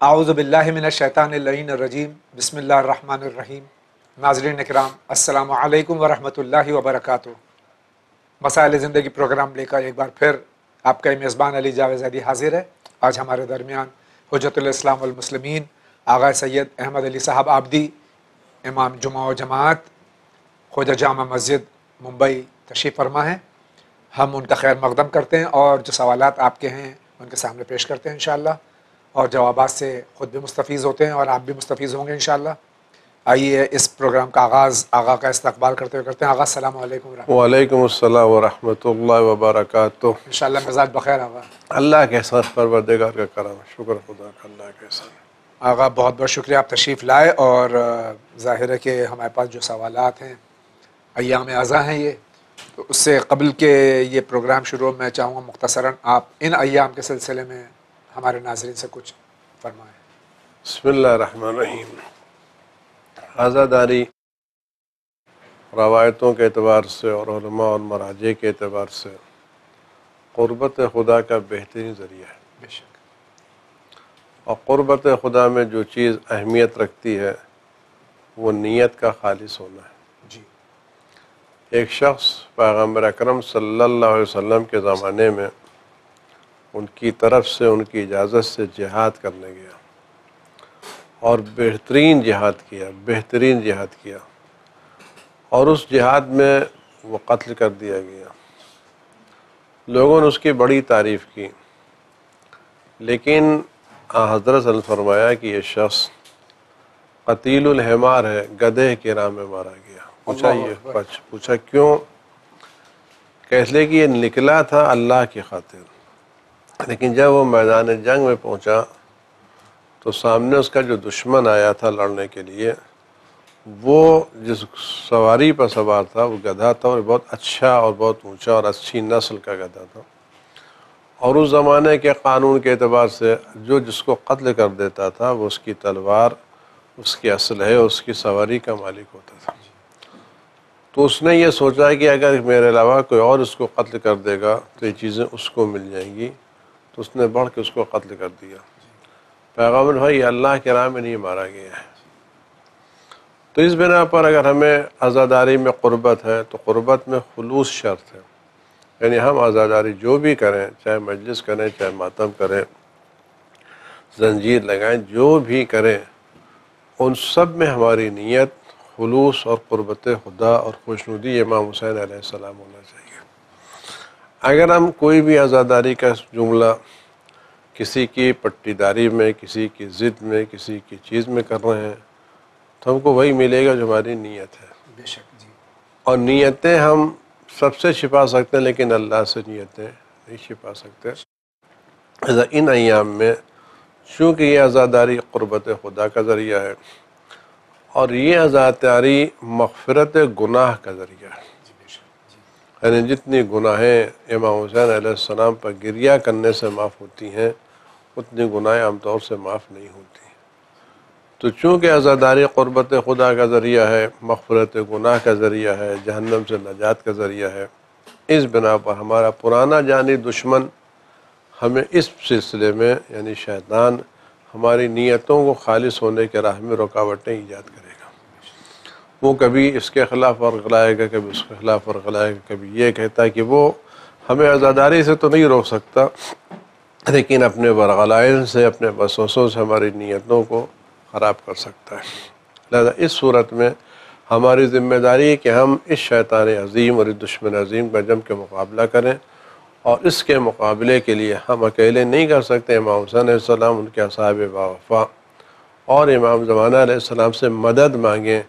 اعوذ باللہ من الشیطان اللعین الرجیم بسم اللہ الرحمن الرحیم۔ ناظرین اکرام، السلام علیکم ورحمۃ اللہ وبرکاتہ۔ مسائل زندگی پروگرام لے کر ایک بار پھر آپ کا میزبان علی جاوید زیدی حاضر ہے۔ آج ہمارے درمیان حجت الاسلام والمسلمین آغا سید احمد علی صاحب آبدی، امام جمعہ و جماعت، خواجہ جامع مسجد ممبئی تشریف فرما ہیں۔ ہم ان کا خیر مقدم کرتے ہیں اور جو سوالات آپ کے ہیں ان کے سامنے پیش کرتے ہیں انشاءاللہ، اور جوابات سے خود بھی مستفیض ہوتے ہیں اور آپ بھی مستفیض ہوں گے انشاءاللہ۔ آئیے اس پروگرام کا آغاز آغا کا استقبال کرتے ہوئے کرتے ہیں۔ آغا السلام علیکم ورحمۃ اللہ۔ وعلیکم السلام ورحمۃ اللہ وبرکاتہ۔ انشاءاللہ مزاج بخیر آغا۔ اللہ کے ساتھ پروردگار کا کرم، شکر خدا کا اللہ کے ساتھ۔ آغا بہت بہت شکریہ، آپ تشریف لائے، اور ظاہر ہے کہ ہمارے پاس جو سوالات ہیں ایام اعزاں ہیں، یہ تو اس سے قبل کہ یہ پروگرام شروع میں چاہوں گا مختصراً آپ ان ایام کے سلسلے میں ہمارے ناظرین سے کچھ فرمائیں۔ بسم اللہ الرحمن الرحیم۔ عزاداری روایتوں کے اعتبار سے اور علماء اور مراجع کے اعتبار سے قربت خدا کا بہترین ذریعہ ہے، بے شک۔ اور قربت خدا میں جو چیز اہمیت رکھتی ہے وہ نیت کا خالص ہونا ہے۔ جی۔ ایک شخص پیغمبر اکرم صلی اللہ علیہ وسلم کے زمانے میں ان کی طرف سے ان کی اجازت سے جہاد کرنے گیا اور بہترین جہاد کیا اور اس جہاد میں وہ قتل کر دیا گیا۔ لوگوں نے اس کی بڑی تعریف کی، لیکن حضرت صلی اللہ علیہ وسلم نے فرمایا کہ یہ شخص قتیل الحمار ہے، گدھے کی راہ میں مارا گیا۔ پوچھا کیوں؟ کہ اس لیے کہ یہ نکلا تھا اللہ کی خاطر، لیکن جب وہ میدان جنگ میں پہنچا تو سامنے اس کا جو دشمن آیا تھا لڑنے کے لیے، وہ جس سواری پر سوار تھا وہ گدھا تھا، اور بہت اچھا اور بہت اونچا اور اچھی نسل کا گدھا تھا، اور اس زمانے کے قانون کے اعتبار سے جو جس کو قتل کر دیتا تھا وہ اس کی تلوار، اس کی اسلحے، اس کی سواری کا مالک ہوتا تھا۔ تو اس نے یہ سوچا کہ اگر میرے علاوہ کوئی اور اس کو قتل کر دے گا تو یہ چیزیں اس کو مل جائیں گی، تو اس نے بڑھ کے اس کو قتل کر دیا۔ پیغمبر بھائی اللہ کے راہ میں نہیں مارا گیا ہے۔ تو اس بنا پر اگر ہمیں عزاداری میں قربت ہے تو قربت میں خلوص شرط ہے، یعنی ہم عزاداری جو بھی کریں، چاہے مجلس کریں، چاہے ماتم کریں، زنجیر لگائیں، جو بھی کریں، ان سب میں ہماری نیت خلوص اور قربت خدا اور خوشنودی امام حسین علیہ السلام ہونا چاہیے۔ اگر ہم کوئی بھی عزاداری کا جملہ کسی کی پٹی داری میں، کسی کی ضد میں، کسی کی چیز میں کر رہے ہیں تو ہم کو وہی ملے گا جو ہماری نیت ہے۔ بے شک جی۔ اور نیتیں ہم سب سے چھپا سکتے ہیں لیکن اللہ سے نیتیں نہیں چھپا سکتے۔ ان ایام میں چونکہ یہ عزاداری قربت خدا کا ذریعہ ہے اور یہ عزاداری مغفرت گناہ کا ذریعہ ہے، یعنی جتنی گناہیں امام حسین علیہ السلام پر گریہ کرنے سے معاف ہوتی ہیں اتنی گناہیں عام طور سے معاف نہیں ہوتی۔ تو چونکہ عزاداری قربت خدا کا ذریعہ ہے، مغفرت گناہ کا ذریعہ ہے، جہنم سے نجات کا ذریعہ ہے، اس بنا پر ہمارا پرانا جانی دشمن ہمیں اس سلسلے میں یعنی شیطان ہماری نیتوں کو خالص ہونے کے راہ میں رکاوٹیں ایجاد کرے گا۔ وہ کبھی اس کے خلاف ورق لائے گا، کبھی اس کے خلاف ورق لائے گا، کبھی یہ کہتا ہے کہ وہ ہمیں عزاداری سے تو نہیں روک سکتا لیکن اپنے ورغلائن سے، اپنے وسوسوں سے ہماری نیتوں کو خراب کر سکتا ہے۔ لہذا اس صورت میں ہماری ذمہ داری ہے کہ ہم اس شیطان عظیم اور اس دشمن عظیم کا جم کے مقابلہ کریں، اور اس کے مقابلے کے لیے ہم اکیلے نہیں کر سکتے۔ امام حسین علیہ السلام، ان کے اصحاب وفا اور امام زمانہ علیہ السلام سے مدد مانگیں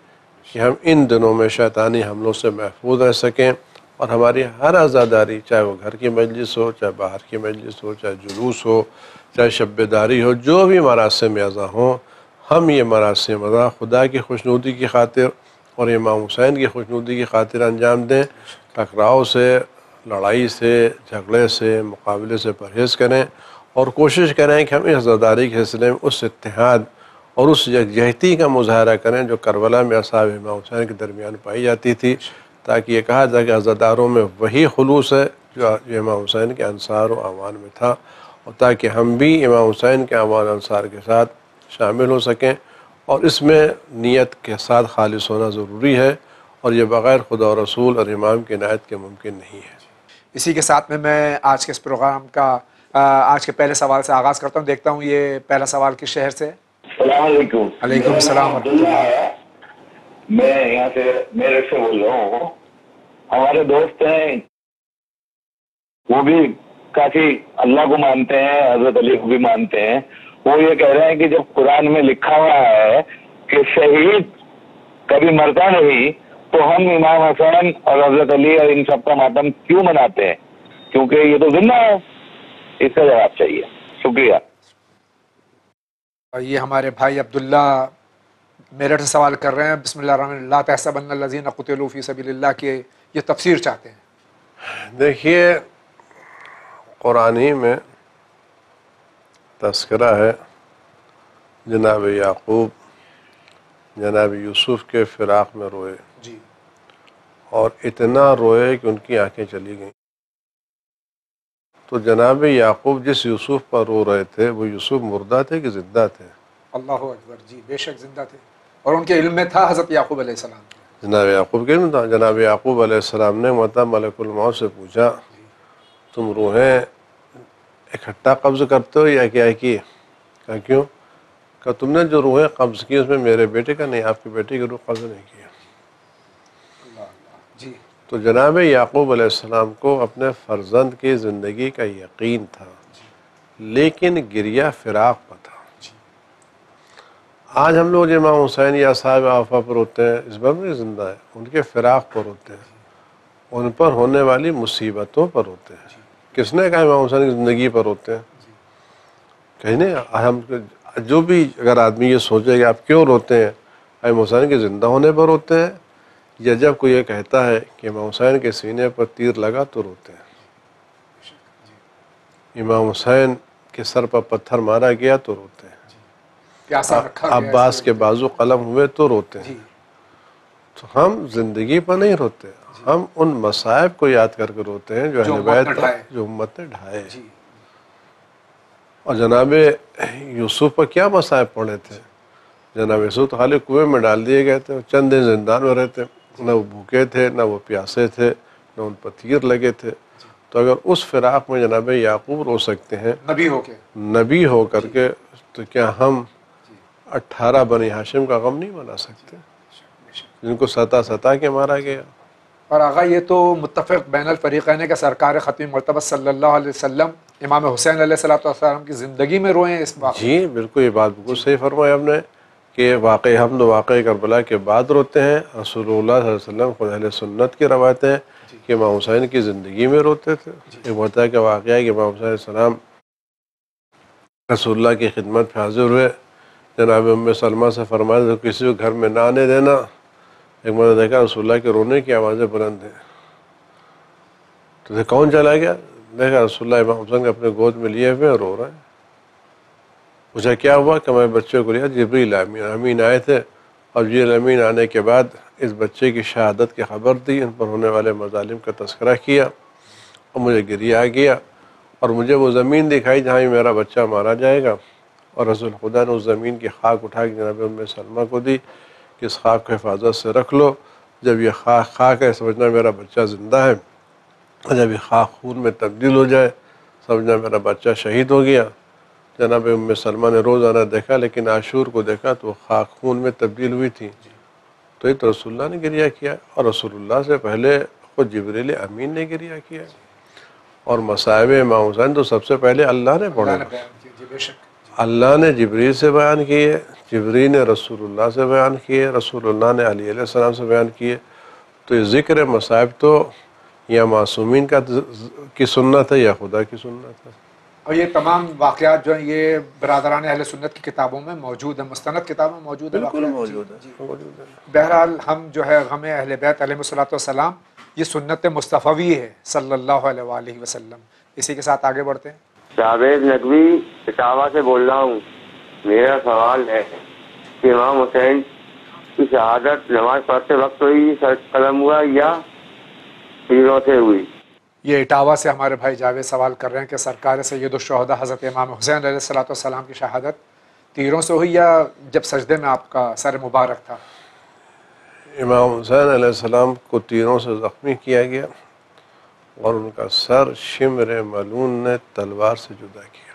کہ ہم ان دنوں میں شیطانی حملوں سے محفوظ رہ سکیں، اور ہماری ہر عزاداری، چاہے وہ گھر کی مجلس ہو، چاہے باہر کی مجلس ہو، چاہے جلوس ہو، چاہے شب داری ہو، جو بھی مراسم اعزاں ہوں، ہم یہ مراسم اعزاں خدا کی خوشنودی کی خاطر اور امام حسین کی خوشنودی کی خاطر انجام دیں۔ ٹکراؤ سے، لڑائی سے، جھگڑے سے، مقابلے سے پرہیز کریں، اور کوشش کریں کہ ہم اس عزاداری کے سلسلے میں اس اتحاد اور اس یکجہتی کا مظاہرہ کریں جو کربلا میں اصحاب امام حسین کے درمیان پائی جاتی تھی، تاکہ یہ کہا جائے کہ عزاداروں میں وہی خلوص ہے جو امام حسین کے انصار و اعوان میں تھا، اور تاکہ ہم بھی امام حسین کے اعوان انصار کے ساتھ شامل ہو سکیں، اور اس میں نیت کے ساتھ خالص ہونا ضروری ہے، اور یہ بغیر خدا و رسول اور امام کی عنایت کے ممکن نہیں ہے۔ اسی کے ساتھ میں آج کے اس پروگرام کا آج کے پہلے سوال سے آغاز کرتا ہوں۔ دیکھتا ہوں یہ پہلا سوال کس شہر سے؟ السلام علیکم۔ علیکم السلام ورحمۃ عبداللہ اللہ۔ ہے، میں یہاں سے میرٹھ سے بول رہا ہوں۔ ہمارے دوست ہیں، وہ بھی کافی اللہ کو مانتے ہیں، حضرت علی کو بھی مانتے ہیں۔ وہ یہ کہہ رہے ہیں کہ جب قرآن میں لکھا ہوا ہے کہ شہید کبھی مرتا نہیں، تو ہم امام حسین اور حضرت علی اور ان سب کا ماتم کیوں مناتے ہیں؟ کیونکہ یہ تو زندہ ہے۔ اس کا جواب چاہیے، شکریہ۔ اور یہ ہمارے بھائی عبداللہ میرٹھ سے سوال کر رہے ہیں، بسم اللہ الرحمن الرحیم، لا تحسبن الذین قتلوا فی سبیل اللہ کی یہ تفسیر چاہتے ہیں۔ دیکھیے، قرآنی میں تذکرہ ہے جناب یعقوب جناب یوسف کے فراق میں روئے، جی اور اتنا روئے کہ ان کی آنکھیں چلی گئیں۔ تو جناب یعقوب جس یوسف پر رو رہے تھے وہ یوسف مردہ تھے کہ زندہ تھے؟ اللہ اکبر، جی بے شک زندہ تھے، اور ان کے علم میں تھا حضرت یعقوب علیہ السلام۔ جناب یعقوب کے علم تھا۔ جناب یعقوب علیہ السلام نے مطلب ملک الموت سے پوچھا، تم روحیں اکٹھا قبض کرتے ہو یا کیا کی؟ کہا کیوں؟ کہ تم نے جو روحیں قبض کی اس میں میرے بیٹے کا نہیں، آپ کے بیٹے کی روح قبض نہیں کی۔ جی تو جناب یعقوب علیہ السلام کو اپنے فرزند کی زندگی کا یقین تھا، لیکن گریہ فراق پر تھا۔ آج ہم لوگ امام حسین یا صاحب آفا پر ہوتے ہیں، اس بات میں زندہ ہے، ان کے فراق پر ہوتے ہیں، ان پر ہونے والی مصیبتوں پر ہوتے ہیں۔ کس نے کہا امام حسین کی زندگی پر ہوتے ہیں؟ کہیں نہیں۔ ہم جو بھی اگر آدمی یہ سوچے کہ آپ کیوں روتے ہیں، امام حسین کے زندہ ہونے پر ہوتے ہیں، یا جب کوئی یہ کہتا ہے کہ امام حسین کے سینے پر تیر لگا تو روتے ہیں، امام حسین کے سر پر پتھر مارا گیا تو روتے ہیں، پیاسا رکھا گیا عباس کے بازو قلم ہوئے تو روتے ہیں۔ جی تو ہم زندگی پر نہیں روتے، ہم ان مصائب کو یاد کر کے روتے ہیں جو اہل بیت جو امت نے ڈھائے۔ جی اور جناب یوسف پر کیا مصائب پڑے تھے؟ جناب یوسف تو خالی کنویں میں ڈال دیے گئے تھے، چند دن زندان میں رہتے، نہ وہ بھوکے تھے نہ وہ پیاسے تھے نہ ان پر تیر لگے تھے۔ تو اگر اس فراق میں جناب یعقوب رو سکتے ہیں نبی ہو کر کے، تو کیا ہم 18 بنی ہاشم کا غم نہیں منا سکتے جن کو ستا کے مارا گیا؟ اور آغا یہ تو متفق بین الفریقین کا سرکار ختم مرتبہ صلی اللہ علیہ وسلم امام حسین علیہ السلام کی زندگی میں روئے ہیں اس بات۔ جی بالکل، یہ بات بالکل صحیح فرمایا ہم نے کہ واقعی ہم تو واقعی کربلا کے بعد روتے ہیں۔ رسول اللہ صلی اللہ علیہ وسلم خود اہل سنت کی روایتیں کہ امام حسین کی زندگی میں روتے تھے۔ ایک ہوتا ہے کہ واقعہ ہے کہ امام حسین علیہ السلام رسول اللہ کی خدمت پہ حاضر ہوئے، جناب ام سلمہ سے فرمایا تو کسی کو گھر میں نہ آنے دینا۔ ایک مرتبہ دیکھا رسول اللہ کے رونے کی آوازیں بلند ہیں، تو کون چلا گیا؟ دیکھا رسول اللہ امام حسین کو اپنے گود میں لیے ہوئے رو رہے ہیں۔ پوچھا کیا ہوا؟ کہ میں بچے کو لیا، جبریل امین آئے تھے، اور جبریل امین آنے کے بعد اس بچے کی شہادت کی خبر دی، ان پر ہونے والے مظالم کا تذکرہ کیا، اور مجھے گریہ آ گیا، اور مجھے وہ زمین دکھائی جہاں میرا بچہ مارا جائے گا، اور رسول خدا نے اس زمین کی خاک اٹھا کے جناب ام سلمہ کو دی کہ اس خاک کو حفاظت سے رکھ لو، جب یہ خاک ہے سمجھنا میرا بچہ زندہ ہے، اور جب یہ خاک خون میں تبدیل ہو جائے سمجھنا میرا بچہ شہید ہو گیا۔ جناب ام سلمہ نے روزانہ دیکھا، لیکن عاشور کو دیکھا تو وہ خاک خون میں تبدیل ہوئی تھی، تو یہ تو رسول اللہ نے گریہ کیا، اور رسول اللہ سے پہلے خود جبریل امین نے گریہ کیا، اور مصائب امام حسین تو سب سے پہلے اللہ نے پڑھا، اللہ نے جبریل سے بیان کیے، جبریل نے رسول اللہ سے بیان کیے، رسول اللہ نے علی علیہ السلام سے بیان کیے۔ تو یہ ذکر مصائب تو یا معصومین کی سنت ہے یا خدا کی سنت ہے۔ اور یہ تمام واقعات جو ہیں یہ برادران اہل سنت کی کتابوں میں موجود ہیں، مستند کتابوں میں موجود ہیں، بالکل موجود ہے۔ بہرحال ہم جو ہے غم اہل بیت علیہ الصلوۃ والسلام یہ سنت مصطفی ہے صلی اللہ علیہ وآلہ وسلم۔ اسی کے ساتھ آگے بڑھتے ہیں۔ جاوید نقوی اٹاوا سے بول رہا ہوں۔ میرا سوال ہے کہ امام حسین کی شہادت نماز پڑھتے وقت ہوئی، سر قلم ہوا یا تیروں سے ہوئی؟ یہ اٹاوا سے ہمارے بھائی جاوید سوال کر رہے ہیں کہ سرکار سید الشہداء حضرت امام حسین علیہ السلام کی شہادت تیروں سے ہوئی یا جب سجدے میں آپ کا سر مبارک تھا؟ امام حسین علیہ السلام کو تیروں سے زخمی کیا گیا اور ان کا سر شمر ملعون نے تلوار سے جدا کیا۔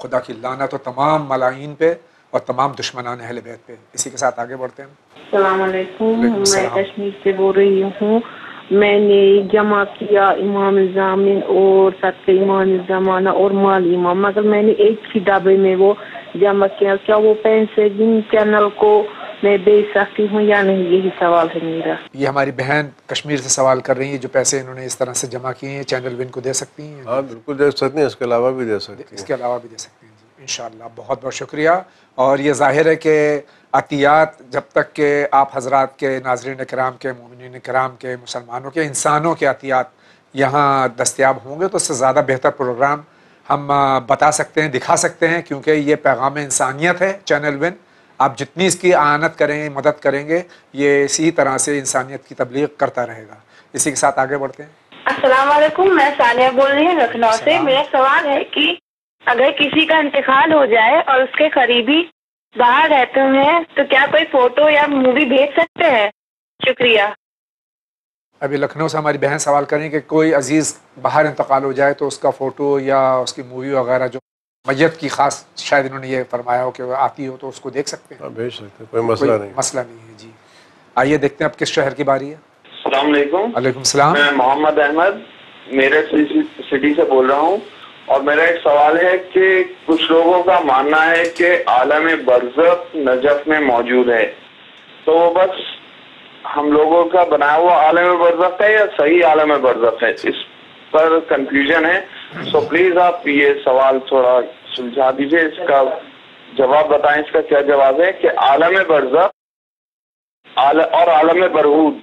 خدا کی لعنت و تمام ملائین پہ اور تمام دشمنان اہل بیت پہ۔ اسی کے ساتھ آگے بڑھتے ہیں۔ السلام علیکم، وعلیکم میں السلام۔ کشمیر سے بول رہی ہوں۔ میں نے جمع کیا امام الزامن اور صدقہ ایمان الزمانہ اور مال امام، مگر میں نے ایک ہی ڈبے میں وہ جمع کیا، کیا وہ پیسے جن چینل کو میں بیچ سکتی ہوں یا نہیں؟ یہی سوال ہے میرا۔ یہ ہماری بہن کشمیر سے سوال کر رہی ہیں، جو پیسے انہوں نے اس طرح سے جمع کیے ہیں چینل ون کو دے سکتی ہیں؟ ہاں بالکل دے سکتی ہیں، اس کے علاوہ بھی دے سکتی ہیں۔ اس کے علاوہ بھی دے سکتے ہیں جی، انشاءاللہ۔ بہت بہت شکریہ۔ اور یہ ظاہر ہے کہ عطیات جب تک کہ آپ حضرات کے، ناظرین کرام کے، مومنین کرام کے، مسلمانوں کے، انسانوں کے عطیات یہاں دستیاب ہوں گے تو اس سے زیادہ بہتر پروگرام ہم بتا سکتے ہیں، دکھا سکتے ہیں، کیونکہ یہ پیغام انسانیت ہے چینل ون۔ آپ جتنی اس کی اعانت کریں، مدد کریں گے، یہ اسی طرح سے انسانیت کی تبلیغ کرتا رہے گا۔ اسی کے ساتھ آگے بڑھتے ہیں۔ السلام علیکم، میں ثانیہ بول رہی ہوں لکھنؤ سے۔ السلام۔ میرا سوال ہے کہ اگر کسی کا انتقال ہو جائے اور اس کے قریبی باہر رہتے ہیں تو کیا کوئی فوٹو یا مووی بھیج سکتے ہیں؟ شکریہ۔ ابھی لکھنؤ سے ہماری بہن سوال کریں کہ کوئی عزیز باہر انتقال ہو جائے تو اس کا فوٹو یا اس کی مووی وغیرہ جو میت کی خاص، شاید انہوں نے یہ فرمایا ہو کہ وہ آتی ہو تو اس کو دیکھ سکتے ہیں؟ ہاں بھیج سکتے ہیں، کوئی مسئلہ نہیں۔ مسئلہ نہیں ہے جی۔ آئیے دیکھتے ہیں اب کس شہر کی باری ہے۔ السلام علیکم۔ وعلیکم السلام۔ میں محمد احمد میرٹھ سٹی سے بول رہا ہوں، اور میرا ایک سوال ہے کہ کچھ لوگوں کا ماننا ہے کہ عالم برزخ نجف میں موجود ہے، تو وہ بس ہم لوگوں کا بنایا ہوا عالم برزخ ہے یا صحیح عالم برزخ ہے؟ اس پر کنفیوژن ہے، سو پلیز آپ یہ سوال تھوڑا سلجھا دیجیے، اس کا جواب بتائیں۔ اس کا کیا جواب ہے کہ عالم برزخ اور عالم برہوت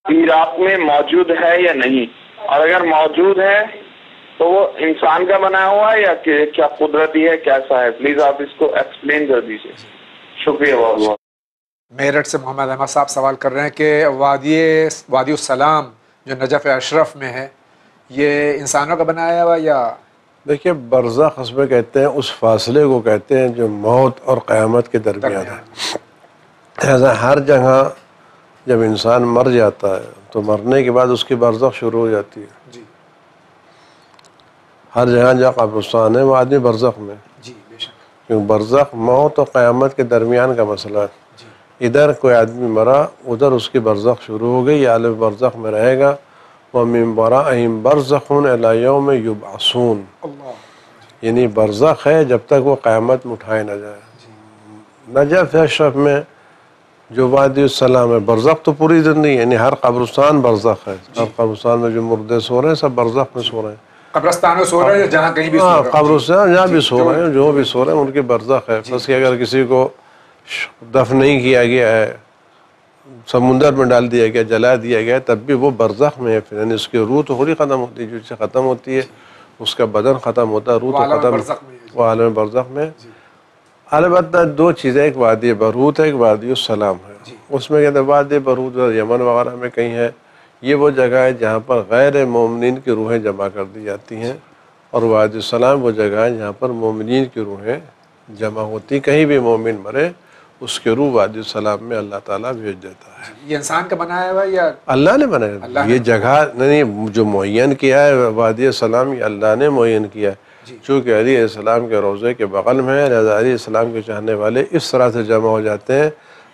عراق میں موجود ہے یا نہیں، اور اگر موجود ہے تو وہ انسان کا بنایا ہوا ہے یا کہ کیا قدرتی ہے، کیسا ہے؟ پلیز آپ اس کو ایکسپلین کر دیجیے، شکریہ بہت بہت۔ میرٹھ سے محمد احمد صاحب سوال کر رہے ہیں کہ وادی السلام جو نجف اشرف میں ہے، یہ انسانوں کا بنایا ہوا یا؟ دیکھیے برزخ اس میں کہتے ہیں اس فاصلے کو کہتے ہیں جو موت اور قیامت کے درمیان ہے۔ لہٰذا ہر جگہ جب انسان مر جاتا ہے تو مرنے کے بعد اس کی برزخ شروع ہو جاتی ہے۔ جی ہر جگہ جہاں قبرستان ہے وہ آدمی برزخ میں، جی بے شک کیونکہ برزخ موت اور قیامت کے درمیان کا مسئلہ ہے۔ جی ادھر کوئی آدمی مرا، ادھر اس کی برزخ شروع ہو گئی، عالم برزخ میں رہے گا۔ وَمِن وَرَائِهِمْ بَرْزَخٌ إِلَىٰ يَوْمِ يُبْعَثُونَ، اللہ یعنی برزخ ہے جب تک وہ قیامت میں اٹھائے نہ جائے۔ نجف اشرف میں جو وادی السلام ہے، برزخ تو پوری زندگی، یعنی ہر قبرستان برزخ ہے۔ ہر قبرستان میں جو مردے سو رہے ہیں سب برزخ میں سو رہے ہیں۔ قبرستان میں سو رہے ہیں یا جہاں کہیں بھی سو ہاں رہے ہیں؟ قبرستان جہاں بھی سو رہے ہیں، جو بھی سو رہے ہیں ان کی برزخ ہے۔ بس کہ اگر کسی کو دفن نہیں کیا گیا ہے، سمندر میں ڈال دیا گیا، جلا دیا گیا، تب بھی وہ برزخ میں ہے، پھر یعنی اس کی روح تو تھوڑی ختم ہوتی ہے، جو سے ختم ہوتی ہے اس کا بدن ختم ہوتا ہے، روح تو ختم، وہ عالم برزخ میں۔ البتہ دو چیزیں، ایک وادی برہوت ہے، ایک وادی السلام ہے۔ اس میں کہتے ہیں وادی برہوت یمن وغیرہ میں کہیں ہے، یہ وہ جگہ ہے جہاں پر غیر مومنین کی روحیں جمع کر دی جاتی ہیں، اور وادی السلام وہ جگہ ہے جہاں پر مومنین کی روحیں جمع ہوتی، کہیں بھی مومن مرے اس کے روح وادی السلام میں اللہ تعالیٰ بھیج دیتا ہے۔ یہ انسان کا بنایا ہوا یا اللہ نے بنایا یہ جگہ؟ نہیں، جو معین کیا ہے وادی السلام یہ اللہ نے معین کیا ہے، چونکہ علی علیہ السلام کے روضے کے بغل میں ہے، لہٰذا علی علیہ السلام کے چاہنے والے اس طرح سے جمع ہو جاتے ہیں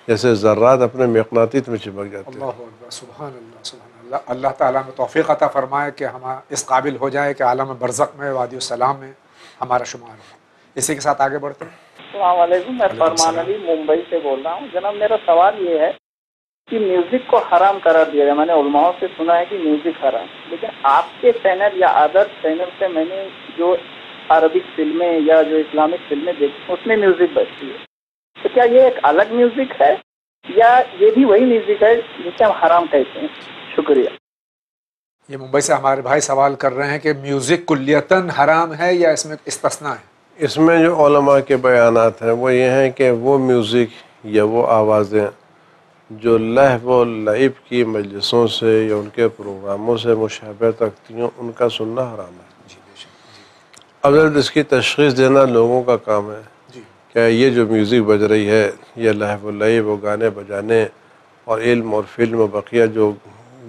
جیسے ذرات اپنے مقناطیس میں چپک جاتے ہیں۔ اللہ اکبر، سبحان اللہ سبحان اللہ۔ اللہ تعالیٰ میں توفیق عطا فرمائے کہ ہم اس قابل ہو جائے کہ عالم برزخ میں، وادی السلام میں ہمارا شمار ہو۔ اسی کے ساتھ آگے بڑھتے ہیں۔ السلام علیکم، میں فرمان علی ممبئی سے بول رہا ہوں۔ جناب میرا سوال یہ ہے کہ میوزک کو حرام قرار دیا گیا، میں نے علماء سے سنا ہے کہ میوزک حرام، لیکن آپ کے چینل یا ادر چینل سے میں نے جو عربک فلمیں یا جو اسلامک فلمیں دیکھی اس میں میوزک بجتی ہے، تو کیا یہ ایک الگ میوزک ہے یا یہ بھی وہی میوزک ہے جسے ہم حرام کہتے ہیں؟ شکریہ۔ یہ ممبئی سے ہمارے بھائی سوال کر رہے ہیں کہ میوزک کلیتاً حرام ہے یا اس میں استثناء ہے؟ اس میں جو علماء کے بیانات ہیں وہ یہ ہیں کہ وہ میوزک یا وہ آوازیں جو لہو و لعب کی مجلسوں سے یا ان کے پروگراموں سے مشابہت رکھتی ہوں ان کا سننا حرام ہے۔ اب اس کی تشخیص دینا لوگوں کا کام ہے کہ یہ جو میوزک بج رہی ہے یہ لہو و لعب و گانے بجانے اور علم اور فلم و بقیہ جو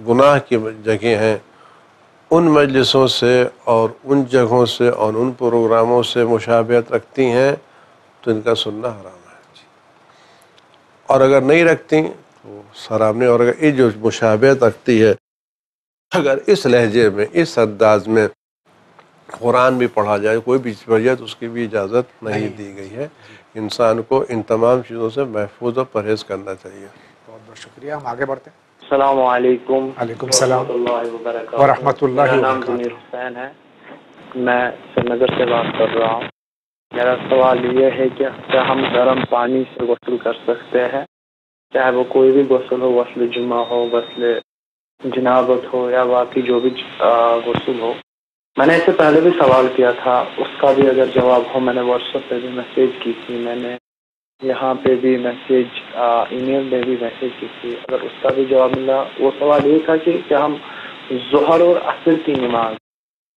گناہ کی جگہیں ہیں ان مجلسوں سے اور ان جگہوں سے اور ان پروگراموں سے مشابہت رکھتی ہیں تو ان کا سننا حرام ہے، اور اگر نہیں رکھتی تو حرام نہیں، اور اگر یہ جو مشابہت رکھتی ہے اگر اس لہجے میں اس انداز میں قرآن بھی پڑھا جائے، کوئی بھی پڑھ جائے، تو اس کی بھی اجازت نہیں دی گئی ہے۔ انسان کو ان تمام چیزوں سے محفوظ اور پرہیز کرنا چاہیے۔ بہت بہت شکریہ، ہم آگے بڑھتے ہیں۔ السلام علیکم وعلیکم السلام ورحمۃ اللہ وبرکاتہ۔ ورحمۃ اللہ میرا نام وبرکاتہ۔ منیر حسین ہے، میں سری نگر سے بات کر رہا ہوں۔ میرا سوال یہ ہے کہ کیا ہم گرم پانی سے غسل کر سکتے ہیں، چاہے وہ کوئی بھی غسل ہو، غسل جمعہ ہو، غسل جنابت ہو، یا باقی جو بھی غسل ہو؟ میں نے اس سے پہلے بھی سوال کیا تھا، اس کا بھی اگر جواب ہو، میں نے واٹس ایپ پہ بھی میسیج کی تھی، میں نے یہاں پہ بھی میسیج ای میل میں بھی میسیج کی تھی، اگر اس کا بھی جواب ملا۔ وہ سوال یہ تھا کہ کیا ہم ظہر اور عصر کی نماز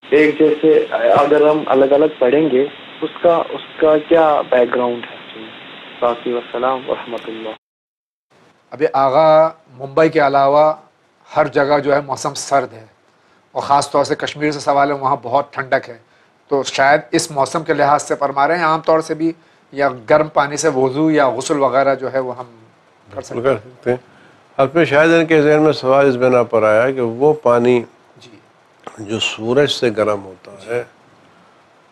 ایک جیسے اگر ہم الگ الگ پڑھیں گے، اس کا کیا بیک گراؤنڈ ہے؟ باقی والسلام ورحمۃ اللہ۔ ابھی آغا ممبئی کے علاوہ ہر جگہ جو ہے موسم سرد ہے، اور خاص طور سے کشمیر سے سوال ہے، وہاں بہت ٹھنڈک ہے، تو شاید اس موسم کے لحاظ سے فرما رہے ہیں عام طور سے بھی، یا گرم پانی سے وضو یا غسل وغیرہ جو ہے وہ ہم کر سکتے ہیں۔ اپنے شاید ان کے ذہن میں سوال اس بنا پر آیا کہ وہ پانی جو سورج سے گرم ہوتا ہے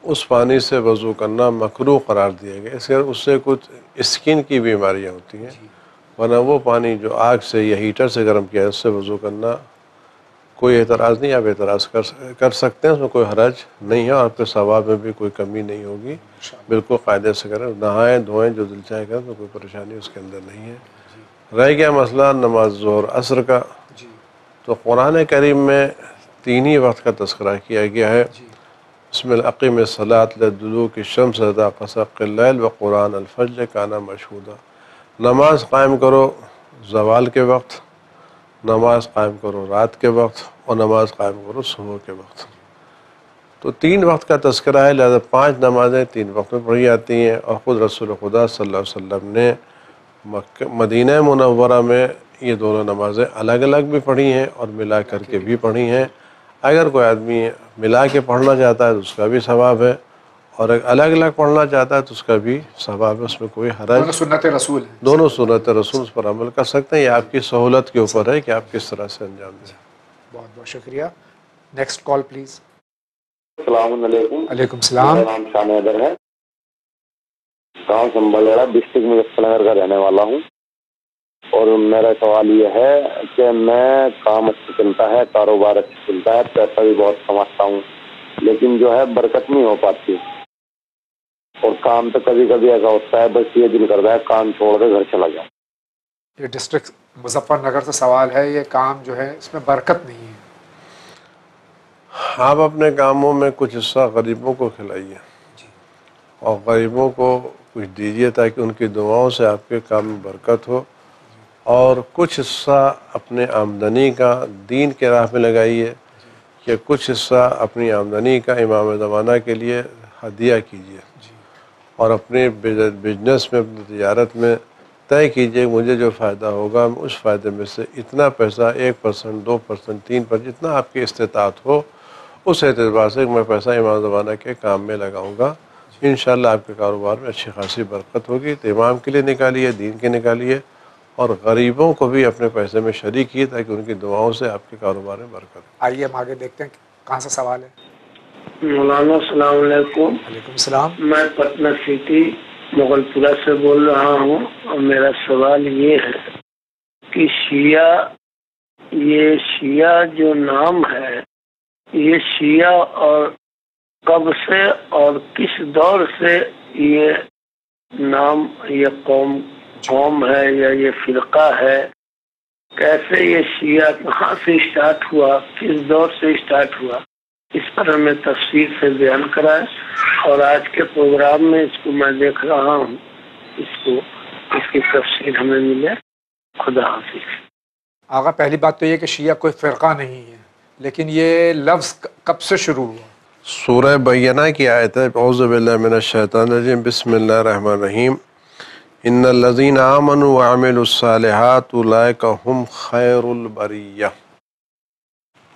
اس پانی سے وضو کرنا مکروہ قرار دیا گیا، اس سے کچھ اسکن کی بیماریاں ہوتی ہیں، ورنہ وہ پانی جو آگ سے یا ہیٹر سے گرم کیا ہے اس سے وضو کرنا کوئی اعتراض نہیں، آپ اعتراض کر سکتے ہیں، اس میں کوئی حرج نہیں ہے، اور آپ کے ثواب میں بھی کوئی کمی نہیں ہوگی، بالکل قاعدے سے کریں، نہائیں دھوئیں جو دل چاہے کریں، تو کوئی پریشانی اس کے اندر نہیں ہے۔ رہ گیا مسئلہ نماز ظہر عصر کا، تو قرآن کریم میں تین ہی وقت کا تذکرہ کیا گیا ہے۔ بسم اللہ اقیم الصلاۃ لدلوک الشمس حتی غسق اللیل وقرآن الفجر کان مشہودا، نماز قائم کرو زوال کے وقت، نماز قائم کرو رات کے وقت، اور نماز قائم کرو صبح کے وقت۔ تو تین وقت کا تذکرہ ہے، لہذا 5 نمازیں 3 وقت میں پڑھی جاتی ہیں، اور خود رسول خدا صلی اللہ علیہ وسلم نے مدینہ منورہ میں یہ دونوں نمازیں الگ الگ بھی پڑھی ہیں اور ملا کر کے بھی پڑھی ہیں۔ اگر کوئی آدمی ملا کے پڑھنا چاہتا ہے تو اس کا بھی ثواب ہے، اور اگر الگ الگ پڑھنا چاہتا ہے تو اس کا بھی ثواب ہے، اس میں کوئی حرج، دونوں سنت رسول ہیں، دونوں سنت رسول اس پر عمل کر سکتے ہیں، یہ آپ کی سہولت کے اوپر ہے کہ آپ کس طرح سے انجام دیں۔ بہت بہت شکریہ۔ Next call please. السلام علیکم۔ علیکم السلام۔ میرا نام شان حیدر ہے، گاؤں سنبھلوڑا ڈسٹرکٹ مظفر نگر کا رہنے والا ہوں، اور میرا سوال یہ ہے کہ میں کام اچھا چلتا ہے، کاروبار اچھا چلتا ہے، پیسہ بھی بہت کماتا ہوں، لیکن جو ہے برکت نہیں ہو پاتی، اور کام تو کبھی کبھی ایسا ہوتا ہے بس یہ دل کرتا ہے کام چھوڑ کے گھر چلا جاؤں۔ یہ ڈسٹرکٹ مظفر نگر سے سوال ہے، یہ کام جو ہے اس میں برکت نہیں ہے۔ آپ اپنے کاموں میں کچھ حصہ غریبوں کو کھلائیے، اور غریبوں کو کچھ دیجیے تاکہ ان کی دعاؤں سے آپ کے کام میں برکت ہو، اور کچھ حصہ اپنے آمدنی کا دین کے راہ میں لگائیے، کہ کچھ حصہ اپنی آمدنی کا امام زمانہ کے لیے ہدیہ کیجیے، اور اپنے بزنس میں، اپنی تجارت میں طے کیجیے مجھے جو فائدہ ہوگا میں اس فائدے میں سے اتنا پیسہ 1%، 2%، 3%، جتنا آپ کی استطاعت ہو اس اعتبار سے میں پیسہ امام زمانہ کے کام میں لگاؤں گا، انشاءاللہ آپ کے کاروبار میں اچھی خاصی برکت ہوگی۔ تو امام کے لیے نکالیے، دین کے نکالیے، اور غریبوں کو بھی اپنے پیسے میں شریک کیے تاکہ ان کی دعاؤں سے آپ کے کاروبار میں برکت ہو۔ آئیے ہم آگے دیکھتے ہیں کہاں سے سوال ہے۔ مولانا السلام علیکم۔ وعلیکم السلام۔ میں پٹنہ سٹی مغل پورہ سے بول رہا ہوں، اور میرا سوال یہ ہے کہ شیعہ جو نام ہے، یہ شیعہ اور کب سے اور کس دور سے یہ نام، یہ قوم ہے یا یہ فرقہ ہے، کیسے یہ شیعہ کہاں سے اسٹارٹ ہوا، کس دور سے اسٹارٹ ہوا، اس پر ہمیں تفصیل سے بیان کرائے، اور آج کے پروگرام میں اس کو میں دیکھ رہا ہوں، اس کی تفصیل ہمیں ملے۔ خدا حافظ۔ آغا پہلی بات تو یہ کہ شیعہ کوئی فرقہ نہیں ہے، لیکن یہ لفظ کب سے شروع ہوا؟ سورہ بینہ کی آیت ہے، اعوذ باللہ من الشیطان الرجیم، بسم اللہ الرحمن الرحیم۔ ان الذین آمنوا وعملوا الصالحات اولئک هم خیر البریہ،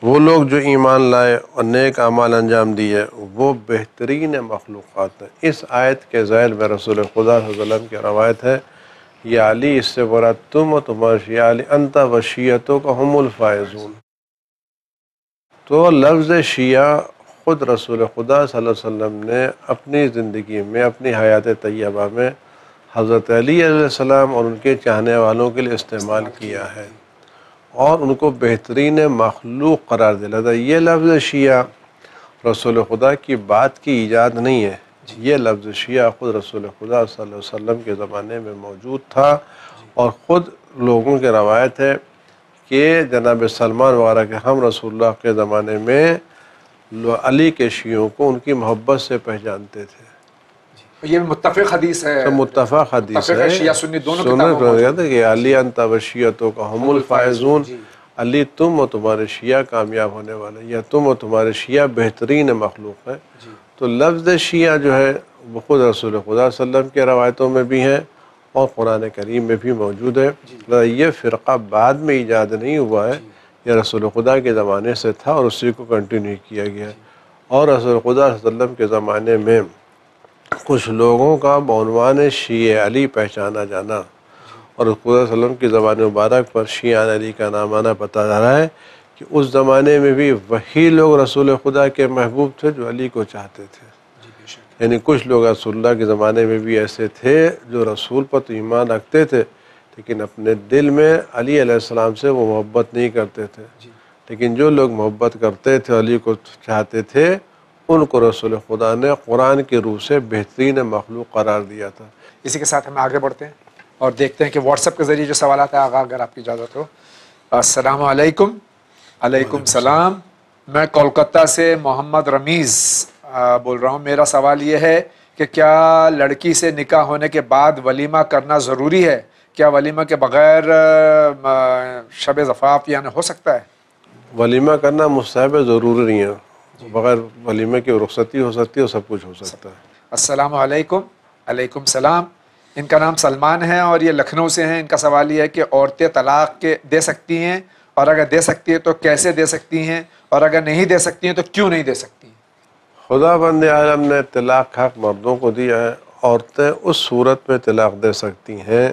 وہ لوگ جو ایمان لائے اور نیک اعمال انجام دیے وہ بہترین مخلوقات ہیں۔ اس آیت کے ذیل میں رسول خدا صلی اللہ علیہ وسلم کی روایت ہے، یا علی، اس سے مراد تم و تمہارے شیعہ، علی انت و شیعتک ہم الفائزون۔ تو لفظ شیعہ خود رسول خدا صلی اللہ علیہ وسلم نے اپنی زندگی میں، اپنی حیات طیبہ میں حضرت علی علیہ السلام اور ان کے چاہنے والوں کے لیے استعمال کیا ہے اور ان کو بہترین مخلوق قرار دیا تھا۔ یہ لفظ شیعہ رسول خدا کی بات کی ایجاد نہیں ہے، یہ لفظ شیعہ خود رسول خدا صلی اللہ علیہ وسلم کے زمانے میں موجود تھا، اور خود لوگوں کی روایت ہے کہ جناب سلمان وغیرہ کے ہم رسول اللہ کے زمانے میں علی کے شیعوں کو ان کی محبت سے پہچانتے تھے۔ یہ متفق حدیث ہے، متفق حدیث ہے، شیعہ سنی دونوں سنت کہ علی انت و شیعتک ہم الفائزون، علی تم و تمہارے شیعہ کامیاب ہونے والے، یا تم و تمہارے شیعہ بہترین مخلوق ہیں۔ تو لفظ شیعہ جو ہے وہ خود رسول خدا صلی اللہ علیہ وسلم کے روایتوں میں بھی ہے اور قرآن کریم میں بھی موجود ہے۔ یہ فرقہ بعد میں ایجاد نہیں ہوا ہے، یہ رسول خدا کے زمانے سے تھا اور اسی کو کنٹینیو کیا گیا ہے۔ اور رسول خدا صلی اللہ علیہ وسلم کے زمانے میں کچھ لوگوں کا بعنوان شیعہ علی پہچانا جانا، اور رسول خدا صلی اللہ علیہ وسلم کی زبان مبارک پر شیعہ علی کا نام آنا بتا جا رہا ہے کہ اس زمانے میں بھی وہی لوگ رسول خدا کے محبوب تھے جو علی کو چاہتے تھے۔ یعنی کچھ لوگ رسول اللہ کے زمانے میں بھی ایسے تھے جو رسول پر تو ایمان رکھتے تھے لیکن اپنے دل میں علی علیہ السلام سے وہ محبت نہیں کرتے تھے، لیکن جو لوگ محبت کرتے تھے، علی کو چاہتے تھے، ان کو رسول خدا نے قرآن کی روح سے بہترین مخلوق قرار دیا تھا۔ اسی کے ساتھ ہم آگے بڑھتے ہیں اور دیکھتے ہیں کہ واٹس ایپ کے ذریعے جو سوالات ہیں آغا اگر آپ کی اجازت ہو۔ السلام علیکم۔ علیکم السلام۔ میں کولکتہ سے محمد رمیز بول رہا ہوں۔ میرا سوال یہ ہے کہ کیا لڑکی سے نکاح ہونے کے بعد ولیمہ کرنا ضروری ہے؟ کیا ولیمہ کے بغیر شب زفاف یعنی ہو سکتا ہے؟ ولیمہ کرنا مستحب ہے، ضروری نہیں ہے، بغیر ولیمہ کی رخصتی ہو سکتی ہے اور سب کچھ ہو سکتا ہے۔ السلام علیکم۔ علیکم السلام۔ ان کا نام سلمان ہے اور یہ لکھنؤ سے ہیں۔ ان کا سوال یہ ہے کہ عورتیں طلاق دے سکتی ہیں، اور اگر دے سکتی ہیں تو کیسے دے سکتی ہیں، اور اگر نہیں دے سکتی ہیں تو کیوں نہیں دے سکتی ہیں؟ خدا بند عالم نے طلاق حق مردوں کو دیا ہے۔ عورتیں اس صورت میں طلاق دے سکتی ہیں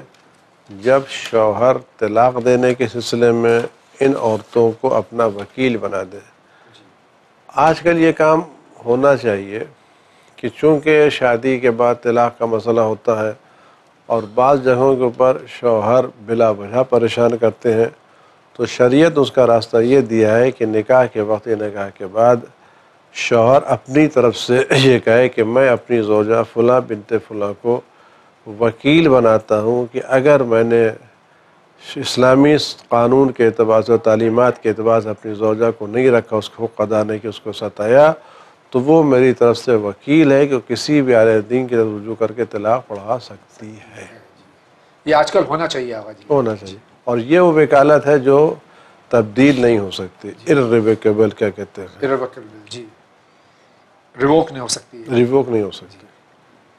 جب شوہر طلاق دینے کے سلسلے میں ان عورتوں کو اپنا وکیل بنا دے۔ آج کل یہ کام ہونا چاہیے کہ چونکہ شادی کے بعد طلاق کا مسئلہ ہوتا ہے اور بعض جگہوں کے اوپر شوہر بلا وجہ پریشان کرتے ہیں، تو شریعت اس کا راستہ یہ دیا ہے کہ نکاح کے وقت یا نکاح کے بعد شوہر اپنی طرف سے یہ کہے کہ میں اپنی زوجہ فلاں بنت فلاں کو وکیل بناتا ہوں کہ اگر میں نے اسلامی قانون کے اعتبار سے، تعلیمات کے اعتبار سے اپنی زوجہ کو نہیں رکھا، اس کو حقوق ادا نہیں کہ اس کو ستایا، تو وہ میری طرف سے وکیل ہے کہ کسی بھی اہل دین کی طرف رجوع کر کے طلاق پڑھا سکتی ہے۔ یہ آج کل ہونا چاہیے آقا جی، ہونا چاہیے، اور یہ وہ وکالت ہے جو تبدیل نہیں ہو سکتی، irrevocable کیا کہتے ہیں، irrevocable، جی، ریووک نہیں ہو سکتی، ریووک نہیں ہو سکتی۔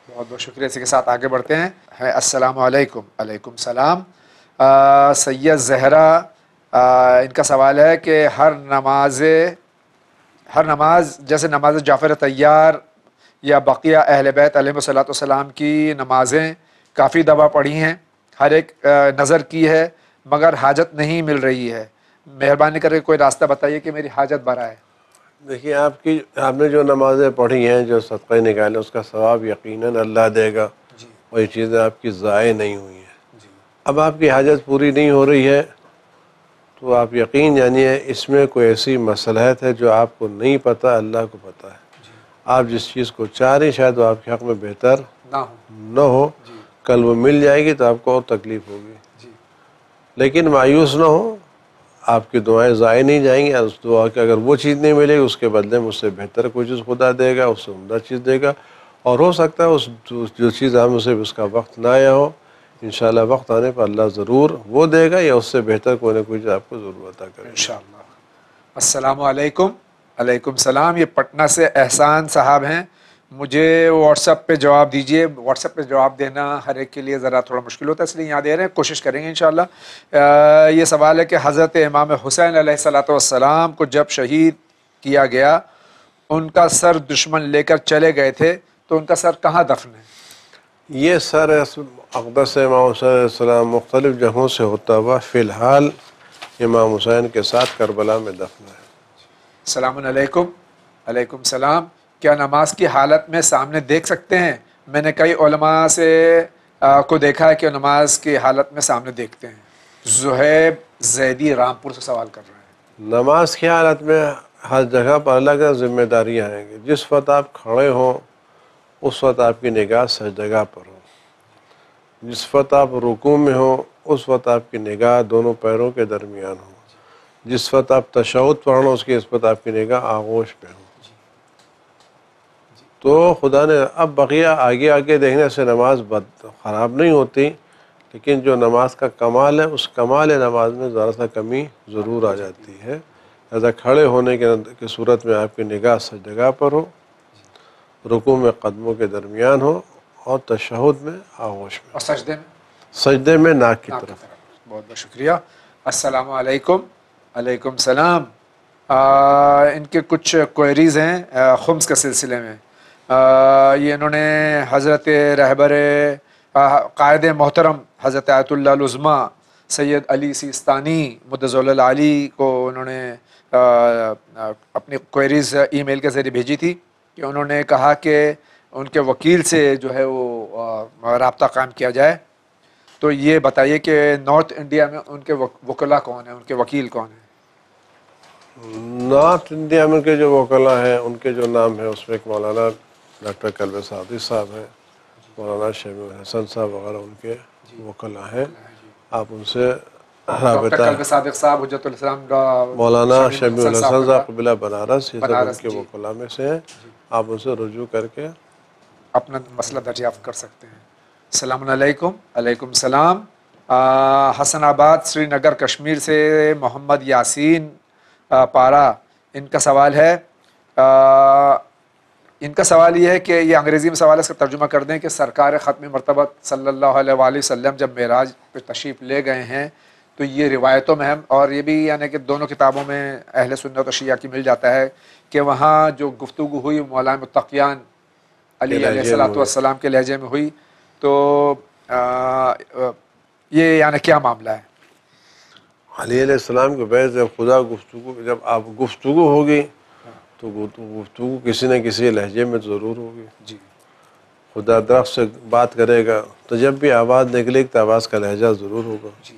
بہت بہت شکریہ۔ اسی کے ساتھ آگے بڑھتے ہیں۔ السلام علیکم۔ علیکم السلام۔ سید زہرا، ان کا سوال ہے کہ ہر نماز جیسے نماز جعفر طیار یا بقیہ اہل بیت علیہ الصلوۃ والسلام کی نمازیں کافی دفعہ پڑھی ہیں، ہر ایک نظر کی ہے مگر حاجت نہیں مل رہی ہے، مہربانی کر کے کوئی راستہ بتائیے کہ میری حاجت بھرا ہے۔ دیکھیے، آپ نے جو نمازیں پڑھی ہیں، جو صدقہ نکالے، اس کا ثواب یقیناً اللہ دے گا، اور یہ چیزیں آپ کی ضائع نہیں ہوئی ہیں۔ اب آپ کی حاجت پوری نہیں ہو رہی ہے تو آپ یقین جانیے اس میں کوئی ایسی مصلحت ہے جو آپ کو نہیں پتہ، اللہ کو پتہ ہے۔ آپ جس چیز کو چاہ رہے شاید وہ آپ کے حق میں بہتر نہ ہو، کل وہ مل جائے گی تو آپ کو اور تکلیف ہوگی، لیکن مایوس نہ ہو، آپ کی دعائیں ضائع نہیں جائیں گی۔ اس دعا کہ اگر وہ چیز نہیں ملے گی، اس کے بدلے میں اس سے بہتر کوئی چیز خدا دے گا، اس سے عمدہ چیز دے گا، اور ہو سکتا ہے جو چیز ہم اسے اس کا وقت نہ آیا ہو، انشاءاللہ وقت آنے پر اللہ ضرور وہ دے گا، یا اس سے بہتر کوئی نہ کوئی چیز آپ کو ضرور عطا کرے گا انشاءاللہ۔ السلام علیکم۔ علیکم السلام. یہ پٹنہ سے احسان صاحب ہیں. مجھے واٹس ایپ پہ جواب دیجئے. واٹس ایپ پہ جواب دینا ہر ایک کے لیے ذرا تھوڑا مشکل ہوتا ہے، اس لیے یہاں دے رہے ہیں، کوشش کریں گے انشاءاللہ. یہ سوال ہے کہ حضرت امام حسین علیہ السلام کو جب شہید کیا گیا، ان کا سر دشمن لے کر چلے گئے تھے، تو ان کا سر کہاں دفن ہے؟ یہ سر اقدس امام حسین علیہ السلام مختلف جگہوں سے ہوتا ہوا فی الحال امام حسین کے ساتھ کربلا میں دفن ہے. السلام علیکم. علیکم السلام. کیا نماز کی حالت میں سامنے دیکھ سکتے ہیں؟ میں نے کئی علماء سے کو دیکھا ہے کہ نماز کی حالت میں سامنے دیکھتے ہیں. زہیب زیدی رامپور سے سوال کر رہے ہیں. نماز کی حالت میں ہر جگہ پر الگ الگ ذمہ داریاں ہیں گی. جس وقت آپ کھڑے ہوں اس وقت آپ کی نگاہ سجدگاہ پر ہو. جس وقت آپ رکوع میں ہوں اس وقت آپ کی نگاہ دونوں پیروں کے درمیان ہو. جس وقت آپ تشہد پڑھ لو اس وقت آپ کی نگاہ آغوش پہ ہو. تو خدا نے اب بقیہ آگے آگے دیکھنے سے نماز خراب نہیں ہوتی، لیکن جو نماز کا کمال ہے اس کمال نماز میں ذرا سا کمی ضرور آ جاتی ہے. لہذا کھڑے ہونے کی صورت میں آپ کی نگاہ سجدگاہ پر ہو، رکوع میں قدموں کے درمیان ہو، اور تشہد میں آغوش میں. اور سجدے میں؟ سجدے میں ناک کی طرف. بہت بہت شکریہ. السلام علیکم. علیکم السلام. ان کے کچھ کوئریز ہیں خمس کے سلسلے میں. یہ انہوں نے حضرت رہبر قائد محترم حضرت آیت اللہ العظمیٰ سید علی سیستانی مدظ العلی کو انہوں نے اپنی کوئریز ای میل کے ذریعے بھیجی تھی کہ انہوں نے کہا کہ ان کے وکیل سے جو ہے وہ رابطہ قائم کیا جائے. تو یہ بتائیے کہ نارتھ انڈیا میں ان کے وکلا کون ہیں، ان کے وکیل کون ہیں؟ نارتھ انڈیا میں کے جو وکلا ہیں ان کے جو نام ہیں اس میں ایک مولانا ڈاکٹر کلب سعدی صاحب ہیں، مولانا شمیع الحسن صاحب وغیرہ ان کے وکلا ہیں. آپ ان سے رابطہ. کلب صادق صاحب، حجت الاسلام مولانا شمیع الحسن صاحب قبلہ بنارس، یہ سب ان کے وکلا میں سے ہیں. آپ ان سے رجوع کر کے اپنا مسئلہ دریافت کر سکتے ہیں. السلام علیکم. علیکم السلام. حسن آباد سری نگر کشمیر سے محمد یاسین پارا، ان کا سوال ہے. ان کا سوال یہ ہے کہ یہ انگریزی میں سوال ہے، اس کا ترجمہ کر دیں کہ سرکار ختم مرتبہ صلی اللہ علیہ وآلہ وسلم جب معراج پہ تشریف لے گئے ہیں تو یہ روایتوں میں ہم، اور یہ بھی یعنی کہ دونوں کتابوں میں اہل سنت و شیعہ کی مل جاتا ہے کہ وہاں جو گفتگو ہوئی مولا متقیان علی علیہ السلام کے لہجے میں ہوئی. تو یہ یعنی کیا معاملہ ہے؟ علی علیہ السلام کے بعد جب خدا جب آپ گفتگو ہوگی تو گفتگو کسی نہ کسی لہجے میں ضرور ہوگی. جی. خدا درخت سے بات کرے گا تو جب بھی آواز نکلے گی تو آواز کا لہجہ ضرور ہوگا. جی.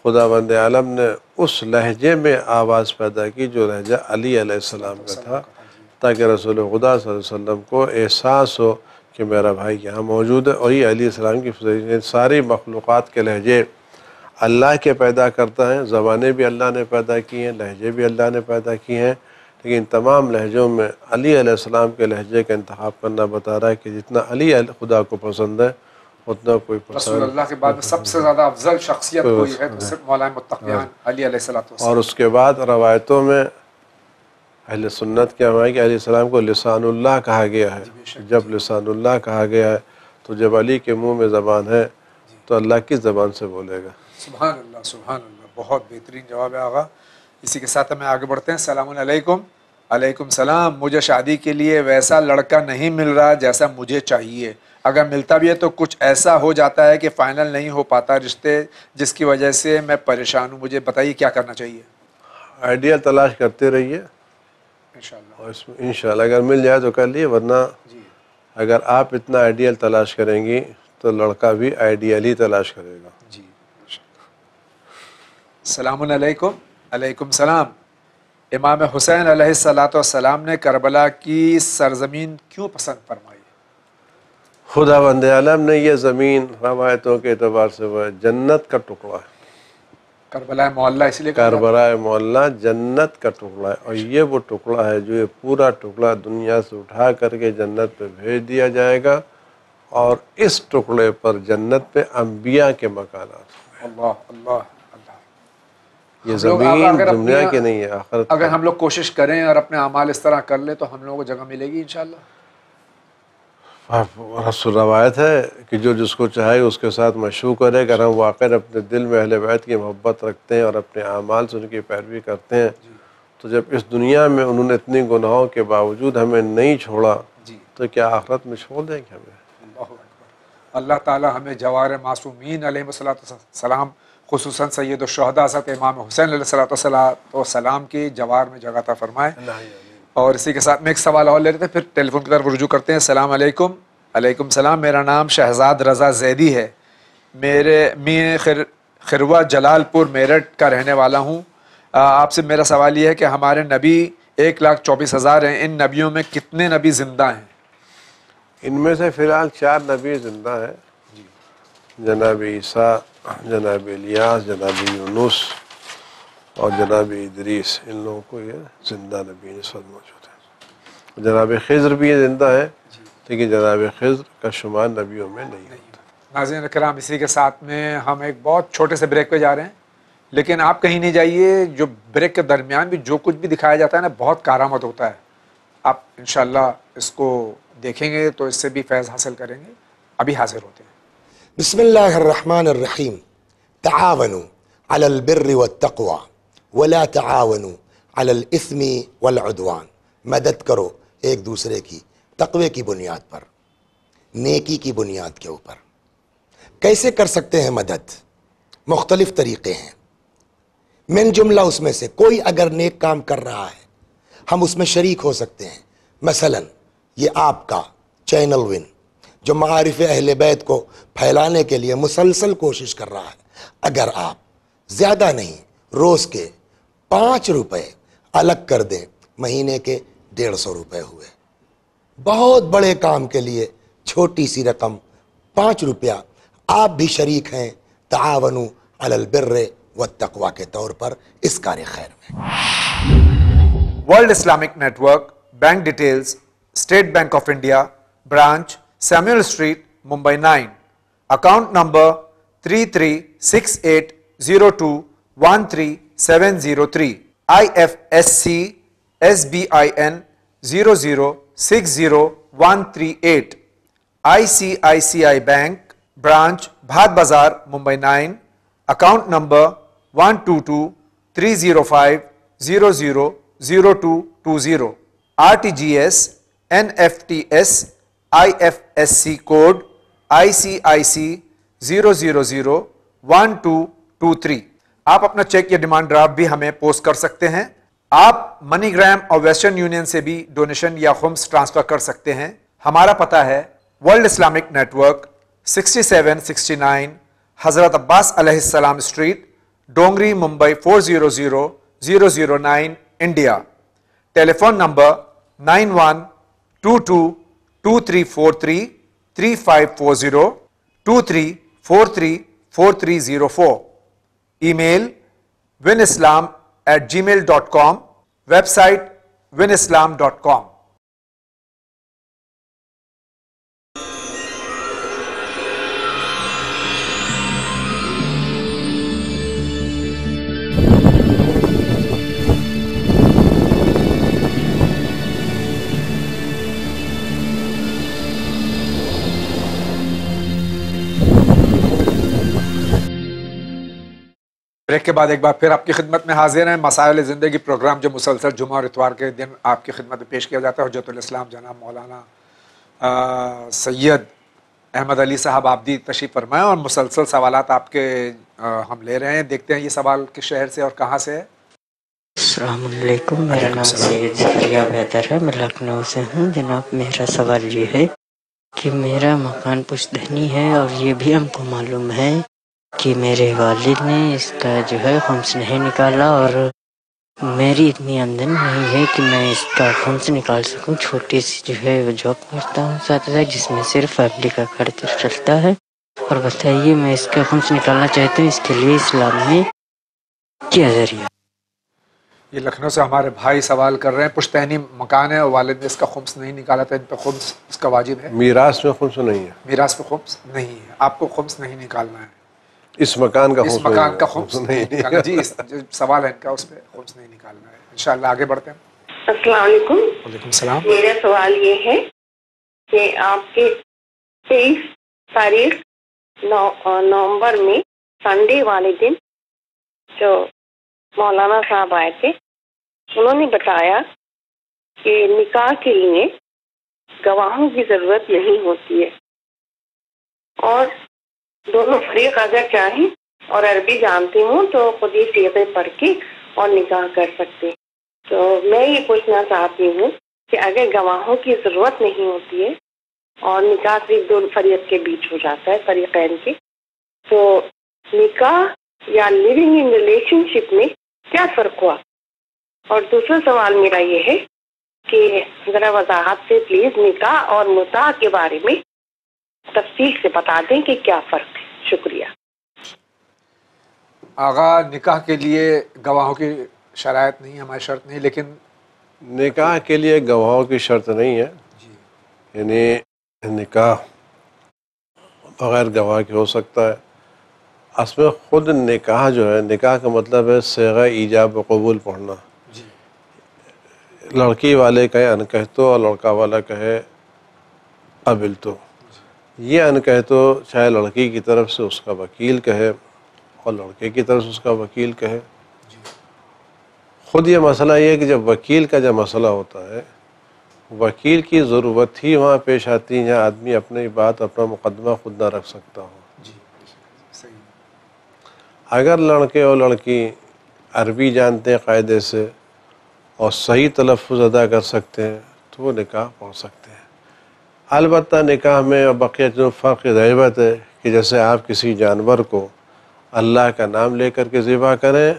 خدا بند عالم نے اس لہجے میں آواز پیدا کی جو لہجہ علی علیہ السلام کا تھا، تاکہ رسول خدا صلی اللہ علیہ وسلم کو احساس ہو کہ میرا بھائی یہاں موجود ہے. اور یہ علیہ السلام کی ساری مخلوقات کے لہجے اللہ کے پیدا کرتا ہے. زبانیں بھی اللہ نے پیدا کی ہیں، لہجے بھی اللہ نے پیدا کیے ہیں، لیکن تمام لہجوں میں علی علیہ السلام کے لہجے کا انتخاب کرنا بتا رہا ہے کہ جتنا علی خدا کو پسند ہے اتنا کوئی پسند. رسول اللہ کے بعد میں سب سے زیادہ افضل شخصیت کوئی ہے تو صرف مولا متقیان علی علیہ السلام. اور اس کے بعد روایتوں میں اہل سنت کیا ہے کہ علیہ السلام کو لسان اللہ کہا گیا ہے. جب لسان اللہ کہا گیا ہے تو جب علی کے منہ میں زبان ہے تو اللہ کس زبان سے بولے گا؟ سبحان اللہ سبحان اللہ. بہت بہترین جواب ہے آغا. اسی کے ساتھ ہمیں آگے بڑھتے ہیں. السلام علیکم. علیکم السلام. مجھے شادی کے لیے ویسا لڑکا نہیں مل رہا جیسا مجھے چاہیے. اگر ملتا بھی ہے تو کچھ ایسا ہو جاتا ہے کہ فائنل نہیں ہو پاتا رشتے، جس کی وجہ سے میں پریشان ہوں. مجھے بتائیے کیا کرنا چاہیے؟ آئیڈیل تلاش کرتے رہیے انشاءاللہ. اور اس میں انشاءاللہ اگر مل جائے تو کر لیے، ورنہ اگر آپ اتنا آئیڈیل تلاش کریں گی تو لڑکا بھی آئیڈیل ہی تلاش کرے گا. جی. السلام علیکم. علیکم السلام. امام حسین علیہ السلام نے کربلا کی سرزمین کیوں پسند فرمائی؟ خدا بند عالم نے یہ زمین روایتوں کے اعتبار سے وہ جنت کا ٹکڑا ہے. کربلا معلّہ اس لیے کربلا معلّہ جنت کا ٹکڑا ہے، اور یہ وہ ٹکڑا ہے جو یہ پورا ٹکڑا دنیا سے اٹھا کر کے جنت پہ بھیج دیا جائے گا، اور اس ٹکڑے پر جنت پہ انبیاء کے مکانات ہیں. اللہ اللہ اللہ. یہ زمین دنیا کی نہیں ہے، آخرت. اگر ہم لوگ کوشش کریں اور اپنے اعمال اس طرح کر لیں تو ہم لوگوں کو جگہ ملے گی انشاءاللہ. رسول روایت ہے کہ جو جس کو چاہے اس کے ساتھ مشروع کرے. اگر ہم واقعی اپنے دل میں اہل بیت کی محبت رکھتے ہیں اور اپنے اعمال سے ان کی پیروی کرتے ہیں تو جب اس دنیا میں انہوں نے اتنی گناہوں کے باوجود ہمیں نہیں چھوڑا تو کیا آخرت میں چھوڑ دیں گے ہمیں؟ اللہ تعالی ہمیں جوار معصومین علیہ السلام خصوصاً سید الشہداء حضرت امام حسین علیہ السلام کی جوار میں جگہ عطا فرمائے. اور اسی کے ساتھ میں ایک سوال اور لے لیتے ہیں پھر ٹیلی فون کی طرف رجوع کرتے ہیں. السلام علیکم. علیکم السلام. میرا نام شہزاد رضا زیدی ہے. میں خروہ جلال پور میرٹھ کا رہنے والا ہوں. آپ سے میرا سوال یہ ہے کہ ہمارے نبی 1,24,000 ہیں. ان نبیوں میں کتنے نبی زندہ ہیں؟ ان میں سے فی الحال 4 نبی زندہ ہیں. جناب عیسیٰ، جناب الیاس، جناب یونس اور جناب ادریس، ان لوگوں کو یہ زندہ نبی اس وقت موجود ہیں. جناب خضر بھی یہ زندہ ہے لیکن جناب خضر کا شمار نبیوں میں نہیں ہوتا. ناظرین اکرام، اسی کے ساتھ میں ہم ایک بہت چھوٹے سے بریک پہ جا رہے ہیں، لیکن آپ کہیں نہیں جائیے. جو بریک کے درمیان بھی جو کچھ بھی دکھایا جاتا ہے نا بہت کارآمد ہوتا ہے. آپ انشاءاللہ اس کو دیکھیں گے تو اس سے بھی فیض حاصل کریں گے. ابھی حاضر ہوتے ہیں. بسم اللہ الرحمن الرحیم. تعاونوا علی البر والتقوى ولا تعاونوا علی الاثم والعدوان. مدد کرو ایک دوسرے کی تقوی کی بنیاد پر، نیکی کی بنیاد کے اوپر. کیسے کر سکتے ہیں مدد؟ مختلف طریقے ہیں. من جملہ اس میں سے کوئی اگر نیک کام کر رہا ہے ہم اس میں شریک ہو سکتے ہیں. مثلا یہ آپ کا چینل ون جو معارف اہل بیت کو پھیلانے کے لیے مسلسل کوشش کر رہا ہے، اگر آپ زیادہ نہیں روز کے 5 روپے الگ کر دیں، مہینے کے 150 روپے ہوئے. بہت بڑے کام کے لیے چھوٹی سی رقم 5 روپیہ آپ بھی شریک ہیں تعاونوا علی البر والتقوی کے طور پر اس کار خیر میں. World Islamic network. Bank details: State Bank of India, branch Samuel Street, Mumbai 9. Account number 3368021373. IFSC SBIN 0060138. ICICI bank, branch Bhat Bazar, Mumbai 9. Account number 1223005000220. RTGS NFTS IFSC code ICIC 0001223. آپ اپنا چیک یا ڈیمانڈ ڈرافٹ بھی ہمیں پوسٹ کر سکتے ہیں. آپ منی gram اور ویسٹرن یونین سے بھی ڈونیشن یا خمس ٹرانسفر کر سکتے ہیں. ہمارا پتہ ہے ورلڈ اسلامک نیٹ ورک، 6769 حضرت عباس علیہ السلام street, Dongri, Mumbai 400009 India. Telephone number 912223433540 23434304. Email winislam@gmail.com. Website winislam.com. Break کے بعد ایک بار پھر آپ کی خدمت میں حاضر ہیں. مسائل زندگی پروگرام جو مسلسل جمعہ اور اتوار کے دن آپ کی خدمت میں پیش کیا جاتا ہے. حجت الاسلام جناب مولانا سید احمد علی صاحب آبدی تشریف فرمائیں اور مسلسل سوالات آپ کے ہم لے رہے ہیں. دیکھتے ہیں یہ سوال کس شہر سے اور کہاں سے ہے. السلام علیکم، میرا نام سید زکریا بیدر ہے، میں لکھنؤ سے ہوں. جناب میرا سوال یہ ہے کہ میرا مکان پشتدنی ہے اور یہ بھی ہم کو معلوم ہے کہ میرے والد نے اس کا جو ہے خمس نہیں نکالا اور میری اتنی آمدنی نہیں ہے کہ میں اس کا خمس نکال سکوں. چھوٹی سی جو ہے وہ جاب کرتا ہوں ساتھ ساتھ جس میں صرف فیملی کا خرچ چلتا ہے. اور بتائیے میں اس کا خمس نکالنا چاہتا ہوں، اس کے لیے اسلام میں کیا ذریعہ؟ یہ لکھنؤ سے ہمارے بھائی سوال کر رہے ہیں. پشتینی مکان ہے اور والد نے اس کا خمس نہیں نکالا تھا، ان پہ خمس اس کا واجب ہے؟ میراث میں خمس نہیں ہے. میراث میں خمس نہیں ہے، آپ کو خمس نہیں نکالنا ہے. اس مکان کا اس مکان کا خمس نہیں نکالنا. جی جو سوال ہے ان کا اس پہ خمس نہیں نکالنا ہے. انشاءاللہ آگے بڑھتے ہیں. السلام علیکم. وعلیکم السلام. میرا سوال یہ ہے کہ آپ کے 23 تاریخ نومبر میں سنڈے والے دن جو مولانا صاحب آئے تھے انہوں نے بتایا کہ نکاح کے لیے گواہوں کی ضرورت نہیں ہوتی ہے اور دونوں فریق اگر چاہیں اور عربی جانتے ہوں تو خود ہی صیغے پڑھ کے اور نکاح کر سکتے. تو میں یہ پوچھنا چاہتی ہوں کہ اگر گواہوں کی ضرورت نہیں ہوتی ہے اور نکاح صرف دو فریق کے بیچ ہو جاتا ہے فریقین کے, تو نکاح یا لیونگ ان ریلیشن شپ میں کیا فرق ہوا؟ اور دوسرا سوال میرا یہ ہے کہ ذرا وضاحت سے پلیز نکاح اور متاع کے بارے میں تفصیل سے بتا دیں کہ کیا فرق ہے. شکریہ. آغا نکاح کے لیے گواہوں کی شرائط نہیں, ہماری شرط نہیں, لیکن نکاح کے لیے گواہوں کی شرط نہیں ہے. یعنی نکاح بغیر گواہ کے ہو سکتا ہے. اس میں خود نکاح جو ہے, نکاح کا مطلب ہے صیغہ ایجاب و قبول پڑھنا. لڑکی والے کہے ان کہتو اور لڑکا والا کہے قبل تو. یہ ان کہتو چاہے لڑکی کی طرف سے اس کا وکیل کہے اور لڑکے کی طرف سے اس کا وکیل کہے. خود یہ مسئلہ یہ ہے کہ جب وکیل کا جب مسئلہ ہوتا ہے, وکیل کی ضرورت ہی وہاں پیش آتی ہے جہاں آدمی اپنی بات اپنا مقدمہ خود نہ رکھ سکتا ہو. اگر لڑکے اور لڑکی عربی جانتے ہیں قاعدے سے اور صحیح تلفظ ادا کر سکتے ہیں تو وہ نکاح پڑھ سکتے ہیں. البتہ نکاح میں بقیہ جو فرق ضرورت ہے کہ جیسے آپ کسی جانور کو اللہ کا نام لے کر کے ذبح کریں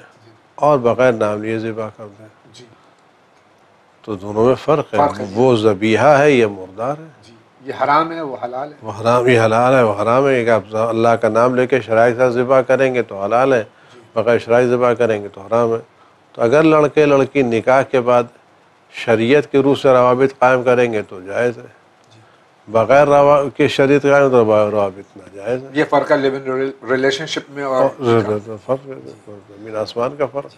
اور بغیر نام لیے ذبح کر دیں, تو دونوں میں فرق ہے. وہ ذبیحہ ہے, یہ مردار ہے. یہ حرام ہے, وہ حلال ہے. وہ حرام, یہ حلال ہے, وہ حرام ہے. کہ آپ اللہ کا نام لے کے شرائع سے ذبح کریں گے تو حلال ہے, بغیر شرائع ذبح کریں گے تو حرام ہے. تو اگر لڑکے لڑکی نکاح کے بعد شریعت کے روح سے روابط قائم کریں گے تو جائز ہے, بغیر کہ شریعت قائم تو روابط ناجائز ہے. یہ فرق ہے لیونگ ریلیشن شپ میں اور فرق ہے, زمین آسمان کا فرق.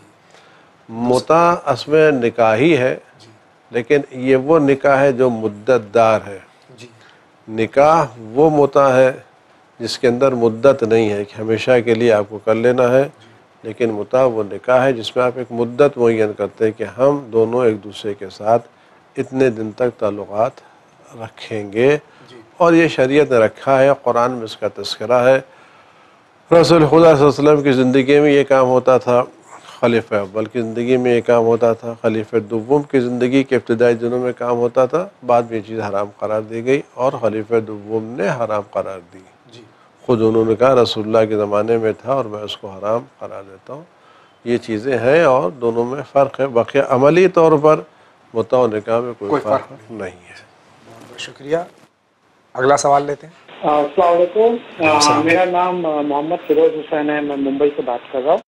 متاع اس میں نکاح ہی ہے, لیکن یہ وہ نکاح ہے جو مدت دار ہے. نکاح وہ متاع ہے جس کے اندر مدت نہیں ہے کہ ہمیشہ کے لیے آپ کو کر لینا ہے, لیکن متاع وہ نکاح ہے جس میں آپ ایک مدت معین کرتے ہیں کہ ہم دونوں ایک دوسرے کے ساتھ اتنے دن تک تعلقات رکھیں گے. اور یہ شریعت نے رکھا ہے, قرآن میں اس کا تذکرہ ہے. رسول خدا صلی اللہ علیہ وسلم کی زندگی میں یہ کام ہوتا تھا, خلیفہ اول کی زندگی میں یہ کام ہوتا تھا, خلیفہ دوم کی زندگی کے ابتدائی دنوں میں کام ہوتا تھا. بعد میں یہ چیز حرام قرار دی گئی اور خلیفہ دوم نے حرام قرار دی. خود انہوں نے کہا رسول اللہ کے زمانے میں تھا اور میں اس کو حرام قرار دیتا ہوں. یہ چیزیں ہیں اور دونوں میں فرق ہے. باقی عملی طور پر متاع و نکاح میں کوئی فرق نہیں ہے. بہت شکریہ. اگلا سوال لیتے ہیں. السلام علیکم. میرا نام محمد فیروز حسین ہے, میں ممبئی سے بات کر رہا ہوں.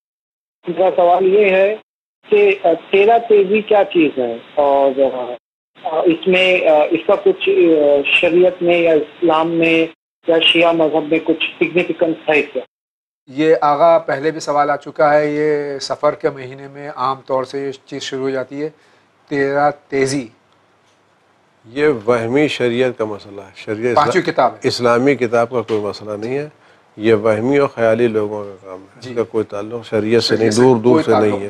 میرا سوال یہ ہے کہ تیرہ تیزی کیا چیز ہے اور اس میں اس کا کچھ شریعت میں یا اسلام میں یا شیعہ مذہب میں کچھ سگنیفیکنس ہے کیا؟ یہ آغا پہلے بھی سوال آ چکا ہے. یہ سفر کے مہینے میں عام طور سے یہ چیز شروع ہو جاتی ہے, تیرہ تیزی. یہ وہمی شریعت کا مسئلہ ہے. شریعت پانچویں کتاب ہے, اسلامی کتاب کا کوئی مسئلہ نہیں ہے. یہ وہمی اور خیالی لوگوں کا کام ہے. اس کا کوئی تعلق شریعت سے نہیں, دور دور سے نہیں ہے.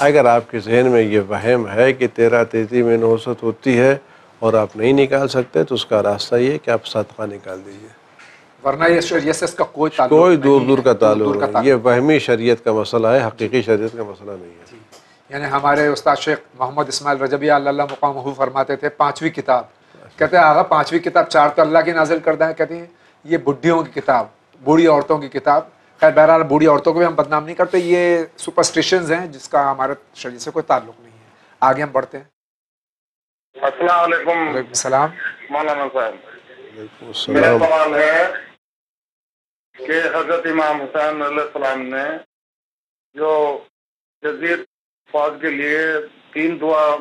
اگر آپ کے ذہن میں یہ وہم ہے کہ تیرہ تیزی میں نحوست ہوتی ہے اور آپ نہیں نکال سکتے تو اس کا راستہ یہ ہے کہ آپ صدقہ نکال دیجئے, ورنہ یہ شریعت سے اس کا کوئی تعلق کوئی دور دور کا تعلق نہیں. یہ وہمی شریعت کا مسئلہ ہے, حقیقی شریعت کا مسئلہ نہیں ہے. یعنی ہمارے استاد شیخ محمد اسماعیل رجبی اللہ مقامہ فرماتے تھے پانچویں کتاب, کہتے ہیں آغا پانچویں کتاب چار تو اللہ کی نازل کردہ ہے, کہتے ہیں یہ بڈھیوں کی کتاب, بوڑھی عورتوں کی کتاب. خیر بہرحال بوڑھی عورتوں کو بھی ہم بدنام نہیں کرتے, یہ سپرسٹیشنز ہیں جس کا ہمارے شریعت سے کوئی تعلق نہیں ہے. آگے ہم بڑھتے ہیں. السلام علیکم. وعلیکم السلام. مولانا صاحب, میرا سوال ہے کہ حضرت امام حسین علیہ السلام نے جو جزیر فوج کے لیے 3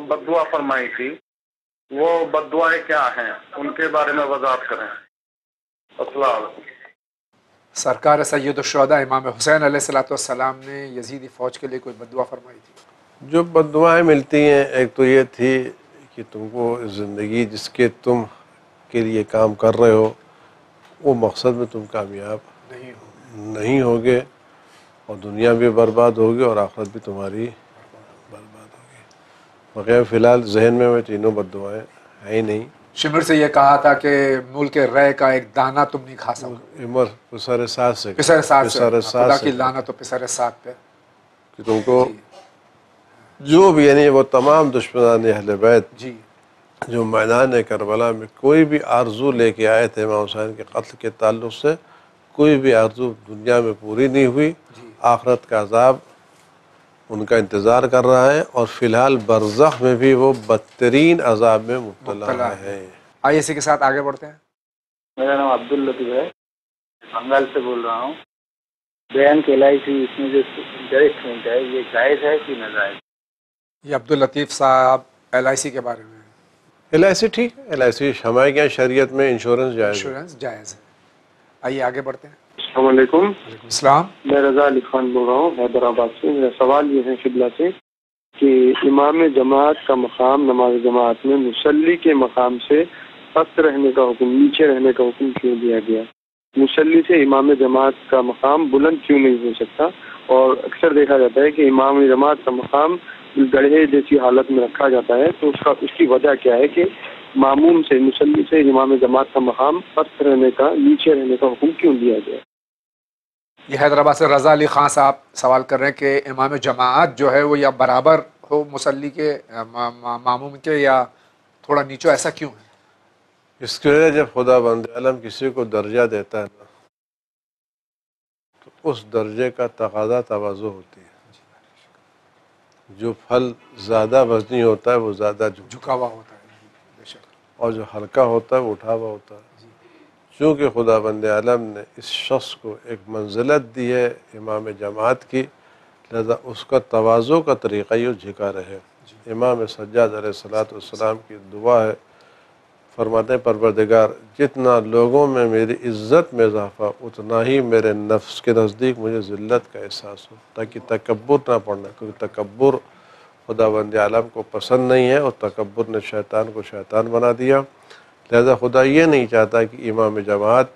بد دعا فرمائی تھی, وہ بد دعائیں کیا ہیں, ان کے بارے میں وضاحت کریں. السلام علیکم. سرکار سید الشہداء امام حسین علیہ السلام نے یزیدی فوج کے لیے کوئی بد دعا فرمائی تھی؟ جو بد دعائیں ملتی ہیں، ایک تو یہ تھی کہ تم کو زندگی جس کے تم کے لیے کام کر رہے ہو وہ مقصد میں تم کامیاب نہیں ہوگے، اور دنیا بھی برباد ہوگی اور آخرت بھی تمہاری برباد ہوگی۔ بغیر فی الحال ذہن میں وہ تینوں بد دعائیں ہیں ہی نہیں۔ شمر سے یہ کہا تھا کہ ملک رے کا ایک دانہ تم نہیں کھا سکو، عمر پسر ساتھ سے خدا کی لعنت و پسر ساتھ پہ، کہ تم کو جو بھی، یعنی وہ تمام دشمنان اہل بیت جی جو میدان کربلا میں کوئی بھی آرزو لے کے آئے تھے امام حسین کے قتل کے تعلق سے، کوئی بھی آرزو دنیا میں پوری نہیں ہوئی، آخرت کا عذاب ان کا انتظار کر رہا ہے، اور فی الحال برزخ میں بھی وہ بدترین عذاب میں مبتلا ہے۔ آئیے اسی کے ساتھ آگے بڑھتے ہیں۔ میرا نام عبداللطیف ہے، بنگال سے بول رہا ہوں۔ بیان کے LIC اس میں جو انویسٹمنٹ ہے یہ جائز ہے کہ ناجائز؟ یہ عبداللطیف صاحب LIC کے بارے میں۔ LIC ٹھیک ہے، LIC ہمارے کیا شریعت میں انشورنس جائز ہے۔ آئیے آگے بڑھتے ہیں۔ السلام علیکم۔ وعلیکم السلام۔ میں رضا علی خان بول رہا ہوں حیدرآباد سے۔ میرا سوال یہ ہے قبلہ سے کہ امام جماعت کا مقام نماز جماعت میں مصلی کے مقام سے پست رہنے کا حکم، نیچے رہنے کا حکم کیوں دیا گیا؟ مصلی سے امام جماعت کا مقام بلند کیوں نہیں ہو سکتا؟ اور اکثر دیکھا جاتا ہے کہ امام جماعت کا مقام گڑھے جیسی حالت میں رکھا جاتا ہے، تو اس کی وجہ کیا ہے کہ معموم سے مصلی سے امام جماعت کا مقام پست رہنے کا، نیچے رہنے کا حکم کیوں دیا گیا؟ یہ حیدرآباد سے رضا علی خان صاحب سوال کر رہے ہیں کہ امام جماعت جو ہے وہ یا برابر ہو مصلی کے معموم کے، یا تھوڑا نیچو، ایسا کیوں ہے؟ اس کی وجہ جب خدا بند عالم کسی کو درجہ دیتا ہے نا، تو اس درجے کا تقاضا تواضع ہوتی ہے۔ جو پھل زیادہ وزنی ہوتا ہے وہ زیادہ جھکا ہوا ہوتا ہے، اور جو ہلکا ہوتا ہے وہ اٹھا ہوا ہوتا ہے۔ چونکہ خدا بند عالم نے اس شخص کو ایک منزلت دی ہے امام جماعت کی، لہذا اس کا تواضع کا طریقہ یہ جھکا رہے۔ امام سجاد علیہ السلام کی دعا ہے، فرماتے ہیں پروردگار جتنا لوگوں میں میری عزت میں اضافہ اتنا ہی میرے نفس کے نزدیک مجھے ذلت کا احساس ہو، تاکہ تکبر نہ پڑنا، کیونکہ تکبر خدا بند عالم کو پسند نہیں ہے، اور تکبر نے شیطان کو شیطان بنا دیا۔ لہذا خدا یہ نہیں چاہتا کہ امام جماعت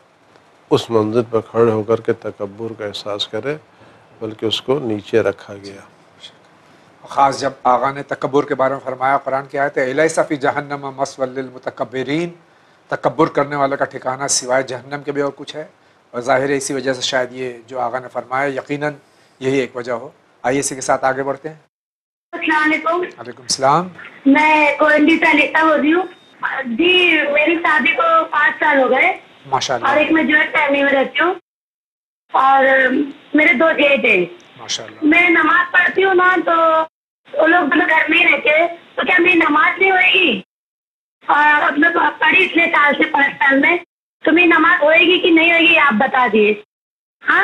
اس منزل پر کھڑے ہو کر کے تکبر کا احساس کرے، بلکہ اس کو نیچے رکھا گیا۔ خاص جب آقا نے تکبر کے بارے میں فرمایا، قرآن کی آیت ہے الیس فی جہنم مثوی للمتکبرین، تکبر کرنے والوں کا ٹھکانہ سوائے جہنم کے بھی اور کچھ ہے، اور ظاہر ہے اسی وجہ سے شاید یہ جو آقا نے فرمایا یقیناً یہی ایک وجہ ہو۔ آئیے اسی کے ساتھ آگے بڑھتے ہیں۔ السلام علیکم۔ وعلیکم السلام۔ میں کوئنڈی سے لیتا ہو رہی ہوں جی، میری شادی کو 5 سال ہو گئے، ماشاءاللہ، اور ایک میں جوائنٹ فیملی میں رہتی ہوں، اور میرے 2 جیٹ ہیں۔ ماشاءاللہ۔ میں نماز پڑھتی ہوں نا، تو وہ لوگ مطلب گھر میں ہی رہتے، تو کیا میری نماز نہیں ہوئے گی؟ اور اب میں پڑھی اتنے سال سے 5 سال میں، تو میری نماز ہوئے گی کہ نہیں ہوئے گی آپ بتا دیجیے۔ ہاں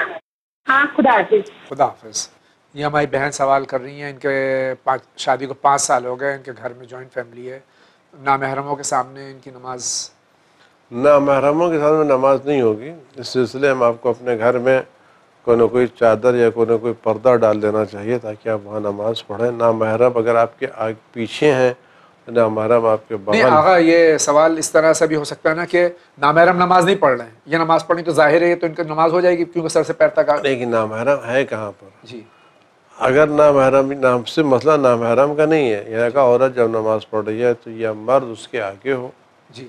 ہاں، خدا حافظ۔ خدا حافظ۔ یہ ہماری بہن سوال کر رہی ہیں، ان کے شادی کو 5 سال ہو گئے، ان کے گھر میں جوائنٹ فیملی ہے، نامحرموں کے سامنے ان کی نماز، نامحرموں کے سامنے نماز نہیں ہوگی۔ اس سلسلے میں آپ کو اپنے گھر میں کوئی نہ کوئی چادر یا کوئی نہ کوئی پردہ ڈال دینا چاہیے تاکہ آپ وہاں نماز پڑھیں۔ نامحرم اگر آپ کے آگے پیچھے ہیں، نامحرم آپ کے بغل۔ نہیں آقا، یہ سوال اس طرح سے بھی ہو سکتا ہے نا کہ نامحرم نماز نہیں پڑھ رہے ہیں، یہ نماز پڑھنی تو ظاہر ہے تو ان کی نماز ہو جائے گی، کیونکہ سر سے پیر تک آ لیکن نامحرم ہے کہاں پر؟ جی، اگر نامحرم سے مسئلہ نامحرم کا نہیں ہے، یہاں کا عورت جب نماز پڑھ رہی ہے تو یا مرد اس کے آگے ہو، جی،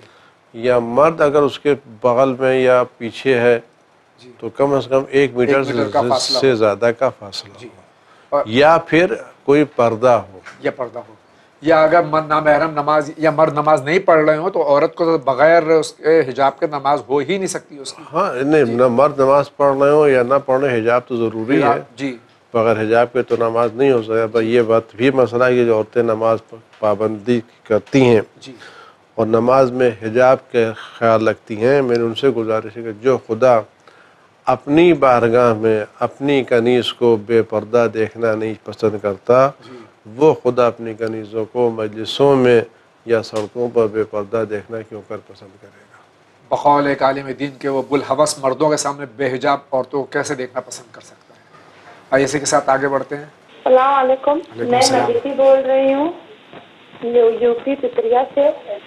یا مرد اگر اس کے بغل میں یا پیچھے ہے تو کم از کم 1 میٹر سے زیادہ کا فاصلہ ہو، یا پھر کوئی پردہ ہو، یا اگر نامحرم نماز یا مرد نماز نہیں پڑھ رہے ہوں تو عورت کو بغیر اس کے حجاب کے نماز ہو ہی نہیں سکتی اس کی۔ ہاں نہیں، مرد نماز پڑھ رہے ہوں یا نہ پڑھ رہے، حجاب تو ضروری ہے، جی، بغیر حجاب کے تو نماز نہیں ہو سکتا۔ یہ بات بھی مسئلہ ہے کہ جو عورتیں نماز پابندی کرتی ہیں اور نماز میں حجاب کے خیال رکھتی ہیں، میں نے ان سے گزارش ہے کہ جو خدا اپنی بارگاہ میں اپنی کنیز کو بے پردہ دیکھنا نہیں پسند کرتا، وہ خدا اپنی کنیزوں کو مجلسوں میں یا سڑکوں پر بے پردہ دیکھنا کیوں کر پسند کرے گا؟ بقول ایک عالم دین کے وہ بلحوث مردوں کے سامنے بے حجاب عورتوں کو کیسے دیکھنا پسند کر سکتا ہے؟ آئیے اسی کے ساتھ آگے بڑھتے ہیں۔ السلام علیکم، میں نبیتی بول رہی ہوں یو پی پتریا سے۔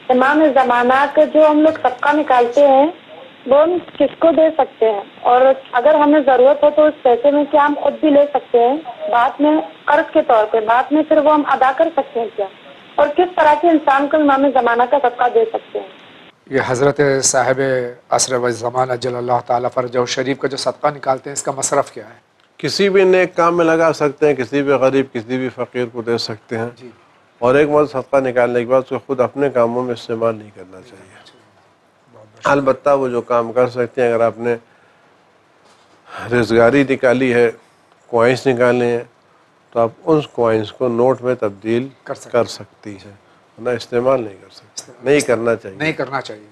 امام زمانہ کا جو ہم لوگ صدقہ نکالتے ہیں وہ ہم کس کو دے سکتے ہیں، اور اگر ہمیں ضرورت ہو تو اس پیسے میں کیا ہم خود بھی لے سکتے ہیں بعد میں قرض کے طور پہ، بعد میں پھر وہ ہم ادا کر سکتے ہیں کیا، اور کس طرح کے انسان کو امام زمانہ کا صدقہ دے سکتے ہیں؟ یہ حضرت صاحب عصر و زمانہ جل اللہ تعالیٰ فرجہ شریف کا جو صدقہ نکالتے ہیں اس کا مصرف کیا ہے؟ کسی بھی نیک کام میں لگا سکتے ہیں، کسی بھی غریب کسی بھی فقیر کو دے سکتے ہیں، اور ایک مرتبہ صدقہ نکالنے کے بعد اس کو خود اپنے کاموں میں استعمال نہیں کرنا چاہیے۔ البتہ وہ جو کام کر سکتے ہیں، اگر آپ نے رزگاری نکالی ہے، کوائنس نکالے ہیں، تو آپ اس کوائنس کو نوٹ میں تبدیل کر سکتی ہیں، ورنہ استعمال نہیں کر سکتے، نہیں کرنا چاہیے، نہیں کرنا چاہیے۔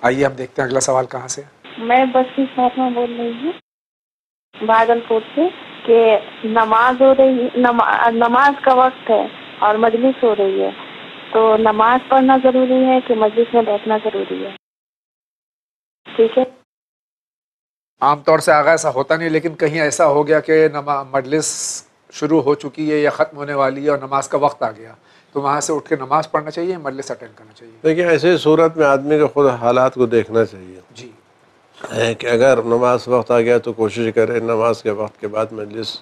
آئیے ہم دیکھتے ہیں اگلا سوال کہاں سے۔ میں بستی فاطمہ بول رہی ہوں بھاگل پور سے، کہ نماز ہو رہی، نماز کا وقت ہے اور مجلس ہو رہی ہے، تو نماز پڑھنا ضروری ہے کہ مجلس میں بیٹھنا ضروری ہے؟ ٹھیک ہے۔ عام طور سے آگاہ ایسا ہوتا نہیں، لیکن کہیں ایسا ہو گیا کہ مجلس شروع ہو چکی ہے یا ختم ہونے والی ہے اور نماز کا وقت آ گیا، تو وہاں سے اٹھ کے نماز پڑھنا چاہیے، مجلس اٹینڈ کرنا چاہیے؟ دیکھیں ایسے صورت میں آدمی کو خود حالات کو دیکھنا چاہیے جی، کہ اگر نماز وقت آ گیا تو کوشش کرے نماز کے وقت کے بعد مجلس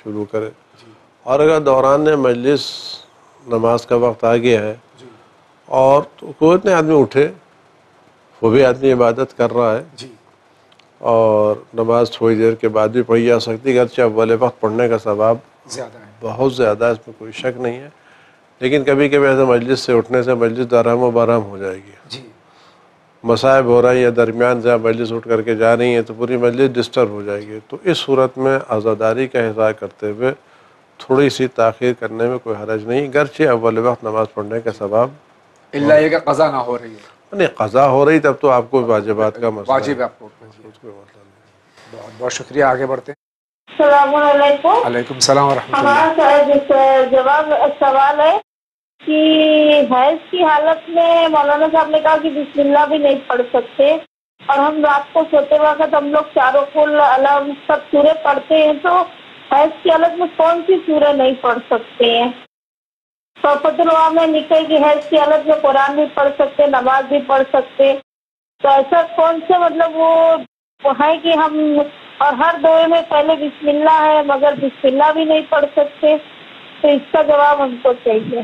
شروع کرے، اور اگر دوران مجلس نماز کا وقت آ گیا ہے اور تو کوئی اتنے آدمی اٹھے، وہ بھی آدمی عبادت کر رہا ہے، اور نماز تھوڑی دیر کے بعد بھی پڑھی جا سکتی، اگرچہ اول وقت پڑھنے کا ثواب زیادہ ہے، بہت زیادہ ہے، اس میں کوئی شک نہیں ہے، لیکن کبھی کبھی ایسے مجلس سے اٹھنے سے مجلس دارام و بارام ہو جائے گی، مصائب ہو رہا ہے یا درمیان سے مجلس اٹھ کر کے جا رہی ہیں تو پوری مجلس ڈسٹرب ہو جائے گی، تو اس صورت میں عزاداری کا احساس کرتے ہوئے تھوڑی سی تاخیر کرنے میں کوئی حرج نہیں، اگرچہ اول وقت نماز پڑھنے کا ثواب اللہ یہ کہ قضا نہ ہو رہی ہے، نہیں قضا ہو رہی تب تو آپ کو واجبات کا مسئلہ واجب ہے آپ کو، بہت بہت شکریہ۔ آگے بڑھتے ہیں۔ السلام علیکم۔ وعلیکم السلام ورحمۃ اللہ۔ ہمارا جواب سوال ہے کہ حیض کی حالت میں مولانا صاحب نے کہا کہ بسم اللہ بھی نہیں پڑھ سکتے، اور ہم رات کو سوتے وقت ہم لوگ چاروں کل علم سب سورے پڑھتے ہیں، تو حیض کی حالت میں کون سی سورے نہیں پڑھ سکتے ہیں؟ تو فتوا میں نکل کی حیض کی حالت میں قرآن بھی پڑھ سکتے، نماز بھی پڑھ سکتے، تو ایسا کون سے مطلب وہ ہے کہ ہم، اور ہر دعوے میں پہلے بسم اللہ ہے مگر بسم اللہ بھی نہیں پڑھ سکتے، تو اس کا جواب ہم کو چاہیے۔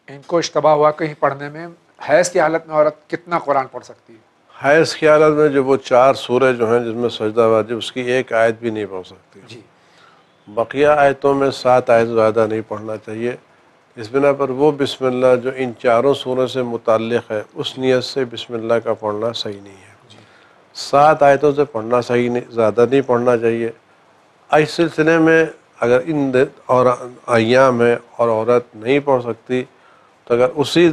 ان کو اشتباہ ہوا کہیں پڑھنے میں، حیض کی حالت میں عورت کتنا قرآن پڑھ سکتی ہے؟ حیض کی حالت میں جو وہ 4 سورے جو ہیں جس میں سجدہ واجب، اس کی ایک آیت بھی نہیں پڑھ سکتی، بقیہ آیتوں میں 7 آیت زیادہ نہیں پڑھنا چاہیے، اس بنا پر وہ بسم اللہ جو ان 4 سوروں سے متعلق ہے اس نیت سے بسم اللہ کا پڑھنا صحیح نہیں ہے، 7 آیتوں سے پڑھنا صحیح نہیں، زیادہ نہیں پڑھنا چاہیے۔ اس سلسلے میں اگر ان اور ایام میں اور عورت نہیں پڑھ سکتی تو اگر اسی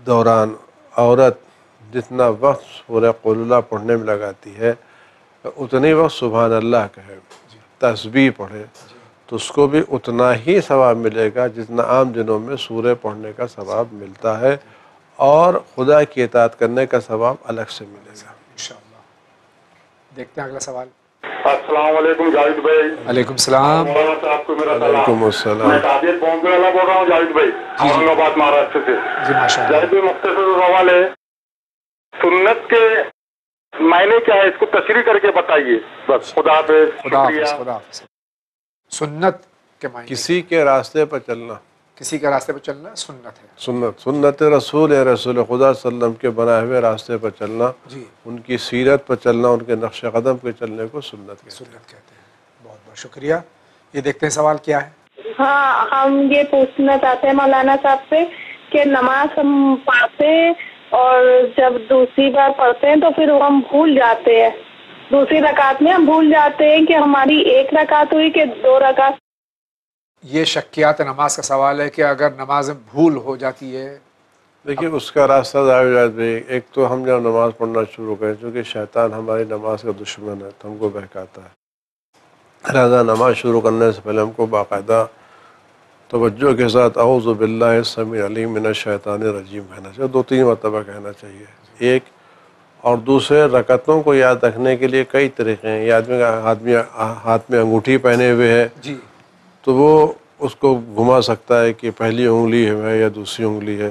دوران عورت جتنا وقت سورہ قل اللہ پڑھنے میں لگاتی ہے اتنی وقت سبحان اللہ کہے، تسبیح پڑھے، تو اس کو بھی اتنا ہی ثواب ملے گا جتنا عام دنوں میں سورہ پڑھنے کا ثواب ملتا ہے، اور خدا کی اطاعت کرنے کا ثواب الگ سے ملے گا انشاءاللہ۔ دیکھتے ہیں اگلا سوال۔ السلام علیکم جاوید بھائی۔ وعلیکم السلام۔ مولانا صاحب کو میرا سلام۔ وعلیکم السلام۔ میں تعبیر بامبے والا بول رہا ہوں جاوید بھائی، اورنگ آباد مہاراشٹر سے۔ جی ماشاء اللہ۔ جاوید بھائی مختصر سوال ہے، سنت کے معنی کیا ہے، اس کو تشریح کر کے بتائیے بس۔ خدا حافظ۔ خدا حافظ۔ خدا حافظ۔ سنت کے معنی کسی کے راستے پر چلنا، کسی کے راستے پر چلنا سنت ہے، سنت رسول رسول خدا صلی اللہ علیہ وسلم کے بنائے ہوئے راستے پر چلنا، ان کی سیرت پر چلنا، ان کے نقش قدم پہ چلنے کو سنت کہتے ہیں۔ بہت بہت شکریہ۔ یہ دیکھتے ہیں سوال کیا ہے۔ ہاں، ہم یہ پوچھنا چاہتے ہیں مولانا صاحب سے کہ نماز ہم پڑھتے ہیں اور جب دوسری بار پڑھتے ہیں تو پھر ہم بھول جاتے ہیں، دوسری رکعت میں ہم بھول جاتے ہیں کہ ہماری 1 رکعت ہوئی کہ 2 رکعت۔ یہ شکیات نماز کا سوال ہے کہ اگر نماز بھول ہو جاتی ہے، دیکھیے اس کا راستہ ایک تو ہم جب نماز پڑھنا شروع کریں، چونکہ شیطان ہماری نماز کا دشمن ہے تو ہم کو بہکاتا ہے، لہٰذا نماز شروع کرنے سے پہلے ہم کو باقاعدہ توجہ کے ساتھ اعوذ باللہ السمیع العلیم من الشیطان الرجیم کہنا چاہیے، 2-3 مرتبہ کہنا چاہیے ایک. اور دوسرے رکعتوں کو یاد رکھنے کے لیے کئی طریقے ہیں. یہ آدمی ہاتھ میں انگوٹھی پہنے ہوئے ہے جی تو وہ اس کو گھما سکتا ہے کہ پہلی انگلی ہے یا دوسری انگلی ہے،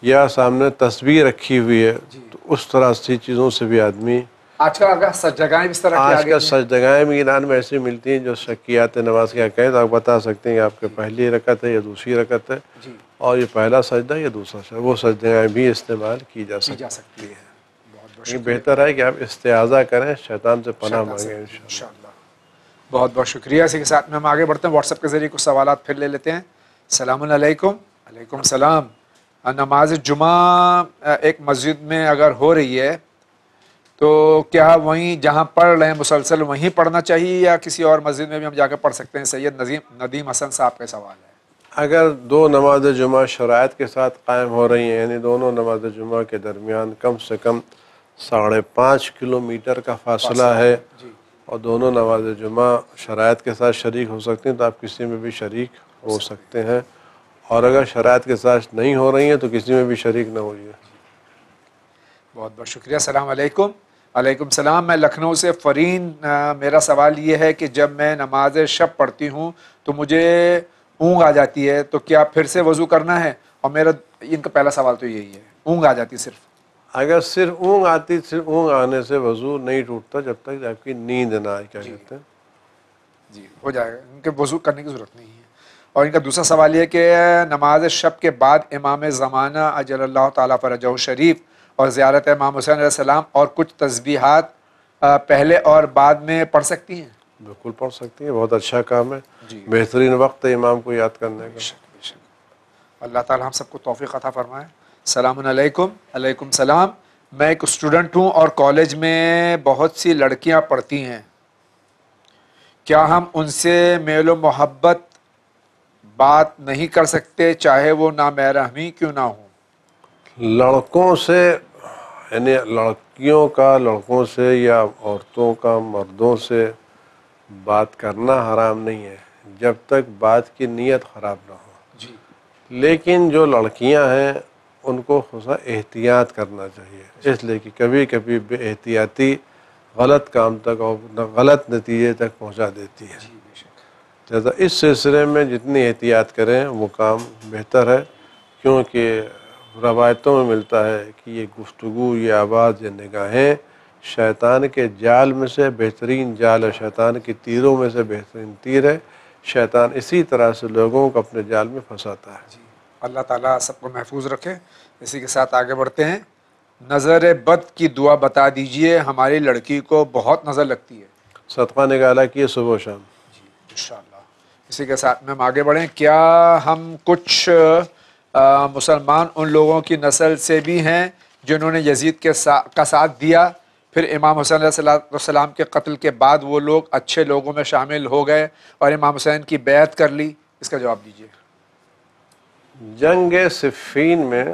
یا سامنے تسبیح رکھی ہوئی ہے تو اس طرح سے چیزوں سے بھی آدمی. آج کل اگر سجدگاہیں بھی اس طرح کی آج کل سجدگاہیں بھی ایران میں ایسی ملتی ہیں جو شکیات نماز کیا کہیں تو آپ بتا سکتے ہیں کہ آپ کے پہلی رکعت ہے یا دوسری رکعت ہے، اور یہ پہلا سجدہ یا دوسرا سجدہ، وہ سجدگاہیں بھی استعمال کی جا سکتی ہیں. یہ بہتر ہے کہ آپ استعاذہ کریں، شیطان سے پناہ مانگیں انشاءاللہ. بہت بہت شکریہ. اسی کے ساتھ میں ہم آگے بڑھتے ہیں، واٹس ایپ کے ذریعے کچھ سوالات پھر لے لیتے ہیں. السلام علیکم. علیکم السلام. نماز جمعہ ایک مسجد میں اگر ہو رہی ہے تو کیا وہیں جہاں پڑھ رہے ہیں مسلسل وہیں پڑھنا چاہیے یا کسی اور مسجد میں بھی ہم جا کے پڑھ سکتے ہیں؟ سید ندیم حسن صاحب کا سوال ہے. اگر 2 نماز جمعہ شرائط کے ساتھ قائم ہو رہی ہیں، یعنی دونوں نماز جمعہ کے درمیان کم سے کم 5.5 کلومیٹر کا فاصلہ ہے، اور دونوں نماز جمعہ شرائط کے ساتھ شریک ہو سکتے ہیں تو آپ کسی میں بھی شریک ہو سکتے ہیں، اور اگر شرائط کے ساتھ نہیں ہو رہی ہیں تو کسی میں بھی شریک نہ ہوئیے. بہت بہت شکریہ. السلام علیکم. علیکم السلام. میں لکھنؤ سے فرین. میرا سوال یہ ہے کہ جب میں نماز شب پڑھتی ہوں تو مجھے اونگ آ جاتی ہے تو کیا پھر سے وضو کرنا ہے؟ اور میرا ان کا پہلا سوال تو یہی ہے، اونگ آ جاتی صرف. اگر صرف اونگ آتی، صرف اونگ آنے سے وضو نہیں ٹوٹتا جب تک آپ کی نیند نہ آئے. کیا کہتے ہیں؟ جی ہو جائے گا، ان کے وضو کرنے کی ضرورت نہیں ہے. اور ان کا دوسرا سوال یہ کہ نماز شب کے بعد امام زمانہ اجل اللہ تعالیٰ فرجہ شریف اور زیارت امام حسین علیہ السلام اور کچھ تسبیحات پہلے اور بعد میں پڑھ سکتی ہیں؟ بالکل پڑھ سکتی ہیں، بہت اچھا کام ہے. بہترین وقت ہے امام کو یاد کرنے کا. اللہ تعالیٰ ہم سب کو توفیق عطا فرمائے. السلام علیکم. علیکم السلام. میں ایک اسٹوڈنٹ ہوں اور کالج میں بہت سی لڑکیاں پڑھتی ہیں، کیا ہم ان سے میل و محبت بات نہیں کر سکتے چاہے وہ نامحرمی کیوں نہ ہوں؟ لڑکوں سے، یعنی لڑکیوں کا لڑکوں سے یا عورتوں کا مردوں سے بات کرنا حرام نہیں ہے جب تک بات کی نیت خراب نہ ہو. لیکن جو لڑکیاں ہیں ان کو خصوصا احتیاط کرنا چاہیے، اس لیے کہ کبھی کبھی بے احتیاطی غلط کام تک اور غلط نتیجے تک پہنچا دیتی ہے. لہٰذا اس سلسلے میں جتنی احتیاط کریں وہ کام بہتر ہے، کیونکہ روایتوں میں ملتا ہے کہ یہ گفتگو، یہ آواز، یہ نگاہیں شیطان کے جال میں سے بہترین جال ہے، شیطان کی تیروں میں سے بہترین تیر ہے. شیطان اسی طرح سے لوگوں کو اپنے جال میں پھنساتا ہے. اللہ تعالیٰ سب کو محفوظ رکھے. اسی کے ساتھ آگے بڑھتے ہیں. نظر بد کی دعا بتا دیجئے، ہماری لڑکی کو بہت نظر لگتی ہے. صدقہ نکالا کیے صبح و شام. انشاءاللہ. اسی کے ساتھ میں ہم آگے بڑھیں. کیا ہم کچھ مسلمان ان لوگوں کی نسل سے بھی ہیں جنہوں نے یزید کا ساتھ دیا، پھر امام حسین علیہ السلام کے قتل کے بعد وہ لوگ اچھے لوگوں میں شامل ہو گئے اور امام حسین کی بیعت کر لی؟ اس کا جواب دیجیے. جنگ صفین میں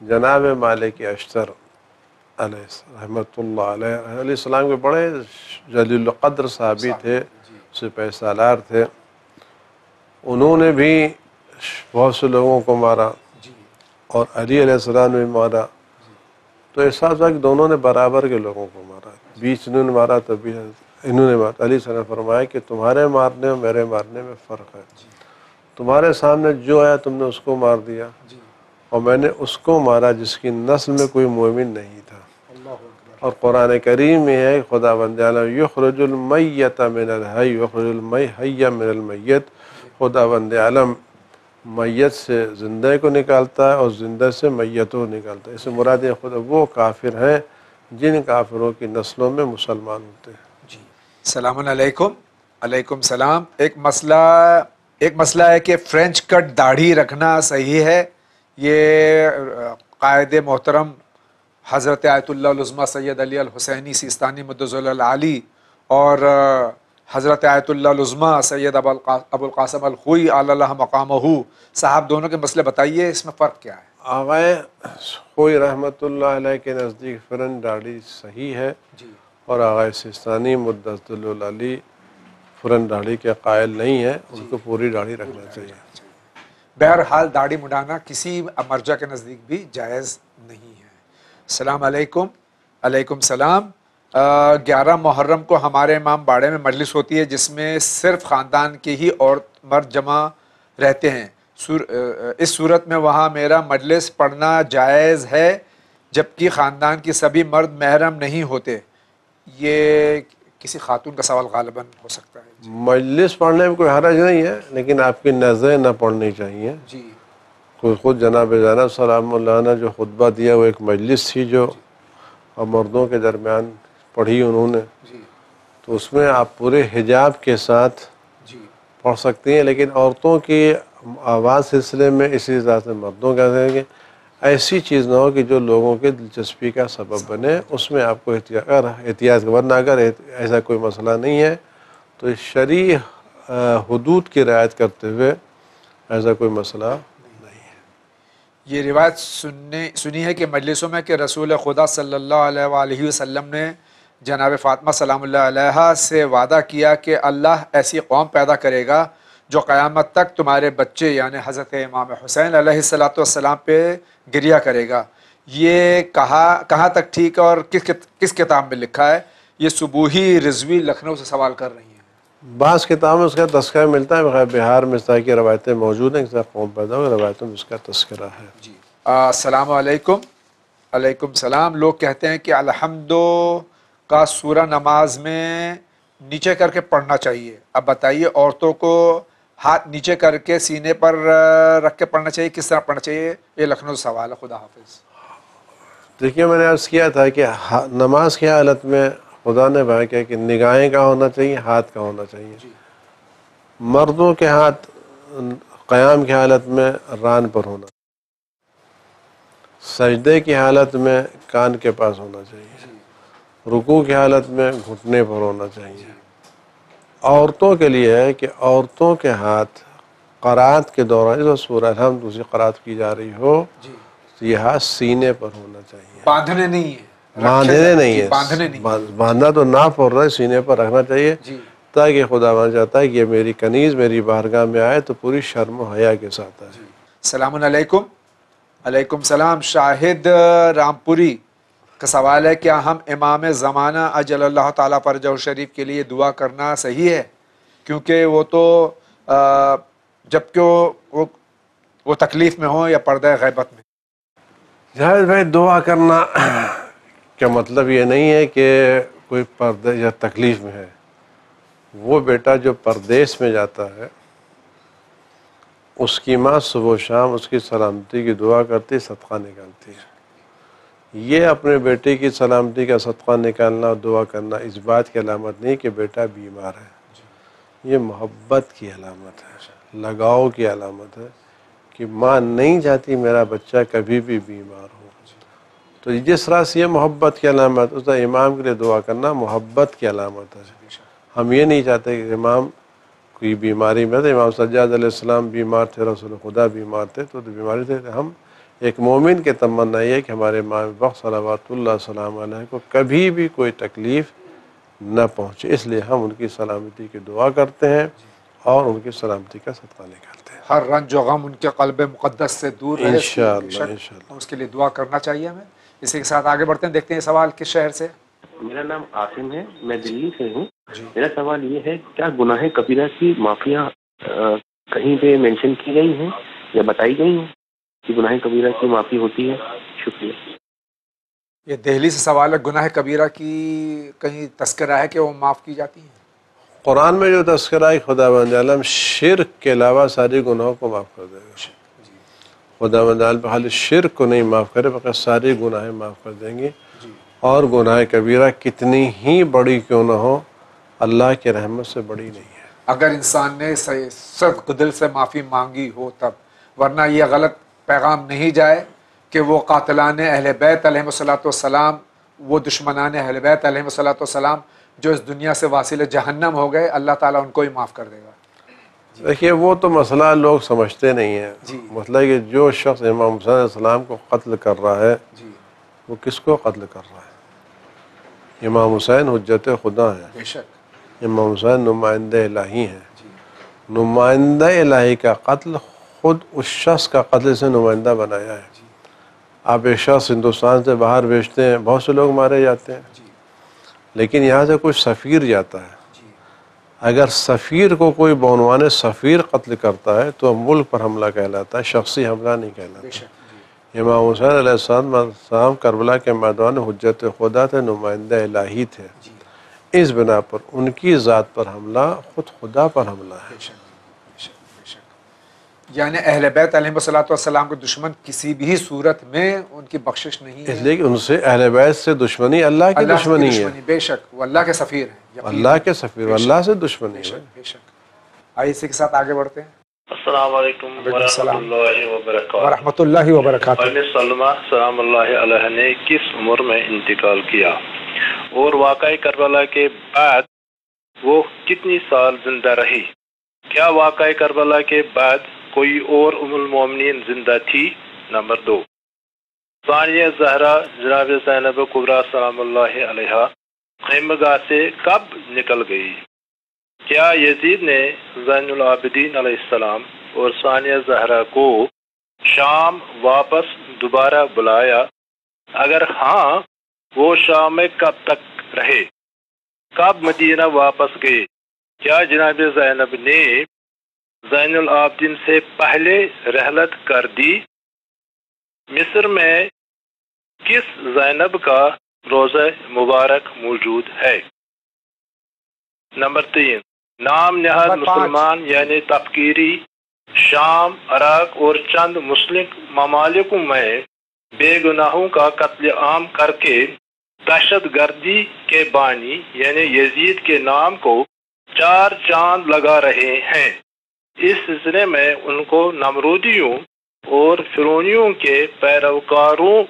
جناب مالک اشتر علیہ رحمۃ اللہ علیہ السلام کے بڑے جلیل القدر صحابی تھے، سپہ سالار تھے. انہوں نے بھی بہت سے لوگوں کو مارا اور علی علیہ السلام نے بھی مارا. تو احساس ہوا کہ دونوں نے برابر کے لوگوں کو مارا، بیچ انہوں نے مارا تو بھی انہوں نے مارا. علی صلی اللہ علیہ وسلم نے فرمایا کہ تمہارے مارنے اور میرے مارنے میں فرق ہے. تمہارے سامنے جو آیا تم نے اس کو مار دیا، اور میں نے اس کو مارا جس کی نسل میں کوئی مومن نہیں تھا. اور قرآن کریم میں ہے خدا بند عالم یخرج المیت من الحی یخرج الحی من المیت. خدا بند عالم میت سے زندہ کو نکالتا ہے اور زندہ سے میت کو نکالتا ہے. اس سے مراد خدا وہ کافر ہیں جن کافروں کی نسلوں میں مسلمان ہوتے ہیں. السلام علیکم. علیکم السلام. ایک مسئلہ ہے کہ فرینچ کٹ داڑھی رکھنا صحیح ہے؟ یہ قائد محترم حضرت آیت اللہ العظمیٰ سید علی الحسینی سیستانی مدظل العالی اور حضرت آیت اللہ العظمیٰ سید ابو القاسم الخوئی علی اللہ مقامہ صاحب دونوں کے مسئلے بتائیے، اس میں فرق کیا ہے؟ آغائے خوئی رحمۃ اللہ علیہ کے نزدیک فرن داڑھی صحیح ہے، اور آغائے سیستانی مدظل العالی فوراً داڑھی کے قائل نہیں ہیں، ان کو پوری داڑھی رکھنا چاہیے۔ بہرحال داڑھی مڈانا کسی مرجع کے نزدیک بھی جائز نہیں ہے۔ السلام علیکم۔ علیکم السلام۔ 11 محرم کو ہمارے امام باڑے میں مجلس ہوتی ہے جس میں صرف خاندان کے ہی عورت مرد جمع رہتے ہیں، اس صورت میں وہاں میرا مجلس پڑھنا جائز ہے جبکہ خاندان کی سبھی مرد محرم نہیں ہوتے؟ یہ کسی خاتون کا سوال غالباً ہو سکتا ہے۔ مجلس پڑھنے میں کوئی حرج نہیں ہے، لیکن آپ کی نظریں نہ پڑھنی چاہیے۔ جی خود جناب زینب سلام اللہ نے جو خطبہ دیا وہ ایک مجلس تھی جو اور مردوں کے درمیان پڑھی انہوں نے، تو اس میں آپ پورے حجاب کے ساتھ پڑھ سکتی ہیں، لیکن عورتوں کی آواز سلسلے میں اسی طرح سے مردوں کا کہیں گے ایسی چیز نہ ہو کہ جو لوگوں کے دلچسپی کا سبب بنے، اس میں آپ کو احتیاط ورنہ اگر ایسا کوئی مسئلہ نہیں ہے تو شرعی حدود کی رعایت کرتے ہوئے ایسا کوئی مسئلہ نہیں ہے۔ یہ روایت سنی ہے کہ مجلسوں میں کہ رسول خدا صلی اللہ علیہ وآلہ وسلم نے جناب فاطمہ سلام اللہ علیہا سے وعدہ کیا کہ اللہ ایسی قوم پیدا کرے گا جو قیامت تک تمہارے بچے یعنی حضرت امام حسین علیہ السلام پہ گریہ کرے گا۔ یہ کہاں تک ٹھیک ہے اور کس کتاب میں لکھا ہے؟ یہ صبوحی رضوی لکھنؤ سے سوال کر رہی ہیں۔ بعض کتابوں میں اس کا تذکرہ ملتا ہے، بغیر بہار میں اس طرح کی روایتیں موجود ہیں، اس طرح قوم پیدا ہوئی روایتوں میں اس کا تذکرہ ہے۔ جی السلام علیکم۔ علیکم السلام۔ لوگ کہتے ہیں کہ الحمد کا سورہ نماز میں نیچے کر کے پڑھنا چاہیے، اب بتائیے عورتوں کو ہاتھ نیچے کر کے سینے پر رکھ کے پڑھنا چاہیے، کس طرح پڑھنا چاہیے؟ یہ لکھنؤ سوال ہے۔ خدا حافظ۔ دیکھیے میں نے عرض کیا تھا کہ نماز کی حالت میں خدا نے بھائی کیا کہ نگاہیں کا ہونا چاہیے، ہاتھ کا ہونا چاہیے۔ مردوں کے ہاتھ قیام کی حالت میں ران پر ہونا، سجدے کی حالت میں کان کے پاس ہونا چاہیے، رکوع کی حالت میں گھٹنے پر ہونا چاہیے۔ عورتوں کے لیے ہے کہ عورتوں کے ہاتھ قرات کے دوران جو سورہ الحمد دوسری قرات کی جا رہی ہو تو یہ ہاتھ سینے پر ہونا چاہیے، باندھنے نہیں ہے، باندھنے نہیں ہے، باندھنے نہیں، باندھنا تو نہ پڑ رہا ہے، سینے پر رکھنا چاہیے تاکہ خدا چاہتا ہے کہ یہ میری کنیز میری بارگاہ میں آئے تو پوری شرم و حیا کے ساتھ آئے۔ السلام علیکم۔ علیکم السلام۔ شاہد رامپوری کا سوال ہے کیا ہم امام زمانہ اجل اللہ تعالیٰ فرجہ شریف کے لیے دعا کرنا صحیح ہے؟ کیونکہ وہ تو جبکہ وہ تکلیف میں ہوں یا پردہ غیبت میں۔ جاوید بھائی دعا کرنا کا مطلب یہ نہیں ہے کہ کوئی پردہ یا تکلیف میں ہے، وہ بیٹا جو پردیس میں جاتا ہے اس کی ماں صبح و شام اس کی سلامتی کی دعا کرتی، صدقہ نکالتی ہے۔ یہ اپنے بیٹے کی سلامتی کا صدقہ نکالنا اور دعا کرنا اس بات کی علامت نہیں کہ بیٹا بیمار ہے، یہ محبت کی علامت ہے، لگاؤ کی علامت ہے کہ ماں نہیں چاہتی میرا بچہ کبھی بھی بیمار ہو۔ تو جس طرح سے یہ محبت کی علامت، اس طرح امام کے لیے دعا کرنا محبت کی علامت ہے۔ ہم یہ نہیں چاہتے کہ امام کوئی بیماری میں تھے، امام سجاد علیہ السلام بیمار تھے، رسول خدا بیمار تھے تو بیماری تھے، ہم ایک مومن کے تمنا یہ ہے کہ ہمارے امام وقت صلوات اللہ سلام علیہ کو کبھی بھی کوئی تکلیف نہ پہنچے، اس لیے ہم ان کی سلامتی کی دعا کرتے ہیں اور ان کی سلامتی کا صدقہ نکالتے ہیں۔ ہر رنج و غم ان کے قلب مقدس سے دور رہے، انشاءاللہ انشاءاللہ اس کے لیے دعا کرنا چاہیے ہمیں۔ اسی کے ساتھ آگے بڑھتے ہیں، دیکھتے ہیں سوال کس شہر سے۔ میرا نام عاصم ہے، میں دلی سے ہوں۔ میرا سوال یہ ہے کیا گناہ کبیرہ کی معافیاں کہیں پہ مینشن کی گئی ہیں یا بتائی گئی ہیں کہ گناہ کبیرہ کی معافی ہوتی ہے؟ شکریہ۔ یہ دہلی سے سوال ہے، گناہ کبیرہ کی کہیں تذکرہ ہے کہ وہ معاف کی جاتی ہیں؟ قرآن میں جو تذکرہ ہے خدا بند عالم شرک کے علاوہ ساری گناہوں کو معاف کر دے گا۔ خدا بند عالم خالی شرک کو نہیں معاف کرے بلکہ ساری گناہیں معاف کر دیں گے، اور گناہ کبیرہ کتنی ہی بڑی کیوں نہ ہو اللہ کی رحمت سے بڑی نہیں ہے، اگر انسان نے صدق دل سے معافی مانگی ہو تب، ورنہ یہ غلط پیغام نہیں جائے کہ وہ قاتلان اہل بیت علیہم السلام، وہ دشمنان اہل بیت علیہم السلام جو اس دنیا سے واصل جہنم ہو گئے، اللہ تعالیٰ ان کو ہی معاف کر دے گا۔ دیکھیے وہ تو مسئلہ لوگ سمجھتے نہیں ہیں۔ مسئلہ ہے کہ جو شخص امام حسین علیہ السلام کو قتل کر رہا ہے وہ کس کو قتل کر رہا ہے؟ امام حسین حجت خدا ہیں، بے شک امام حسین نمائندہ الہی ہیں. نمائندہ الہی کا قتل خود اس شخص کا قتل سے نمائندہ بنایا ہے. آپ ایک شخص ہندوستان سے باہر بھیجتے ہیں، بہت سے لوگ مارے جاتے ہیں، لیکن یہاں سے کوئی سفیر جاتا ہے. اگر سفیر کو کوئی بعنوان سفیر قتل کرتا ہے تو ملک پر حملہ کہلاتا ہے، شخصی حملہ نہیں کہلاتا. امام حسین علیہ السلام کربلا کے میدان حجت خدا تھے، نمائندہ الہی تھے. اس بنا پر ان کی ذات پر حملہ خود خدا پر حملہ ہے. یعنی اہل بیت علیہ الصلوۃ والسلام کے دشمن کسی بھی صورت میں ان کی بخشش نہیں ہے. اس لیے کہ ان سے اہل بیت سے دشمنی اللہ کی دشمنی ہے. بے شک وہ اللہ کے سفیر ہیں، اللہ کے سفیر، اللہ سے دشمنی ہے. بے شک. آئیے اسی کے ساتھ آگے بڑھتے ہیں. السلام علیکم ورحمۃ اللہ وبرکاتہ. ورحمۃ اللہ وبرکاتہ. سلمہ سلام اللہ علیہ نے کس عمر میں انتقال کیا اور واقعہ کربلا کے بعد وہ کتنی سال زندہ رہی؟ کیا واقعہ کربلا کے بعد کوئی اور ام المومنین زندہ تھی؟ نمبر 2، ثانیہ زہرا جناب زینب کبریٰ سلام اللہ علیہ خیمہ گاہ سے کب نکل گئی؟ کیا یزید نے زین العابدین علیہ السلام اور ثانیہ زہرا کو شام واپس دوبارہ بلایا؟ اگر ہاں، وہ شام میں کب تک رہے؟ کب مدینہ واپس گئے؟ کیا جناب زینب نے زین العابدین سے پہلے رحلت کر دی؟ مصر میں کس زینب کا روضہ مبارک موجود ہے؟ نمبر 3، نام نہاد مسلمان یعنی تفکیری شام، عراق اور چند مسلم ممالکوں میں بے گناہوں کا قتل عام کر کے دہشت گردی کے بانی یعنی یزید کے نام کو 4 چاند لگا رہے ہیں. اس سلسلے میں ان کو نمرودیوں اور فرعونیوں کے پیروکاروں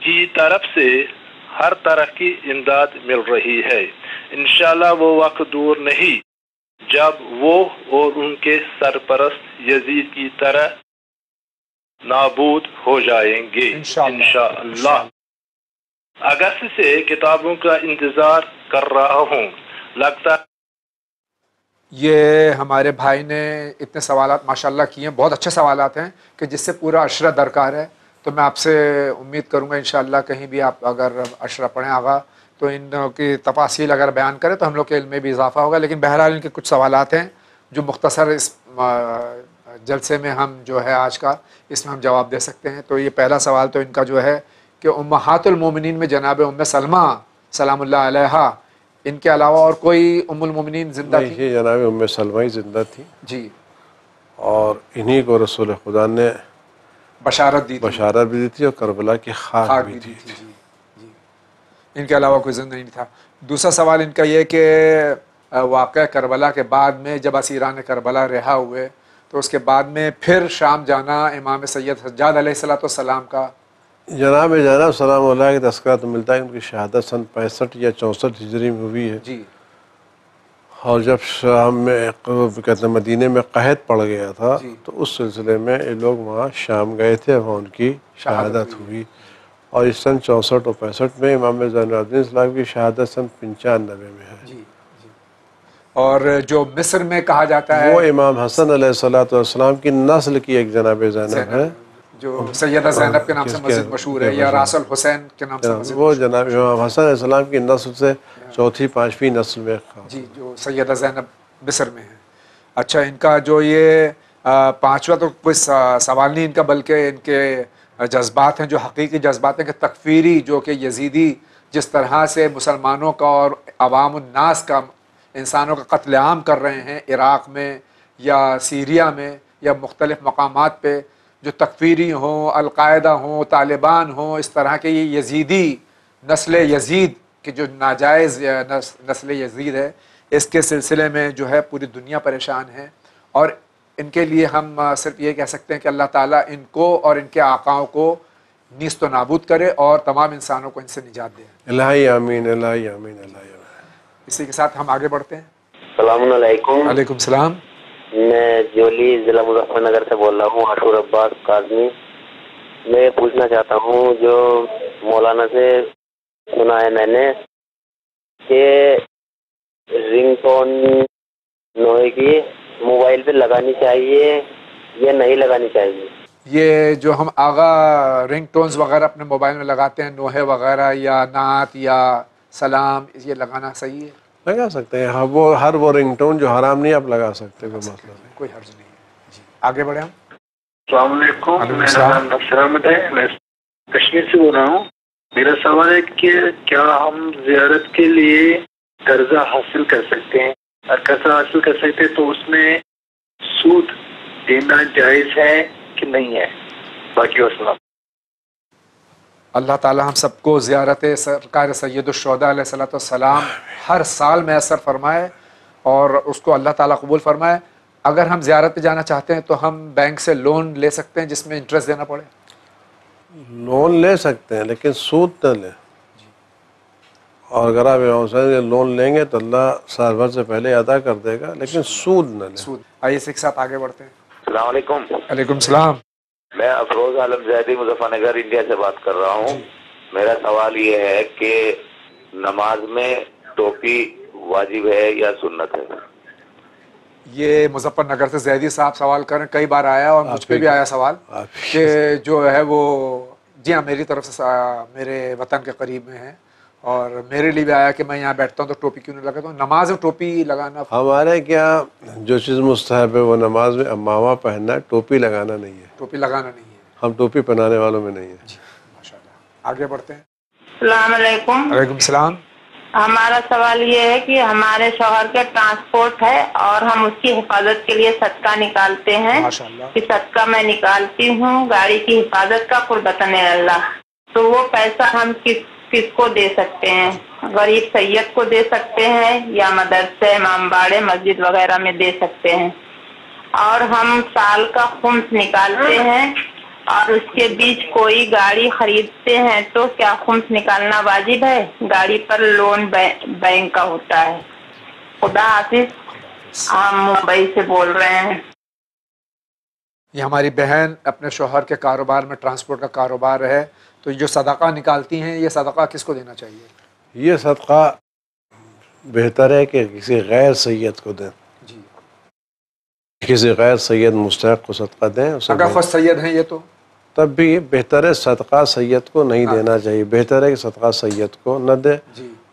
کی طرف سے ہر طرح کی امداد مل رہی ہے. انشاءاللہ وہ وقت دور نہیں جب وہ اور ان کے سرپرست یزید کی طرح نابود ہو جائیں گے انشاءاللہ. اگست سے کتابوں کا انتظار کر رہا ہوں. لگتا یہ ہمارے بھائی نے اتنے سوالات ماشاءاللہ کیے ہیں، بہت اچھے سوالات ہیں کہ جس سے پورا عشرہ درکار ہے. تو میں آپ سے امید کروں گا انشاءاللہ کہیں بھی آپ اگر عشرہ پڑھیں آگا تو ان کی تفاصیل اگر بیان کریں تو ہم لوگ کے علم میں بھی اضافہ ہوگا. لیکن بہرحال ان کے کچھ سوالات ہیں جو مختصر اس جلسے میں ہم جو ہے آج کا اس میں ہم جواب دے سکتے ہیں. تو یہ پہلا سوال تو ان کا جو ہے کہ امہات المومنین میں جناب ام سلمہ سلام اللہ علیہا ان کے علاوہ اور کوئی ام المومنین زندہ تھی؟ نہیں، جناب ام سلمہ ہی زندہ تھی جی، اور انہی کو رسول خدا نے بشارت دی تھی اور کربلا کی خاک بھی دی تھی. جی، ان کے علاوہ کوئی زندہ نہیں تھا. دوسرا سوال ان کا یہ کہ واقعہ کربلا کے بعد میں جب اسیران کربلا رہا ہوئے تو اس کے بعد میں پھر شام جانا امام سید حجاج علیہ السلام کا؟ جناب زینب سلام اللہ کی تذکرہ تو ملتا ہے ان کی شہادت سن 65 یا 64 ہجری میں ہوئی ہے. جی. اور جب شام میں کہتے ہیں مدینے میں قحط پڑ گیا تھا تو اس سلسلے میں یہ لوگ وہاں شام گئے تھے، وہاں ان کی شہادت ہوئی. اور اس سن 64 اور 65 میں امام زین العابدین السلام کی شہادت سن 95 میں ہے. جی. اور جو مصر میں کہا جاتا ہے وہ امام حسن علیہ السلام کی نسل کی ایک جناب زینب ہے جو سیدہ زینب کے نام سے مسجد مشہور ہے، یا راس الحسین کے نام سے مسجد. وہ جناب امام حسن علیہ السلام کی نسل سے چوتھی پانچویں نسل میں جی، جو سیدہ زینب مصر میں ہے. اچھا، ان کا جو یہ پانچواں تو کوئی سوال نہیں ان کا، بلکہ ان کے جذبات ہیں جو حقیقی جذبات ہیں کہ تکفیری جو کہ یزیدی جس طرح سے مسلمانوں کا اور عوام الناس کا انسانوں کا قتل عام کر رہے ہیں عراق میں یا سیریا میں یا مختلف مقامات پہ، جو تکفیری ہوں، القاعدہ ہوں، طالبان ہوں، اس طرح کے یہ یزیدی نسل یزید کہ جو ناجائز نسل یزید ہے، اس کے سلسلے میں جو ہے پوری دنیا پریشان ہے. اور ان کے لیے ہم صرف یہ کہہ سکتے ہیں کہ اللہ تعالیٰ ان کو اور ان کے آقاؤں کو نیست و نابود کرے اور تمام انسانوں کو ان سے نجات دے. الہی آمین، الہی آمین، الہی آمین. اسی کے ساتھ ہم آگے بڑھتے ہیں. السلام علیکم. وعلیکم السلام. میں جولی ضلع مظفر نگر سے بول رہا ہوں، عاشور عباس کاظمی. میں پوچھنا چاہتا ہوں جو مولانا سے سنا ہے میں نے کہ رنگ ٹون لوہے کی موبائل پہ لگانی چاہیے یا نہیں لگانی چاہیے؟ یہ جو ہم آغا رنگ ٹونز وغیرہ اپنے موبائل میں لگاتے ہیں، نوحے وغیرہ یا نعت یا سلام، یہ لگانا صحیح ہے؟ لگا سکتے ہیں، ہر وہ رنگ ٹون جو حرام نہیں آپ لگا سکتے، کوئی مسئلہ نہیں، کوئی حرج نہیں ہے. جی آگے بڑھیں ہم. السلام علیکم، میرا نام نصر احمد ہے، میں کشمیر سے بول رہا ہوں. میرا سوال ہے کہ کیا ہم زیارت کے لیے قرضہ حاصل کر سکتے ہیں؟ اور قرضہ حاصل کر سکتے ہیں تو اس میں سود دینا جائز ہے کہ نہیں ہے؟ باقی وسلام. اللہ تعالی ہم سب کو زیارت سرکار سید الشہداء علیہ الصلوۃ والسلام ہر سال میسر فرمائے اور اس کو اللہ تعالیٰ قبول فرمائے. اگر ہم زیارت پہ جانا چاہتے ہیں تو ہم بینک سے لون لے سکتے ہیں جس میں انٹرسٹ دینا پڑے؟ لون لے سکتے ہیں لیکن سود نہ لیں. اور اگر آپ لون لیں گے تو اللہ سال بھر سے پہلے ادا کر دے گا، لیکن سود نہ لیں. سود. آئیے ایک ساتھ آگے بڑھتے ہیں. السلام علیکم. وعلیکم السلام. میں افروز عالم زیدی مظفر نگر انڈیا سے بات کر رہا ہوں. میرا سوال یہ ہے کہ نماز میں ٹوپی واجب ہے یا سنت ہے؟ یہ مظفر نگر سے زیدی صاحب سوال کریں، کئی بار آیا اور مجھ پہ بھی آیا سوال کہ جو ہے وہ جی ہاں میری طرف سے میرے وطن کے قریب میں ہیں اور میرے لیے بھی آیا کہ میں یہاں بیٹھتا ہوں تو ٹوپی کیوں نہیں لگاتا ہوں. نماز میں ٹوپی لگانا ہمارے کیا جو چیز مستحب ہے وہ نماز میں امامہ پہننا ہے، ٹوپی لگانا نہیں ہے. ٹوپی لگانا نہیں ہے. ہم ٹوپی پہنانے والوں میں نہیں ہیں. ماشاء اللہ. آگے بڑھتے ہیں. السلام علیکم. وعلیکم السلام. ہمارا سوال یہ ہے کہ ہمارے شوہر کے ٹرانسپورٹ ہے اور ہم اس کی حفاظت کے لیے صدقہ نکالتے ہیں کہ صدقہ میں نکالتی ہوں گاڑی کی حفاظت کا قربتاً اللہ، تو وہ پیسہ ہم کس کو دے سکتے ہیں؟ غریب سید کو دے سکتے ہیں یا مدرسے امام باڑے مسجد وغیرہ میں دے سکتے ہیں؟ اور ہم سال کا خمس نکالتے ہیں اور اس کے بیچ کوئی گاڑی خریدتے ہیں تو کیا خمس نکالنا واجب ہے؟ گاڑی پر لون بینک کا ہوتا ہے. خدا حافظ. ہم ممبئی سے بول رہے ہیں. یہ ہماری بہن اپنے شوہر کے کاروبار میں ٹرانسپورٹ کا کاروبار ہے، تو جو صدقہ نکالتی ہیں یہ صدقہ کس کو دینا چاہیے؟ یہ صدقہ بہتر ہے کہ کسی غیر سید کو دیں. جی. کسی غیر سید مستحق کو صدقہ دیں. اگر خود سید ہیں یہ تو تب بھی بہتر ہے صدقہ سید کو نہیں دینا چاہیے. بہتر ہے کہ صدقہ سید کو نہ دے.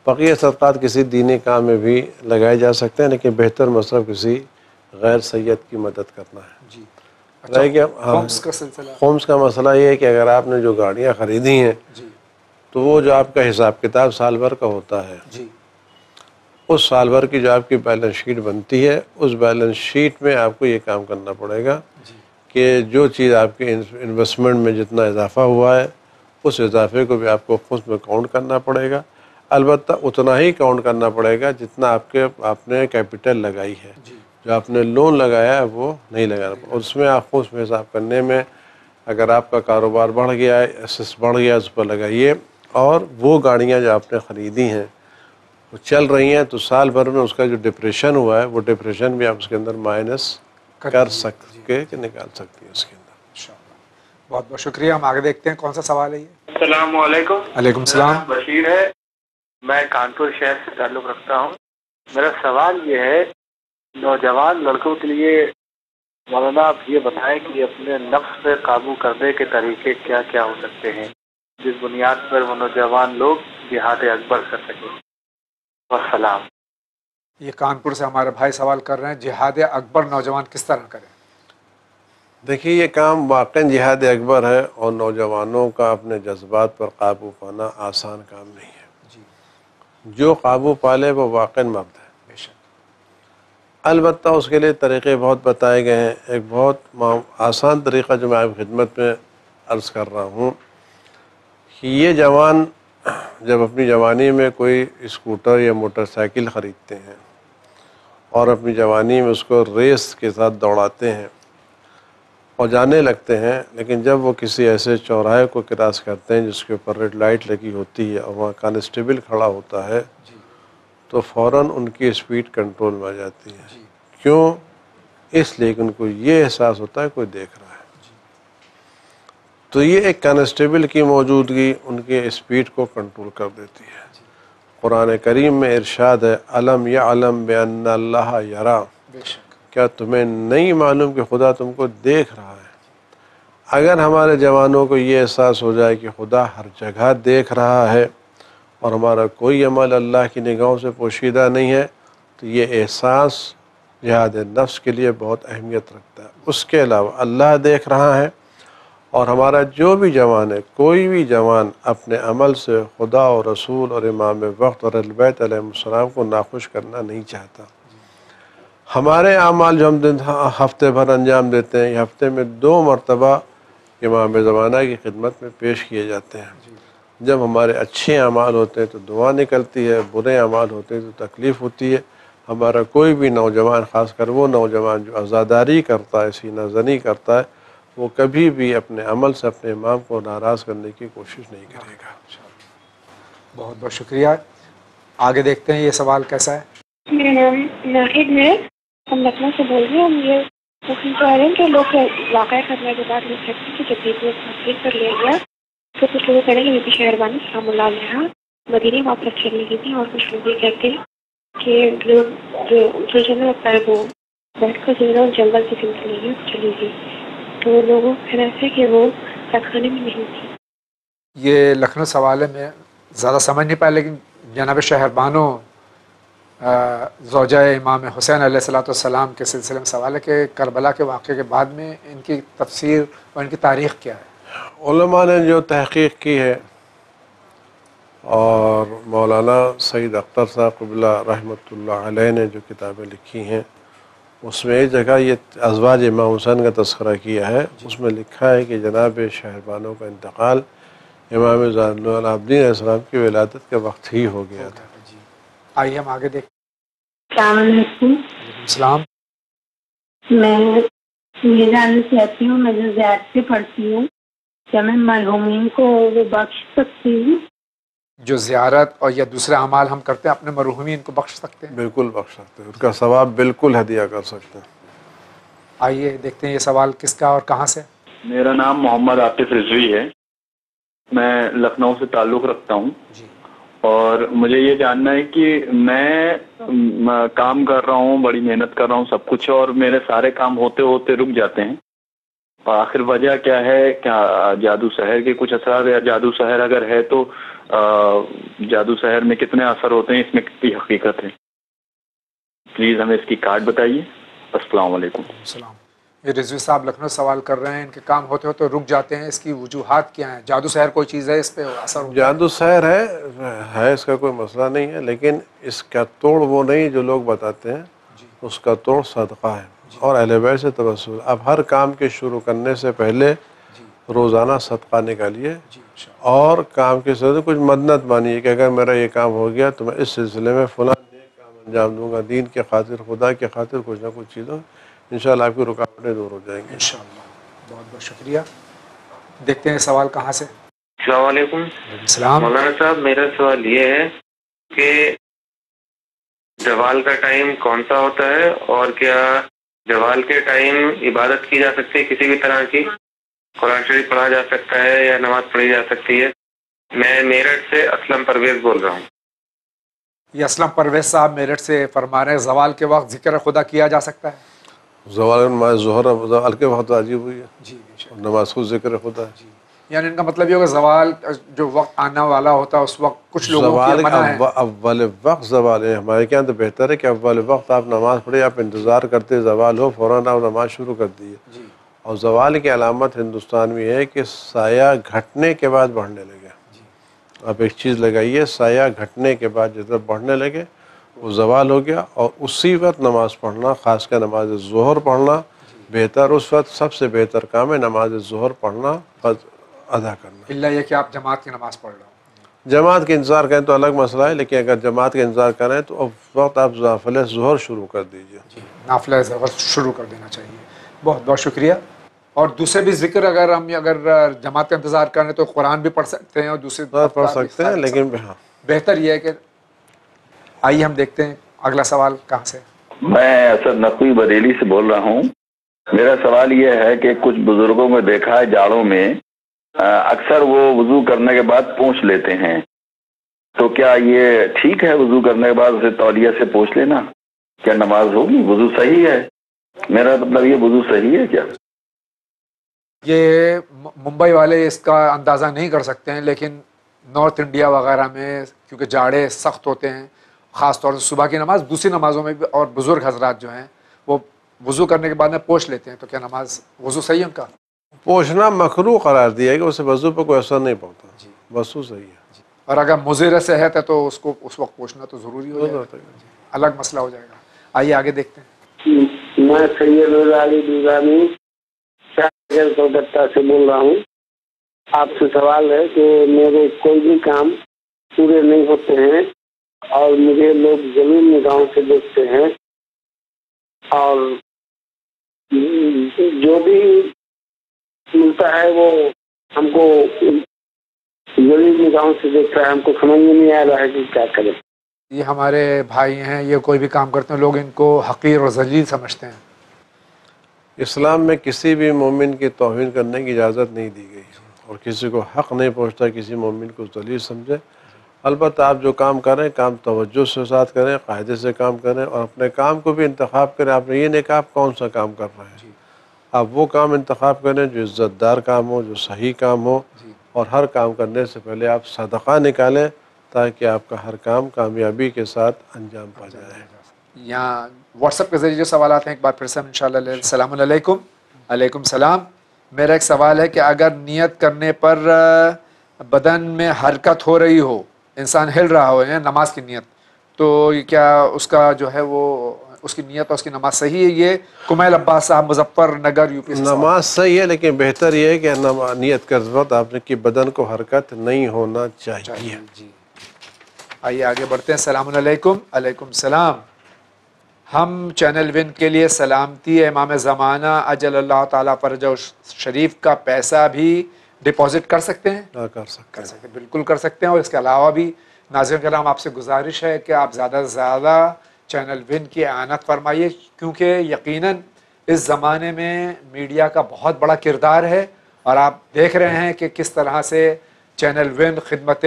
بقیہ صدقات کسی دینی کام میں بھی لگائے جا سکتے ہیں، لیکن بہتر مصرف کسی غیر سید کی مدد کرنا ہے. جی. خمس کا مسئلہ یہ ہے کہ اگر آپ نے جو گاڑیاں خریدی ہیں تو وہ جو آپ کا حساب کتاب سال بھر کا ہوتا ہے، اس سال بھر کی جو آپ کی بیلنس شیٹ بنتی ہے، اس بیلنس شیٹ میں آپ کو یہ کام کرنا پڑے گا کہ جو چیز آپ کے انویسٹمنٹ میں جتنا اضافہ ہوا ہے اس اضافے کو بھی آپ کو خمس میں کاؤنٹ کرنا پڑے گا. البتہ اتنا ہی کاؤنٹ کرنا پڑے گا جتنا آپ نے کیپٹل لگائی ہے. جو آپ نے لون لگایا ہے وہ نہیں لگانا پڑا. اس میں آپ خمس میں حساب کرنے میں اگر آپ کا کاروبار بڑھ گیا ہے، ایسس بڑھ گیا، اس پر لگائیے. اور وہ گاڑیاں جو آپ نے خریدی ہیں وہ چل رہی ہیں تو سال بھر میں اس کا جو ڈپریشن ہوا ہے وہ ڈپریشن بھی آپ اس کے اندر مائنس کر سکتے کہ نکال سکتی ہیں اس کے اندر. بہت بہت شکریہ. ہم آگے دیکھتے ہیں کون سا سوال ہے یہ. السلام علیکم. وعلیکم السلام. بشیر ہے، میں کانپور شہر سے تعلق رکھتا ہوں. میرا سوال یہ ہے نوجوان لڑکوں کے لیے مولانا آپ یہ بتائیں کہ اپنے نفس پہ قابو کرنے کے طریقے کیا کیا ہو سکتے ہیں جس بنیاد پر وہ نوجوان لوگ جہاد اکبر کر سکیں. والسلام. یہ کانپور سے ہمارے بھائی سوال کر رہے ہیں جہاد اکبر نوجوان کس طرح کریں؟ دیکھیے یہ کام واقعی جہاد اکبر ہے اور نوجوانوں کا اپنے جذبات پر قابو پانا آسان کام نہیں ہے. جو قابو پالے وہ واقعی مرد ہے. البتہ اس کے لیے طریقے بہت بتائے گئے ہیں. ایک بہت آسان طریقہ جو میں آپ کی خدمت میں عرض کر رہا ہوں کہ یہ جوان جب اپنی جوانی میں کوئی اسکوٹر یا موٹر سائیکل خریدتے ہیں اور اپنی جوانی میں اس کو ریس کے ساتھ دوڑاتے ہیں اور جانے لگتے ہیں، لیکن جب وہ کسی ایسے چوراہے کو کراس کرتے ہیں جس کے اوپر ریڈ لائٹ لگی ہوتی ہے اور وہاں کانسٹیبل کھڑا ہوتا ہے تو فوراً ان کی اسپیڈ کنٹرول میں آ جاتی ہے. کیوں؟ اس لیے کہ ان کو یہ احساس ہوتا ہے کوئی دیکھ رہا ہے. تو یہ ایک کانسٹیبل کی موجودگی ان کے اسپیڈ کو کنٹرول کر دیتی ہے. قرآن کریم میں ارشاد ہے علم یعلم بأن اللہ یرا، کیا تمہیں نہیں معلوم کہ خدا تم کو دیکھ رہا ہے؟ اگر ہمارے جوانوں کو یہ احساس ہو جائے کہ خدا ہر جگہ دیکھ رہا ہے اور ہمارا کوئی عمل اللہ کی نگاہوں سے پوشیدہ نہیں ہے، تو یہ احساس جہاد نفس کے لیے بہت اہمیت رکھتا ہے۔ اس کے علاوہ اللہ دیکھ رہا ہے، اور ہمارا جو بھی جوان ہے، کوئی بھی جوان اپنے عمل سے خدا اور رسول اور امام وقت اور اہل بیت علیہ السلام کو ناخوش کرنا نہیں چاہتا۔ ہمارے اعمال جو ہم ہفتے بھر انجام دیتے ہیں، یہ ہفتے میں 2 مرتبہ امام زمانہ کی خدمت میں پیش کیے جاتے ہیں۔ جب ہمارے اچھے اعمال ہوتے ہیں تو دعا نکلتی ہے، برے اعمال ہوتے ہیں تو تکلیف ہوتی ہے۔ ہمارا کوئی بھی نوجوان، خاص کر وہ نوجوان جو عزاداری کرتا ہے، سینہ زنی کرتا ہے، وہ کبھی بھی اپنے عمل سے اپنے امام کو ناراض کرنے کی کوشش نہیں کرے گا۔ بہت بہت شکریہ۔ آگے دیکھتے ہیں یہ سوال کیسا ہے۔ میرا نام ناہید ہے، ہم لکھنؤ سے بول رہے ہیں۔ ہم یہ پوچھنا چاہ رہے ہیں کہ لوگ واقعہ کرنے کے بعد لوگ کہتے ہیں کہ جب بیٹی تحقیق کر لیا گیا تو کچھ لوگ کہہ رہے ہیں کہ بیٹی شہربانی سلام اللہ علیہ مدینے واپس چلی گئی تھی، اور کچھ لوگ یہ کہتے ہیں کہ جو جنگل ہوتا ہے وہ بیٹھ کر جنگل کی زندگی چلی گئی، تو لوگوں کا کہنا ہے کہ وہ خانے میں نہیں تھی۔ یہ لکھنؤ سوال ہے، میں زیادہ سمجھ نہیں پایا، لیکن جناب شہربانو زوجہ امام حسین علیہ السلام کے سلسلے میں سوال ہے کہ کربلا کے واقعے کے بعد میں ان کی تفسیر اور ان کی تاریخ کیا ہے؟ علماء نے جو تحقیق کی ہے، اور مولانا سعید اختر صاحب قبلہ رحمۃ اللہ علیہ نے جو کتابیں لکھی ہیں، اس میں ایک جگہ یہ ازواج امام حسین کا تذکرہ کیا ہے۔ اس میں لکھا ہے کہ جناب شہربانو کا انتقال امام زین العابدین علیہ السلام کی ولادت کے وقت ہی ہو گیا تھا۔ آئیے ہم آگے دیکھیں۔ السلام علیکم۔ السلام۔ میں یہ جاننا چاہتی ہوں، میں جو زیارتیں پڑھتی ہوں کیا میں مرحومین کو وہ بخش سکتی ہوں؟ جو زیارت اور یا دوسرے اعمال ہم کرتے ہیں اپنے مرحومین کو بخش سکتے ہیں؟ بالکل بخش سکتے ہیں، اس کا ثواب بالکل ہدیہ کر سکتے ہیں۔ آئیے دیکھتے ہیں یہ سوال کس کا اور کہاں سے۔ میرا نام محمد عاطف رضوی ہے، میں لکھنؤ سے تعلق رکھتا ہوں، اور مجھے یہ جاننا ہے کہ میں کام کر رہا ہوں، بڑی محنت کر رہا ہوں، سب کچھ، اور میرے سارے کام ہوتے ہوتے رک جاتے ہیں، اور آخر وجہ کیا ہے؟ کیا جادو سحر کے کچھ اثرات، یا جادو سحر اگر ہے تو جادو سحر میں کتنے اثر ہوتے ہیں، اس میں کتنی حقیقت ہے؟ پلیز ہمیں اس کی کارڈ بتائیے۔ السلام علیکم۔ السلام۔ یہ رضوی صاحب لکھنؤ سوال کر رہے ہیں، ان کے کام ہوتے ہوتے رک جاتے ہیں، اس کی وجوہات کیا ہیں؟ جادو سحر کوئی چیز ہے، اس پہ اثر ہوتا ہے؟ جادو سحر ہے، اس کا کوئی مسئلہ نہیں ہے، لیکن اس کا توڑ وہ نہیں جو لوگ بتاتے ہیں، اس کا توڑ صدقہ ہے اور اہل بیت سے توسل۔ اب ہر کام کے شروع کرنے سے پہلے روزانہ صدقہ نکالیے، اور کام کے سلسلے کچھ مدنت مانیے کہ اگر میرا یہ کام ہو گیا تو میں اس سلسلے میں فلاں نیک کام انجام دوں گا، دین کے خاطر، خدا کے خاطر کچھ نہ کچھ چیزوں، انشاءاللہ آپ کی رکاوٹیں دور ہو جائیں گی انشاءاللہ۔ بہت بہت شکریہ۔ دیکھتے ہیں سوال کہاں سے۔ السلام علیکم۔ السلام۔ مولانا صاحب، میرا سوال یہ ہے کہ زوال کا ٹائم کون سا ہوتا ہے، اور کیا زوال کے ٹائم عبادت کی جا سکتی ہے کسی بھی طرح کی؟ قرآن شریف پڑھا جا سکتا ہے یا نماز پڑھی جا سکتی ہے؟ میں میرٹھ سے اسلم پرویز بول رہا ہوں۔ یہ اسلم پرویز صاحب میرٹھ سے فرما رہے ہیں زوال کے وقت ذکر خدا کیا جا سکتا ہے؟ زوال نماز ظہر زوال کے وقت واجب ہوئی ہے، جی، اور نماز خود ذکر خدا ہے۔ یعنی ان کا مطلب یہ ہوگا زوال جو وقت آنے والا ہوتا ہے اس وقت کچھ لوگوں کی منع ہے۔ اول وقت زوال ہے، ہمارے کیا تو بہتر ہے کہ اول وقت آپ نماز پڑھے، آپ انتظار کرتے زوال ہو، فوراً آپ نماز شروع کر دیجیے۔ اور زوال کی علامت ہندوستان میں ہے کہ سایہ گھٹنے کے بعد بڑھنے لگے۔ آپ ایک چیز لگائیے، سایہ گھٹنے کے بعد جب بڑھنے لگے وہ زوال ہو گیا، اور اسی وقت نماز پڑھنا، خاص کر نماز ظہر پڑھنا بہتر، اس وقت سب سے بہتر کام ہے نماز ظہر پڑھنا، ادا کرنا۔ اللہ یہ کہ آپ جماعت کی نماز پڑھ رہے ہو۔ جماعت کے انتظار کریں تو الگ مسئلہ ہے، لیکن اگر جماعت کا انتظار کریں تو اس وقت آپ نافلہ ظہر شروع کر دیجیے۔ نافلہ ظہر شروع کر دینا چاہیے۔ بہت بہت شکریہ۔ اور دوسرے بھی ذکر اگر جماعت کا انتظار کریں تو قرآن بھی پڑھ سکتے ہیں، اور دوسرے پڑھ سکتے ہیں، لیکن بہتر یہ ہے کہ آئیے ہم دیکھتے ہیں اگلا سوال کہاں سے۔ میں اسد نقوی بریلی سے بول رہا ہوں۔ میرا سوال یہ ہے کہ کچھ بزرگوں کو دیکھا ہے جاڑوں میں اکثر وہ وضو کرنے کے بعد پونچھ لیتے ہیں، تو کیا یہ ٹھیک ہے وضو کرنے کے بعد اسے تولیہ سے پوچھ لینا؟ کیا نماز ہوگی؟ وضو صحیح ہے؟ میرا مطلب یہ وضو صحیح ہے کیا؟ یہ ممبئی والے اس کا اندازہ نہیں کر سکتے ہیں، لیکن نارتھ انڈیا وغیرہ میں کیونکہ جاڑے سخت ہوتے ہیں، خاص طور سے صبح کی نماز، دوسری نمازوں میں بھی، اور بزرگ حضرات جو ہیں وہ وضو کرنے کے بعد میں پوچھ لیتے ہیں، تو کیا نماز وضو صحیح ہے ان کا؟ پوچھنا مکروہ قرار دیا ہے کہ اسے وضو پہ کوئی اثر نہیں پڑتا، وضو صحیح ہے. اور اگر مضر صحت ہے تو اس کو اس وقت پوچھنا تو ضروری ہو جائے گا، الگ مسئلہ ہو جائے گا. آئیے آگے دیکھتے ہیں. میں سید علی دورامی کولکتہ سے بول رہا ہوں. آپ سے سوال ہے کہ میرے کوئی بھی کام پورے نہیں ہوتے ہیں اور مجھے لوگ زمین نگاہوں سے دیکھتے ہیں، اور جو بھی ملتا ہے وہ ہم کو زمین نگاہوں سے دیکھتا ہے، ہم کو سمجھ میں نہیں آ رہا ہے کہ کیا کریں. یہ ہمارے بھائی ہیں، یہ کوئی بھی کام کرتے ہیں لوگ ان کو حقیر اور ذلیل سمجھتے ہیں. اسلام میں کسی بھی مومن کی توہین کرنے کی اجازت نہیں دی گئی، اور کسی کو حق نہیں پہنچتا کسی مومن کو ذلیل سمجھے. البتہ آپ جو کام کریں کام توجہ سے ساتھ کریں، قاعدے سے کام کریں، اور اپنے کام کو بھی انتخاب کریں. آپ نے یہ نہیں کہا آپ کون سا کام کر رہے ہیں، آپ وہ کام انتخاب کریں جو عزت دار کام ہو، جو صحیح کام ہو، اور ہر کام کرنے سے پہلے آپ صدقہ نکالیں تاکہ آپ کا ہر کام کامیابی کے ساتھ انجام پا جائے. یہاں واٹس ایپ کے ذریعے جو سوالات ہیں ایک بار پھر سے ہم انشاءاللہ لے. السلام علیکم. علیکم السلام. میرا ایک سوال ہے کہ اگر نیت کرنے پر بدن میں حرکت ہو رہی ہو، انسان ہل رہا ہو نماز کی نیت، تو کیا اس کا جو ہے وہ اس کی نیت اور اس کی نماز صحیح ہے؟ یہ کمیل عباس صاحب مظفر نگر یو پی سے. نماز صحیح ہے، لیکن بہتر یہ ہے کہ نیت کرتے وقت آپ نے کی بدن کو حرکت نہیں ہونا چاہیے. جی آئیے آگے بڑھتے ہیں. السلام علیکم. علیکم السلام. ہم چینل ون کے لیے سلامتی امام زمانہ اجل اللہ تعالیٰ فرجہ شریف کا پیسہ بھی ڈپازٹ کر سکتے ہیں؟ کر سکتے ہیں، بالکل کر سکتے ہیں. اور اس کے علاوہ بھی ناظرین کرام آپ سے گزارش ہے کہ آپ زیادہ سے زیادہ چینل ون کی اعانت فرمائیے، کیونکہ یقیناً اس زمانے میں میڈیا کا بہت بڑا کردار ہے، اور آپ دیکھ رہے ہیں کہ کس طرح سے چینل ون خدمت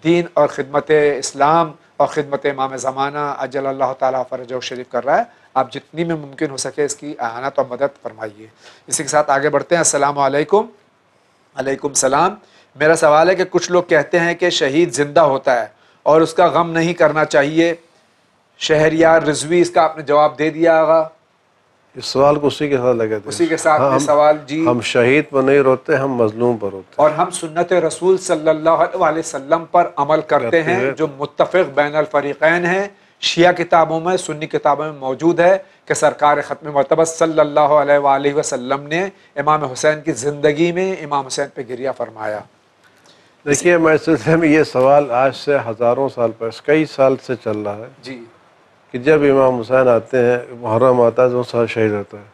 دین اور خدمت اسلام اور خدمت امام زمانہ اجل اللہ تعالیٰ فرجہ شریف کر رہا ہے. آپ جتنی میں ممکن ہو سکے اس کی اعانت اور مدد فرمائیے. اسی کے ساتھ آگے بڑھتے ہیں. السلام علیکم. علیکم السلام. میرا سوال ہے کہ کچھ لوگ کہتے ہیں کہ شہید زندہ ہوتا ہے اور اس کا غم نہیں کرنا چاہیے. شہریار رضوی اس کا آپ نے جواب دے دیا آگا. اس سوال کو اسی کے ساتھ لگے تھے. اسی کے ساتھ میں سوال. جی ہم شہید پر نہیں روتے، ہم مظلوم پر روتے ہیں، اور ہم سنت رسول صلی اللہ علیہ وسلم پر عمل کرتے ہیں جو متفق بین الفریقین ہیں. شیعہ کتابوں میں، سنی کتابوں میں موجود ہے کہ سرکار ختم مرتبہ صلی اللہ علیہ وآلہ وسلم نے امام حسین کی زندگی میں امام حسین پہ گریہ فرمایا. دیکھیے میں سلسلے میں یہ سوال آج سے ہزاروں سال پہلے کئی سال سے چل رہا ہے جی کہ جب امام حسین آتے ہیں، محرم آتا ہے تو سال شہید ہوتا ہے.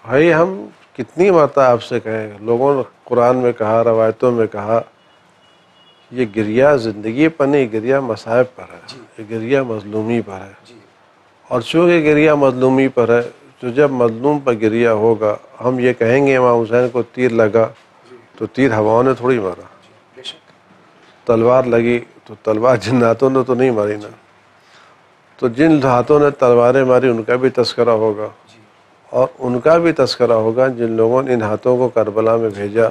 بھائی ہم کتنی مرتبہ آپ سے کہیں، لوگوں نے قرآن میں کہا، روایتوں میں کہا، یہ گریہ زندگی پر نہیں، گریہ مصائب پر ہے، یہ گریہ مظلومی پر ہے. اور چونکہ گریہ مظلومی پر ہے، تو جب مظلوم پر گریہ ہوگا، ہم یہ کہیں گے امام حسین کو تیر لگا تو تیر ہواؤں نے تھوڑی مارا، تلوار لگی تو تلوار جناتوں نے تو نہیں ماری نا. تو جن ہاتھوں نے تلواریں ماری ان کا بھی تذکرہ ہوگا، اور ان کا بھی تذکرہ ہوگا جن لوگوں نے ان ہاتھوں کو کربلا میں بھیجا.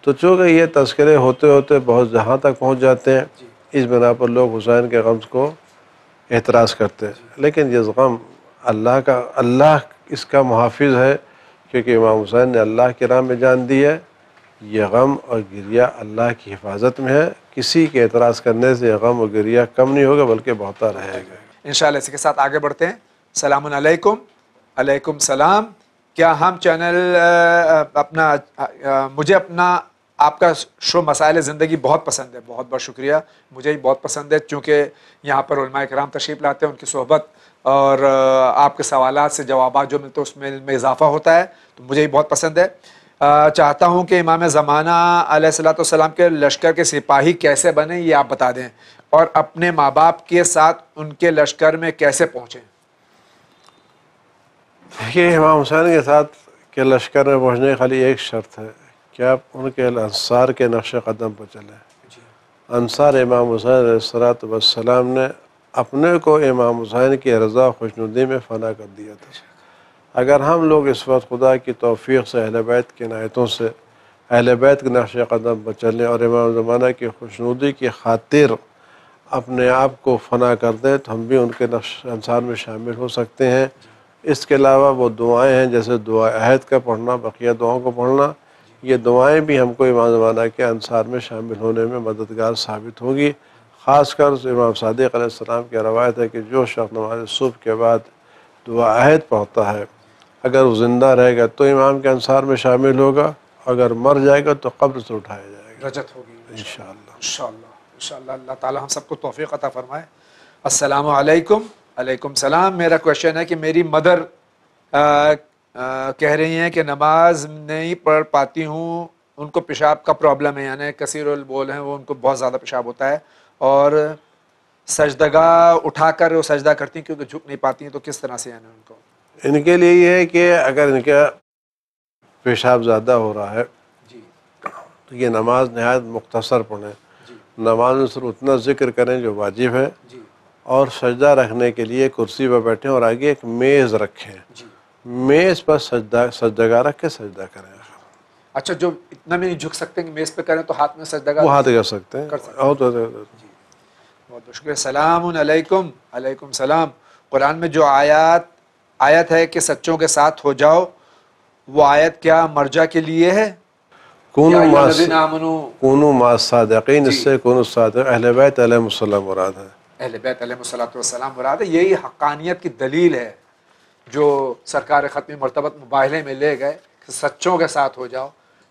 تو چونکہ یہ تذکرے ہوتے ہوتے بہت جہاں تک پہنچ جاتے ہیں، اس بنا پر لوگ حسین کے غم کو اعتراض کرتے ہیں. لیکن یہ غم اللہ اس کا محافظ ہے، کیونکہ امام حسین نے اللہ کی راہ میں جان دی ہے. یہ غم اور گریہ اللہ کی حفاظت میں ہے. کسی کے اعتراض کرنے سے غم اور گریہ کم نہیں ہوگا بلکہ بڑھتا رہے گا. انشاءاللہ اسی کے ساتھ آگے بڑھتے ہیں. السلام علیکم. علیکم السلام. کیا ہم چینل مجھے آپ کا شو مسائل زندگی بہت پسند ہے. بہت بہت شکریہ. مجھے ہی بہت پسند ہے، چونکہ یہاں پر علماء کرام تشریف لاتے ہیں، ان کی صحبت اور آپ کے سوالات سے جوابات جو ملتے ہیں اس میں علم میں اضافہ ہوتا ہے، تو مجھے ہی بہت پسند ہے. چاہتا ہوں کہ امام زمانہ علیہ الصلوۃ والسلام کے لشکر کے سپاہی کیسے بنیں یہ آپ بتا دیں، اور اپنے ماں باپ کے ساتھ ان کے لشکر میں کیسے پہنچیں. دیکھیے امام حسین کے ساتھ کے لشکر میں پہنچنے کی خالی ایک شرط ہے کہ آپ ان کے انصار کے نقش قدم پر چلیں. انصار امام حسین علیہ السلام نے اپنے کو امام حسین کی رضا و خوشنودی میں فنا کر دیا تھا۔ اگر ہم لوگ اس وقت خدا کی توفیق سے اہل بیت کی عنایتوں سے اہل بیت کے نقش قدم پر چلیں اور امام زمانہ کی خوشنودی کی خاطر اپنے آپ کو فنا کر دیں تو ہم بھی ان کے نقش انصار میں شامل ہو سکتے ہیں۔ اس کے علاوہ وہ دعائیں ہیں جیسے دعا عہد کا پڑھنا، بقیہ دعاؤں کو پڑھنا، یہ دعائیں بھی ہم کو امام زمانہ کے انصار میں شامل ہونے میں مددگار ثابت ہوگی۔ خاص کر امام صادق علیہ السلام کی روایت ہے کہ جو شخص نماز صبح کے بعد دعا عہد پڑھتا ہے اگر وہ زندہ رہے گا تو امام کے انصار میں شامل ہوگا، اگر مر جائے گا تو قبر سے اٹھایا جائے گا رجت ہوگی انشاءاللہ۔ انشاءاللہ اللہ تعالی ہم سب کو توفیق عطا فرمائے۔ السلام علیکم۔ علیکم السلام۔ میرا کویشچن ہے کہ میری مدر کہہ رہی ہیں کہ نماز نہیں پڑھ پاتی ہوں، ان کو پیشاب کا پرابلم ہے، یعنی کثیر البول ہیں وہ، ان کو بہت زیادہ پیشاب ہوتا ہے اور سجدگاہ اٹھا کر وہ سجدہ کرتی ہیں کیونکہ جھک نہیں پاتی ہیں، تو کس طرح سے یعنی ان کو؟ ان کے لیے یہ ہے کہ اگر ان کا پیشاب زیادہ ہو رہا ہے تو یہ نماز نہایت مختصر پڑھیں، نماز میں صرف اتنا ذکر کریں جو واجب ہے، اور سجدہ رکھنے کے لیے کرسی پر بیٹھیں اور آگے ایک میز رکھیں، میز پر سجدگاہ رکھ کے سجدہ کریں۔ اچھا، جو اتنا بھی نہیں جھک سکتے کہ میز پہ کریں تو ہاتھ میں سجدگاہ وہ ہاتھ کر سکتے ہیں۔ بہت بہت شکریہ۔ السلام علیکم۔ علیکم السلام۔ قرآن میں جو آیت ہے کہ سچوں کے ساتھ ہو جاؤ، وہ آیت کیا مرجع کے لیے ہے؟ کونوا مع الصادقین، اس سے کونوا الصادق اہل بیت علیہم السلام مراد ہے۔ اہل بیت علیہم السلام مراد ہے، یہی حقانیت کی دلیل ہے جو سرکار ختمی مرتبت مباہلے میں لے گئے کہ سچوں کے ساتھ ہو جاؤ،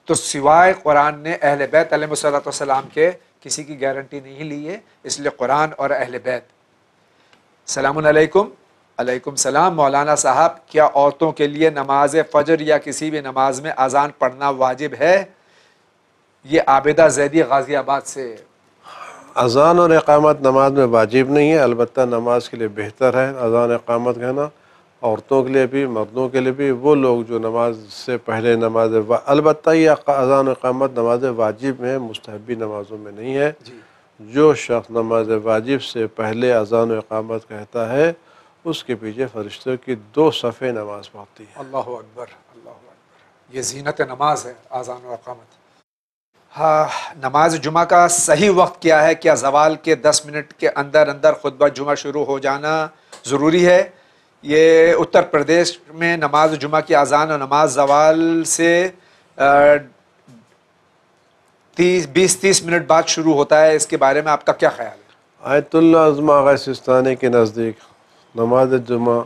تو سوائے قرآن نے اہل بیت علیہم السلام کے کسی کی گارنٹی نہیں لی ہے، اس لیے قرآن اور اہل بیت۔ السلام علیکم۔ علیکم السلام۔ مولانا صاحب، کیا عورتوں کے لیے نماز فجر یا کسی بھی نماز میں اذان پڑھنا واجب ہے؟ یہ عابدہ زیدی غازی آباد سے۔ اذان اور اقامت نماز میں واجب نہیں ہے، البتہ نماز کے لیے بہتر ہے اذان اقامت کہنا، عورتوں کے لیے بھی مردوں کے لیے بھی۔ وہ لوگ جو نماز سے پہلے البتہ یہ اذان و اقامت نماز واجب میں، مستحبی نمازوں میں نہیں ہے۔ جو شخص نماز واجب سے پہلے اذان و اقامت کہتا ہے اس کے پیچھے فرشتوں کی 2 صفیں نماز پڑھتی ہے۔ اللہ اکبر، اللہ اکبر، یہ زینت نماز ہے اذان و اقامت۔ ہاں، نماز جمعہ کا صحیح وقت کیا ہے؟ کیا زوال کے 10 منٹ کے اندر خطبہ جمعہ شروع ہو جانا ضروری ہے؟ یہ اتر پردیش میں نماز جمعہ کی اذان اور نماز زوال سے 20-30 منٹ بعد شروع ہوتا ہے، اس کے بارے میں آپ کا کیا خیال ہے؟ آیت اللہ عظمہ آغا سستانی کے نزدیک نماز جمعہ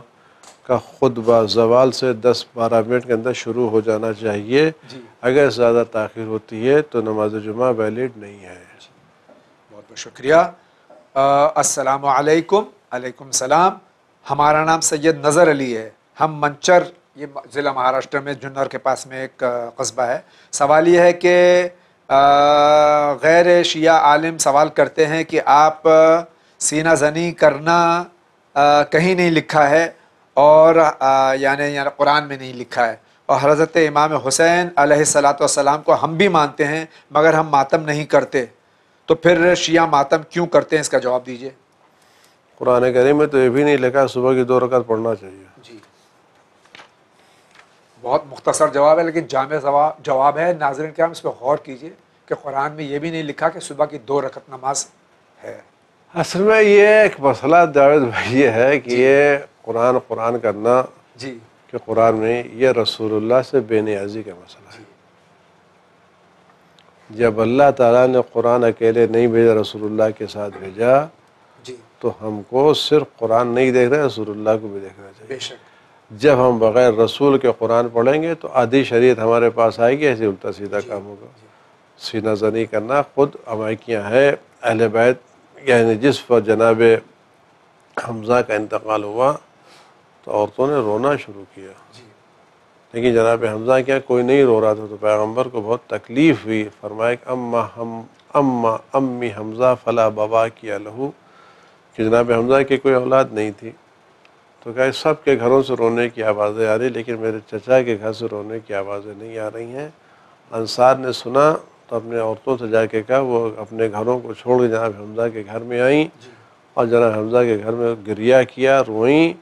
کا خطبہ زوال سے 10-12 منٹ کے اندر شروع ہو جانا چاہیے۔ اگر زیادہ تاخیر ہوتی ہے تو نماز جمعہ ویلڈ نہیں ہے۔ بہت بہت شکریہ۔ السلام علیکم۔ علیکم السلام۔ ہمارا نام سید نظر علی ہے، ہم منچر، یہ ضلع مہاراشٹر میں جنر کے پاس میں ایک قصبہ ہے۔ سوال یہ ہے کہ غیر شیعہ عالم سوال کرتے ہیں کہ آپ سینہ زنی کرنا کہیں نہیں لکھا ہے، اور یعنی قرآن میں نہیں لکھا ہے، اور حضرت امام حسین علیہ السلام کو ہم بھی مانتے ہیں مگر ہم ماتم نہیں کرتے، تو پھر شیعہ ماتم کیوں کرتے ہیں؟ اس کا جواب دیجئے۔ قرآن کریم میں تو یہ بھی نہیں لکھا صبح کی 2 رکعت پڑھنا چاہیے۔ جی، بہت مختصر جواب ہے لیکن جامع جواب ہے۔ ناظرین کرام اس پہ غور کیجئے کہ قرآن میں یہ بھی نہیں لکھا کہ صبح کی 2 رکعت نماز ہے۔ اصل میں یہ ایک مسئلہ جاوید بھائی یہ ہے کہ یہ قرآن کرنا کہ قرآن میں، یہ رسول اللہ سے بے نیازی کا مسئلہ ہے۔ جب اللہ تعالیٰ نے قرآن اکیلے نہیں بھیجا، رسول اللہ کے ساتھ بھیجا، تو ہم کو صرف قرآن نہیں دیکھ رہے، رسول اللہ کو بھی دیکھنا چاہیے۔ جب ہم بغیر رسول کے قرآن پڑھیں گے تو آدھی شریعت ہمارے پاس آئے گی، ایسے الٹا سیدھا کام ہوگا۔ سینہ زنی کرنا خود امائکیاں ہے اہل بیت، یعنی جس پر جناب حمزہ کا انتقال ہوا تو عورتوں نے رونا شروع کیا، لیکن جناب حمزہ کیا کوئی نہیں رو رہا تھا، تو پیغمبر کو بہت تکلیف ہوئی، فرمایا کہ اما امی حمزہ فلا بابا کیا لہو، کہ جناب حمزہ کی کوئی اولاد نہیں تھی، تو کہا سب کے گھروں سے رونے کی آوازیں آ رہی لیکن میرے چچا کے گھر سے رونے کی آوازیں نہیں آ رہی ہیں۔ انصار نے سنا تو اپنے عورتوں سے جا کے کہا وہ اپنے گھروں کو چھوڑ کے جناب حمزہ کے گھر میں آئیں اور جناب حمزہ کے گھر میں گریہ کیا، روئیں،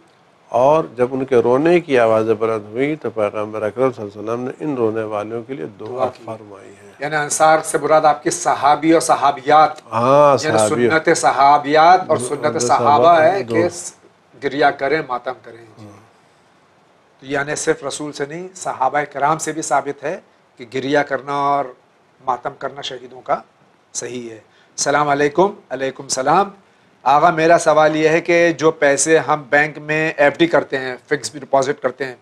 اور جب ان کے رونے کی آوازیں بلند ہوئی تو پیغمبر اکرم صلی اللہ علیہ وسلم نے ان رونے والوں کے لیے دعا فرمائی ہے۔ یعنی انصار سے مراد آپ کی صحابی اور صحابیات، ہاں یعنی صحابی، سنت صحابیات اور سنت صحابہ ہے کہ گریہ کریں، ماتم کریں۔ یعنی صرف رسول سے نہیں، صحابہ کرام سے بھی ثابت ہے کہ گریہ کرنا اور ماتم کرنا شہیدوں کا صحیح ہے۔ السلام علیکم۔ علیکم السلام۔ آغا میرا سوال یہ ہے کہ جو پیسے ہم بینک میں ایف ڈی کرتے ہیں، فکس ڈپازٹ کرتے ہیں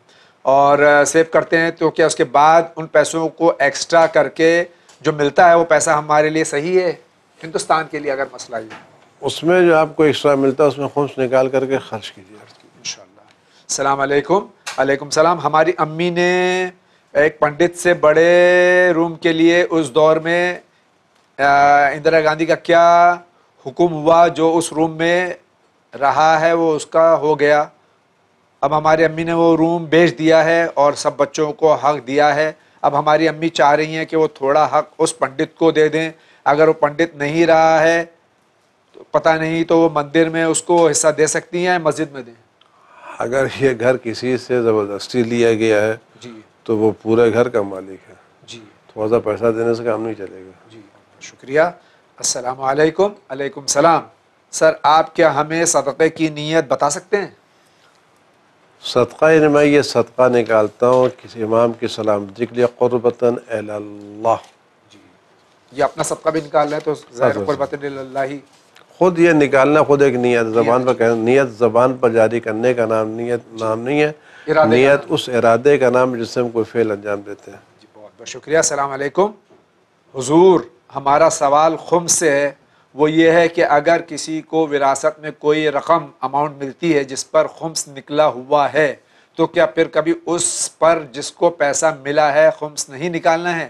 اور سیو کرتے ہیں، تو کیا اس کے بعد ان پیسوں کو ایکسٹرا کر کے جو ملتا ہے وہ پیسہ ہمارے لیے صحیح ہے ہندوستان کے لیے اگر مسئلہ یہ؟ اس میں جو آپ کو ایکسٹرا ملتا ہے اس میں خمس نکال کر کے خرچ کیجیے انشاءاللہ۔ السلام علیکم۔ علیکم السلام۔ ہماری امی نے ایک پنڈت سے بڑے روم کے لیے اس دور میں اندرا گاندھی کا کیا حکم ہوا، جو اس روم میں رہا ہے وہ اس کا ہو گیا، اب ہماری امی نے وہ روم بیچ دیا ہے اور سب بچوں کو حق دیا ہے، اب ہماری امی چاہ رہی ہیں کہ وہ تھوڑا حق اس پنڈت کو دے دیں، اگر وہ پنڈت نہیں رہا ہے تو پتہ نہیں تو وہ مندر میں اس کو حصہ دے سکتی ہیں، مسجد میں دیں؟ اگر یہ گھر کسی سے زبردستی لیا گیا ہے تو وہ پورے گھر کا مالک ہے، تھوڑا سا پیسہ دینے سے کام نہیں چلے گا۔ شکریہ۔ السلام علیکم۔ علیکم السلام۔ سر آپ کیا ہمیں صدقے کی نیت بتا سکتے ہیں؟ صدقہ یعنی میں یہ صدقہ نکالتا ہوں کسی امام کی سلامتی کے لیے قربتاً الی اللہ، یہ اپنا صدقہ بھی نکال رہے ہیں تو ظاہر قربتاً الی اللہ ہی، خود یہ نکالنا خود ایک نیت زبان پر کہنا، نیت زبان پر جاری کرنے کا نام نیت نام نہیں ہے، نیت اس ارادے کا نام جس سے ہم کوئی فعل انجام دیتے ہیں۔ بہت بہت شکریہ۔ السلام علیکم حضور، ہمارا سوال خمس سے ہے، وہ یہ ہے کہ اگر کسی کو وراثت میں کوئی رقم اماؤنٹ ملتی ہے جس پر خمس نکلا ہوا ہے تو کیا پھر کبھی اس پر جس کو پیسہ ملا ہے خمس نہیں نکالنا ہے،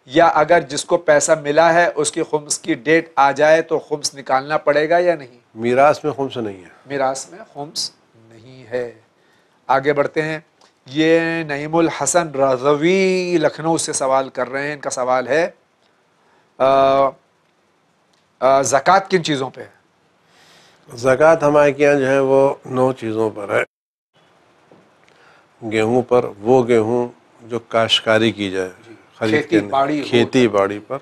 یا اگر جس کو پیسہ ملا ہے اس کی خمس کی ڈیٹ آ جائے تو خمس نکالنا پڑے گا یا نہیں؟ میراث میں خمس نہیں ہے، میراث میں خمس نہیں ہے۔ آگے بڑھتے ہیں۔ یہ نعیم الحسن رضوی لکھنؤ سے سوال کر رہے ہیں، ان کا سوال ہے زکوٰۃ کن چیزوں پہ ہے؟ زکوٰۃ ہمارے یہاں جو ہے وہ 9 چیزوں پر ہے۔ گیہوں پر، وہ گیہوں جو کاشتکاری کی جائے، خرید کے کھیتی باڑی پر،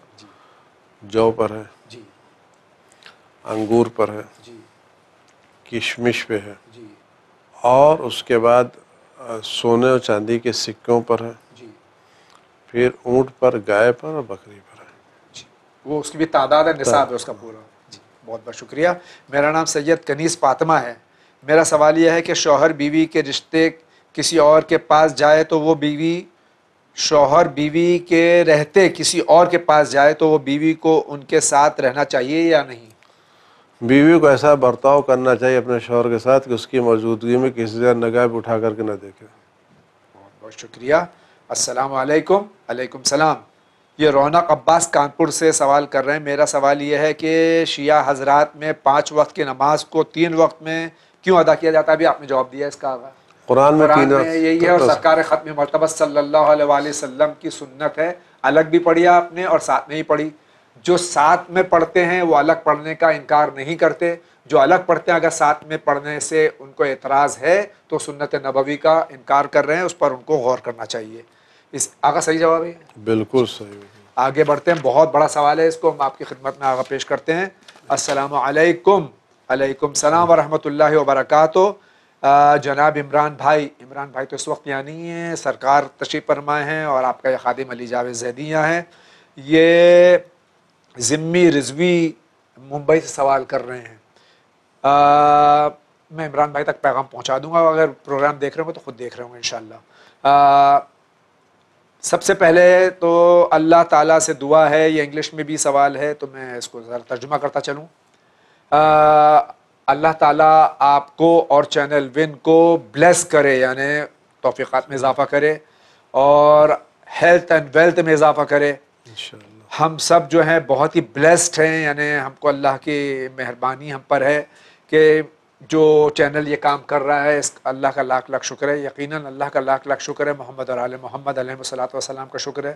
جو پر ہے، انگور پر ہے، کشمش پہ ہے، اور اس کے بعد سونے اور چاندی کے سکوں پر ہے، پھر اونٹ پر، گائے پر اور بکری پر ہے۔ وہ اس کی بھی تعداد ہے، نصاب ہے اس کا پورا۔ بہت بہت شکریہ۔ میرا نام سید کنیز فاطمہ ہے۔ میرا سوال یہ ہے کہ شوہر بیوی کے رشتے کسی اور کے پاس جائے تو وہ بیوی، شوہر بیوی کے رہتے کسی اور کے پاس جائے تو وہ بیوی کو ان کے ساتھ رہنا چاہیے یا نہیں؟ بیوی کو ایسا برتاؤ کرنا چاہیے اپنے شوہر کے ساتھ کہ اس کی موجودگی میں کسی سے نگاہ اٹھا کر کے نہ دیکھے۔ بہت بہت شکریہ۔ السلام علیکم۔ علیکم السلام۔ یہ رونق عباس کانپور سے سوال کر رہے ہیں۔ میرا سوال یہ ہے کہ شیعہ حضرات میں 5 وقت کی نماز کو 3 وقت میں کیوں ادا کیا جاتا ہے؟ ابھی آپ نے جواب دیا اس کا۔ قرآن میں یہی ہے اور سرکار ختم مرتبہ صلی اللہ علیہ وآلہ وسلم کی سنت ہے۔ الگ بھی پڑھی آپ نے اور ساتھ میں ہی پڑھی۔ جو ساتھ میں پڑھتے ہیں وہ الگ پڑھنے کا انکار نہیں کرتے، جو الگ پڑھتے ہیں اگر ساتھ میں پڑھنے سے ان کو اعتراض ہے تو سنت نبوی کا انکار کر رہے ہیں، اس پر ان کو غور کرنا چاہیے۔ اس آگا صحیح جواب ہے؟ بالکل صحیح۔ آگے بڑھتے ہیں، بہت بڑا سوال ہے، اس کو ہم آپ کی خدمت میں آگا پیش کرتے ہیں۔ السلام علیکم۔ علیکم السلام ورحمۃ اللہ وبرکاتہ۔ جناب عمران بھائی تو اس وقت یہاں نہیں ہیں، سرکار تشریف فرمائے ہیں اور آپ کا یہ خادم علی جاوید زیدی یہاں ہیں۔ یہ ذمی رضوی ممبئی سے سوال کر رہے ہیں۔ میں عمران بھائی تک پیغام پہنچا دوں گا، اگر پروگرام دیکھ رہے ہوں گے تو خود دیکھ رہے ہوں گے انشاءاللہ۔ سب سے پہلے تو اللہ تعالیٰ سے دعا ہے، یہ انگلش میں بھی سوال ہے تو میں اس کو ذرا ترجمہ کرتا چلوں۔ اللہ تعالیٰ آپ کو اور چینل ون کو بلیس کرے، یعنی توفیقات میں اضافہ کرے اور ہیلتھ اینڈ ویلتھ میں اضافہ کرے۔ ہم سب جو ہیں بہت ہی بلیسڈ ہیں، یعنی ہم کو اللہ کی مہربانی ہم پر ہے کہ جو چینل یہ کام کر رہا ہے، اس اللہ کا لاکھ لاکھ شکر ہے، یقیناً اللہ کا لاکھ لاکھ شکر ہے، محمد اور آل محمد علیہ الصلوۃ والسلام کا شکر ہے۔